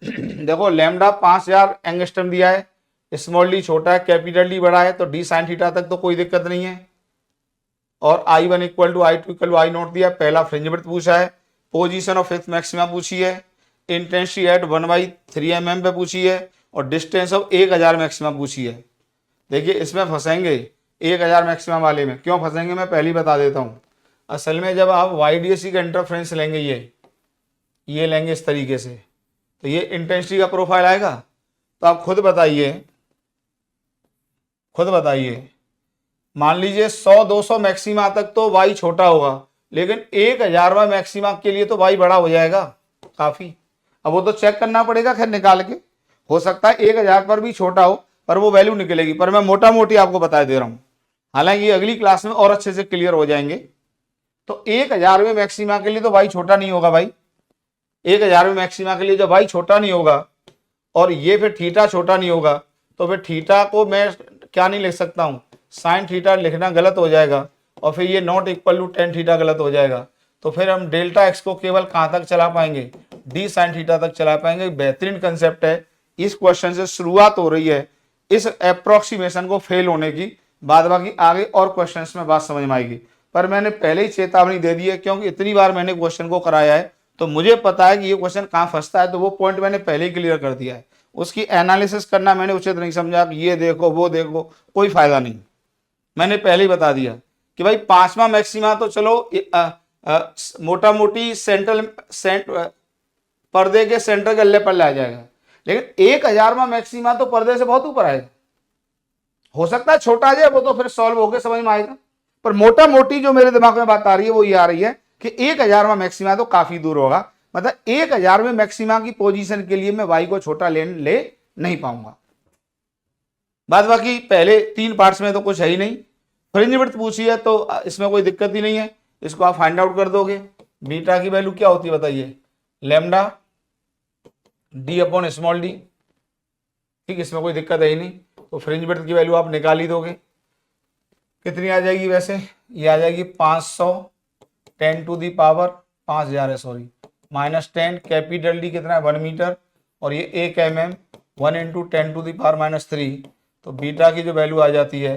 देखो लैम्डा 5000 एंगस्ट्रम दिया है, स्मॉल डी छोटा है, कैपिटल डी बड़ा है, तो डी साइन थीटा तक तो कोई दिक्कत नहीं है। और I1 equal to I2 equal to I0 दिया, पहला फ्रिंज विड्थ पूछा है, पोजीशन ऑफ फिफ्थ मैक्सिमा पूछी है, इंटेंसिटी एट 1/3 mm पे पूछी है, और डिस्टेंस ऑफ 1000 मैक्सिमा पूछी है। देखिए इसमें फंसेंगे 1000 मैक्सिमा वाले में, क्यों फंसेंगे मैं पहले ही बता देता हूँ। असल में जब आप YDSE का इंटरफ्रेंस लेंगे, ये लेंगे इस तरीके से, तो ये इंटेंसिटी का प्रोफाइल आएगा। तो आप खुद बताइए, मान लीजिए 100-200 मैक्सिमा तक तो y छोटा होगा, लेकिन 1000वां मैक्सिमा के लिए तो y बड़ा हो जाएगा काफी। अब वो तो चेक करना पड़ेगा, खैर निकाल के, हो सकता है 1000 पर भी छोटा हो, पर वो वैल्यू निकलेगी। पर मैं मोटा मोटी आपको बता दे रहा हूं, हालांकि ये अगली क्लास में और अच्छे से क्लियर हो जाएंगे। तो 1000वें मैक्सिमा के लिए तो y छोटा नहीं होगा भाई, 1000वें मैक्सिमा के लिए जब y छोटा नहीं होगा और ये फिर थीटा छोटा नहीं होगा, तो फिर थीटा को मैं क्या नहीं लिख सकता हूं, साइन थीटा लिखना गलत हो जाएगा, और फिर ये not equal to tan theta गलत हो जाएगा। तो फिर हम डेल्टा एक्स को केवल कहां तक चला पाएंगे, डी साइन थीटा तक चला पाएंगे। बेहतरीन कंसेप्ट है, इस क्वेश्चन से शुरुआत हो रही है इस अप्रोक्सीमेशन को फेल होने की, बाद बाकी आगे और क्वेश्चन में बात समझ में आएगी। पर मैंने पहले ही चेतावनी दे दी है, क्योंकि इतनी बार मैंने क्वेश्चन को कराया है, तो मुझे पता है कि ये क्वेश्चन कहाँ फंसता है, तो वो पॉइंट मैंने पहले ही क्लियर कर दिया है। उसकी एनालिसिस करना मैंने उचित नहीं समझा कि ये देखो वो देखो, कोई फायदा नहीं। मैंने पहले ही बता दिया कि भाई 5वां मैक्सिमा तो चलो मोटा मोटी पर्दे के सेंटर गल्ले पर ला जाएगा, लेकिन 1000वां मैक्सिमा तो पर्दे से बहुत ऊपर आएगा। हो सकता है छोटा आ जाए, वो तो फिर सॉल्व होकर समझ में आएगा, पर मोटा मोटी जो मेरे दिमाग में बात आ रही है वो ये आ रही है कि 1000वां मैक्सिमा तो काफी दूर होगा, मतलब 1000वें मैक्सिमा की पोजीशन के लिए मैं y को छोटा ले नहीं पाऊंगा। बाद बाकी पहले 3 पार्ट्स में तो कुछ है ही नहीं। फ्रिंज विड्थ पूछी है तो इसमें कोई दिक्कत ही नहीं है, इसको आप फाइंड आउट कर दोगे। बीटा की वैल्यू क्या होती है बताइए, लैम्डा d/स्मॉल डी, ठीक, इसमें कोई दिक्कत है ही नहीं। तो फ्रिंज विड्थ की वैल्यू आप निकाल ही दोगे, कितनी आ जाएगी वैसे, ये आ जाएगी 500 10⁻⁴ है, सॉरी, -10, कैपिटल डी कितना है 1 मीटर, और ये 1 mm 1 × 10⁻⁻3। तो बीटा की जो वैल्यू आ जाती है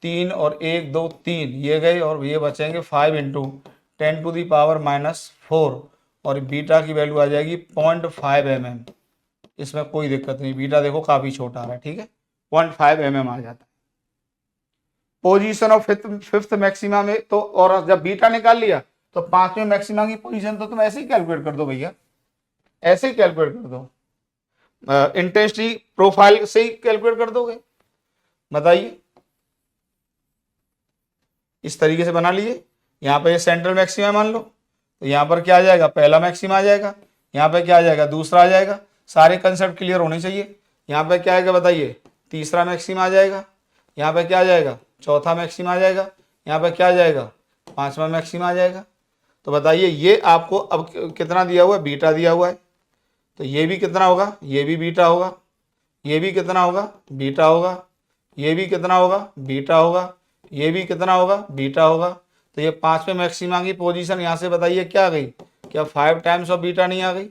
3 और 1 2 3 ये गए, और ये बचेंगे 5 × 10⁻⁴, और बीटा की वैल्यू आ जाएगी 0.5 mm। इसमें कोई दिक्कत नहीं, बीटा देखो काफी छोटा आ रहा है, ठीक है, 0.5 mm आ जाता है। पोजीशन ऑफ फिफ्थ मैक्सिमा में, तो और जब बीटा निकाल लिया तो पांचवें मैक्सिमा की पोजीशन तो तुम ऐसे ही कैलकुलेट कर दो भैया, ऐसे ही कैलकुलेट कर दो, इंटेंसिटी प्रोफाइल से ही कैलकुलेट कर दोगे। बताइए, इस तरीके से बना लिए। यहाँ पे सेंट्रल मैक्सिमा मान लो, तो यहाँ पर क्या आ जाएगा, पहला मैक्सिमा आ जाएगा, यहाँ पे क्या आ जाएगा, दूसरा आ जाएगा। सारे कंसेप्ट क्लियर होने चाहिए। यहाँ पे क्या आएगा बताइए, तीसरा मैक्सिमा आ जाएगा। यहाँ पे क्या आ जाएगा, चौथा मैक्सिमा आ जाएगा। यहाँ पे क्या आ जाएगा, पांचवा मैक्सिमा आ जाएगा। तो बताइए ये आपको अब कितना दिया हुआ है, बीटा दिया हुआ है, तो ये भी कितना होगा, ये भी बीटा होगा, ये भी कितना होगा, बीटा होगा, ये भी कितना होगा, बीटा होगा, ये भी कितना होगा, बीटा होगा। तो ये पांचवें मैक्सिमा की पोजीशन यहाँ से बताइए क्या आ गई, क्या 5 टाइम्स ऑफ बीटा नहीं आ गई।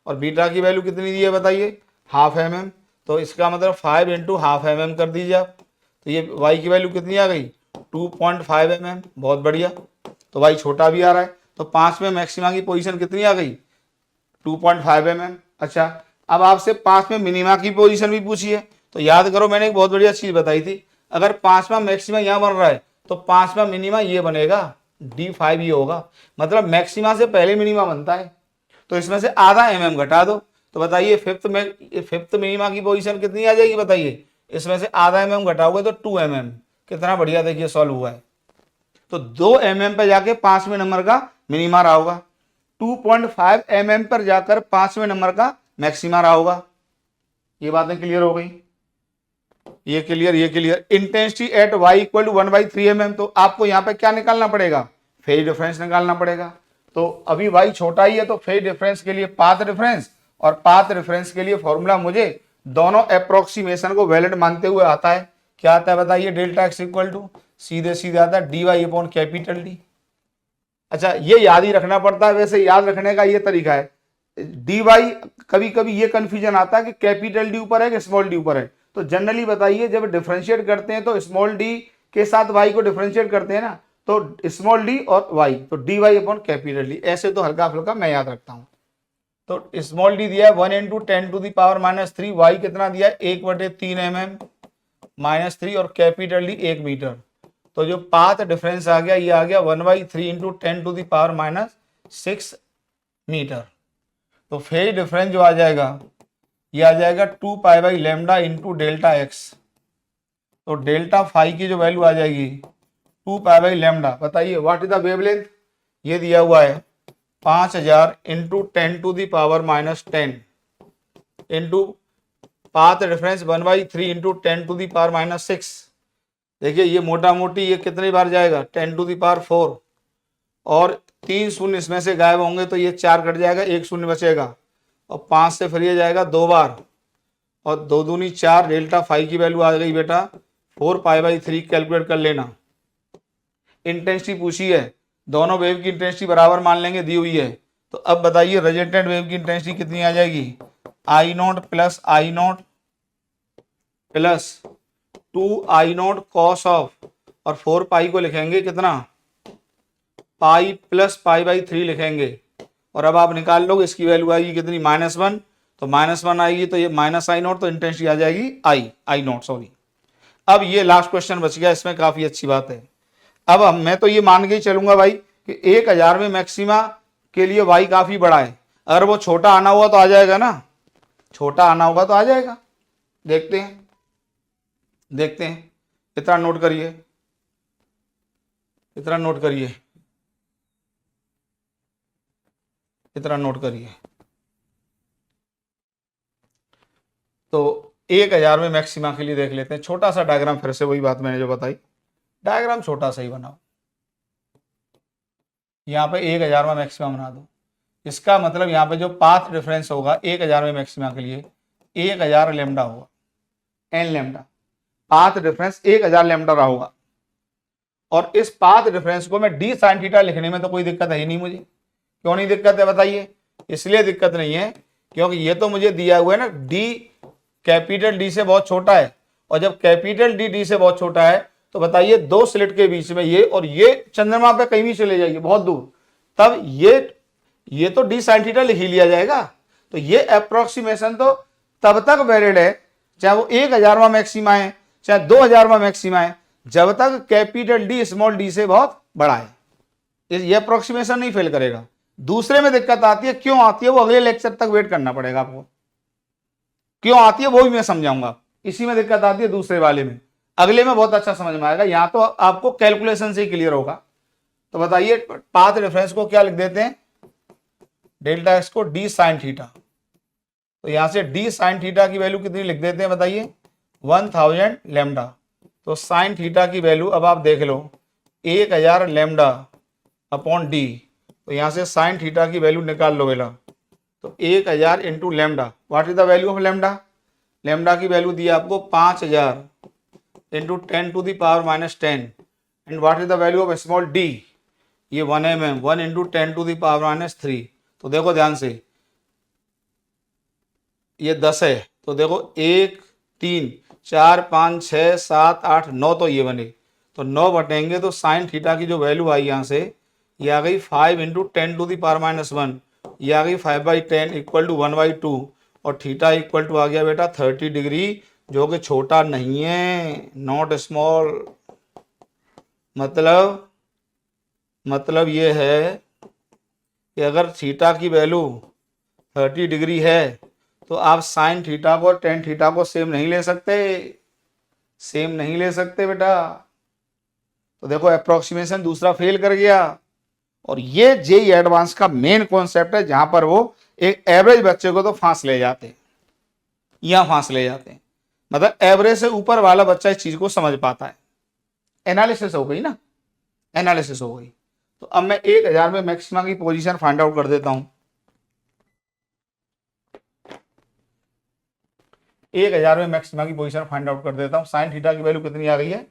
और बीटा की वैल्यू कितनी दी है बताइए, हाफ mm। तो इसका मतलब 5 इंटू हाफ mm कर दीजिए आप, तो ये y की वैल्यू कितनी आ गई, 2.5 mm। बहुत बढ़िया, तो y छोटा भी आ रहा है। तो पांचवें मैक्सिमा की पोजीशन कितनी आ गई, 2.5 mm। अच्छा, अब आपसे पांचवें मिनिमा की पोजीशन भी पूछी है, तो याद करो मैंने एक बहुत बढ़िया चीज बताई थी, अगर पांचवा मैक्सिमा यहाँ बन रहा है तो पांचवा मिनिमा ये बनेगा, D5 ये होगा। मतलब मैक्सिमा से पहले मिनिमा बनता है, तो इसमें से आधा mm घटा दो। तो बताइए फिफ्थ मिनिमा की पोजीशन कितनी आ जाएगी बताइए, इसमें से आधा mm घटाओगे तो 2 mm। कितना बढ़िया, देखिए सॉल्व हुआ है। तो 2 mm पे जाके पांचवें नंबर का मिनिमा रहा होगा, 2.5 mm पर जाकर पांचवें नंबर का मैक्सिमा रहा होगा। ये बातें क्लियर हो गई, ये क्लियर, ये clear. Intensity at y equal to 1/3 mm। तो आपको यहाँ पे क्या निकालना पड़ेगा, फेज डिफरेंस निकालना पड़ेगा। तो अभी y छोटा ही है, तो फेज डिफरेंस के लिए पाथ डिफरेंस, और पाथ डिफरेंस के लिए फॉर्मूला मुझे दोनों अप्रोक्सीमेशन को वैलिड मानते हुए आता है। क्या आता है बताइए, डेल्टा एक्स इक्वल टू सीधे सीधे आता है dy अपॉन कैपिटल D। अच्छा, ये याद ही रखना पड़ता है, वैसे याद रखने का ये तरीका है, dy कभी कभी ये कंफ्यूजन आता है कि कैपिटल D ऊपर है कि स्मॉल d ऊपर है। तो जनरली बताइए, जब डिफरेंशिएट करते हैं तो स्मॉल d के साथ y को डिफरेंशिएट करते हैं ना, तो स्मॉल d और y, तो dy अपॉन कैपिटल D। ऐसे तो हल्का फुल्का मैं याद रखता हूं। तो स्मॉल d दिया है 1 into 10 to the power -3, y कितना दिया है 1/3 mm -3, और कैपिटल D 1 मीटर। तो जो पाथ डिफरेंस आ गया, ये आ गया 1/3 into 10 to the power -6 metre. तो फेज डिफरेंस जो आ जाएगा, ये आ जाएगा 2 pi by lambda into delta x. तो डेल्टा फाई की जो वैल्यू आ जाएगी 2 पाई बाई लैम्डा। बताइए व्हाट इज द वेवलेंथ, ये दिया हुआ है 5000 into 10 to the power -10 into path difference 1/3 into 10 to the power -6। देखिए ये मोटा मोटी ये कितनी बार जाएगा, 10 टू द पावर 4, और 3 शून्य इसमें से गायब होंगे तो ये 4 कट जाएगा, 1 शून्य बचेगा, और 5 से फिर ये जाएगा 2 बार, और 2 दूनी 4। डेल्टा फाई की वैल्यू आ गई बेटा 4 पाई बाई 3। कैलकुलेट कर लेना। इंटेंसिटी पूछी है, दोनों वेव की इंटेंसिटी बराबर मान लेंगे, दी हुई है। तो अब बताइए रिजल्टेंट वेव की इंटेंसिटी कितनी आ जाएगी, I0 plus I0 plus 2I0 cos of, और 4 पाई को लिखेंगे कितना, पाई प्लस पाई बाई 3 लिखेंगे। और अब आप निकाल लोगे, इसकी वैल्यू आएगी कितनी, -1। तो -1 आएगी, तो ये -I0, तो इंटेंसिटी आ जाएगी I0 सॉरी। अब ये लास्ट क्वेश्चन बच गया, इसमें काफी अच्छी बात है। अब मैं तो ये मान के ही चलूंगा भाई कि 1000 में मैक्सिमा के लिए y काफी बड़ा है। अगर वो छोटा आना हुआ तो आ जाएगा ना, छोटा आना होगा तो आ जाएगा। देखते हैं, देखते हैं। इतना नोट करिए, इतना नोट करिए, इतना नोट करिए। तो 1000 में मैक्सिमा के लिए देख लेते हैं। छोटा सा डायग्राम, फिर से वही बात मैंने जो बताई, डायग्राम छोटा सा ही बनाओ। यहाँ पे 1000 में मैक्सिमा बना दो। इसका मतलब यहाँ पे जो पाथ डिफरेंस होगा 1000 में मैक्सिमा के लिए 1000 लैम्डा होगा, n lambda. Path difference 1000 lambda रहा होगा। और इस पाथ डिफरेंस को मैं डी साइन थीटा लिखने में तो कोई दिक्कत है ही नहीं मुझे। क्यों नहीं दिक्कत है बताइए? इसलिए दिक्कत नहीं है क्योंकि ये तो मुझे दिया हुआ है ना, डी कैपिटल डी से बहुत छोटा है, और जब कैपिटल डी डी से बहुत छोटा है तो बताइए दो स्लिट के बीच में ये और ये चंद्रमा पे कहीं भी चले जाइए बहुत दूर, तब ये तो डी साइन थीटा लिख ही लिया जाएगा। तो ये अप्रोक्सीमेशन तो तब तक वैलिड है चाहे वो 1000वां मैक्सिमा है चाहे 2000वां मैक्सिमा है, जब तक कैपिटल डी स्मॉल डी से बहुत बड़ा है। ये अप्रोक्सीमेशन नहीं फेल करेगा। दूसरे में दिक्कत आती है, क्यों आती है वो अगले लेक्चर तक वेट करना पड़ेगा आपको, क्यों आती है वो भी मैं समझाऊंगा। इसी में दिक्कत आती है दूसरे वाले में, अगले में बहुत अच्छा समझ में आएगा, यहां तो आपको कैलकुलेशन से ही क्लियर होगा। तो बताइए पाथ रेफरेंस को क्या लिख देते हैं, डेल्टा एक्स को डी साइन थीटा। तो यहां से डी साइन थीटा की वैल्यू कितनी लिख देते हैं बताइए, 1000 लैम्डा। तो साइन थीटा की वैल्यू अब आप देख लो 1000 लैम्डा अपॉन डी। तो यहां से साइन थीटा की वैल्यू निकाल लो बेटा। तो 1000 into lambda, what is the value of lambda, lambda की वैल्यू दी आपको 5000 into 10 to the power minus 10 and what is the value of small d, ये 1 mm, 1 into 10 to the power minus 3। तो देखो ध्यान से, ये 10 है, तो देखो 1 3 4 5 6 7 8 9, तो ये बने, तो 9 बटेंगे तो साइन थीटा की जो वैल्यू आई यहाँ से ये आ गई 5 into 10 to the power minus 1, ये आ गई 5/10 इक्वल टू 1/2 और थीटा इक्वल टू आ गया बेटा 30 डिग्री, जो कि छोटा नहीं है, नॉट स्मॉल। मतलब ये है कि अगर थीटा की वैल्यू 30 डिग्री है तो आप साइन थीटा को और टेन थीटा को सेम नहीं ले सकते, सेम नहीं ले सकते बेटा। तो देखो अप्रोक्सीमेशन दूसरा फेल कर गया। और ये जेईई एडवांस का मेन कॉन्सेप्ट है, जहां पर वो एक एवरेज बच्चे को तो फांस ले जाते हैं, यहां फांस ले जाते हैं, मतलब एवरेज से ऊपर वाला बच्चा इस चीज को समझ पाता है। एनालिसिस हो गई ना, एनालिसिस हो गई। तो अब मैं 1000 में मैक्सिमा की पोजीशन फाइंड आउट कर देता हूं। 1000 में मैक्सिमा की पोजीशन फाइंड आउट कर देता हूं। साइन थीटा की वैल्यू कितनी आ गई है,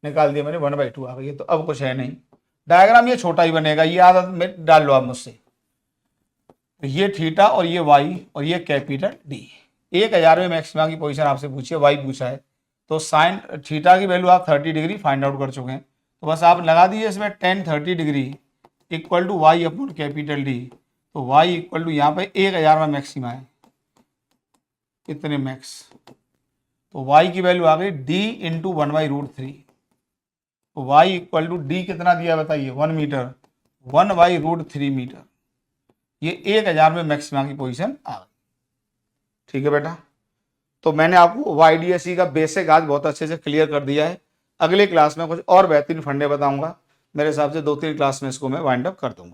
निकाल दिया मैंने, 1/2 आ गई है। तो अब कुछ है नहीं, डायग्राम ये छोटा ही बनेगा, ये आदत में डाल लो आप मुझसे। ये थीटा और ये वाई और ये कैपिटल डी। 1000 में मैक्सिमा की पोजीशन आपसे पूछी है, वाई पूछा है, तो साइन थीटा की वैल्यू आप 30 डिग्री फाइंड आउट कर चुके हैं। तो बस आप लगा दीजिए इसमें 10 30 degree equal to y upon capital D. तो वाई इक्वल टू यहाँ पे 1000 में मैक्सिमा है, कितने मैक्स, तो वाई की वैल्यू आ गई डी इंटू 1/√3। तो वाई इक्वल टू डी कितना दिया बताइए, 1 मीटर, 1/√3 मीटर। ये 1000 में मैक्सिमा की पोजीशन आ गई। ठीक है बेटा, तो मैंने आपको YDSE का बेसिक आज बहुत अच्छे से क्लियर कर दिया है। अगले क्लास में कुछ और बेहतरीन फंडे बताऊंगा, मेरे हिसाब से 2-3 क्लास में इसको मैं वाइंड अप कर दूंगा।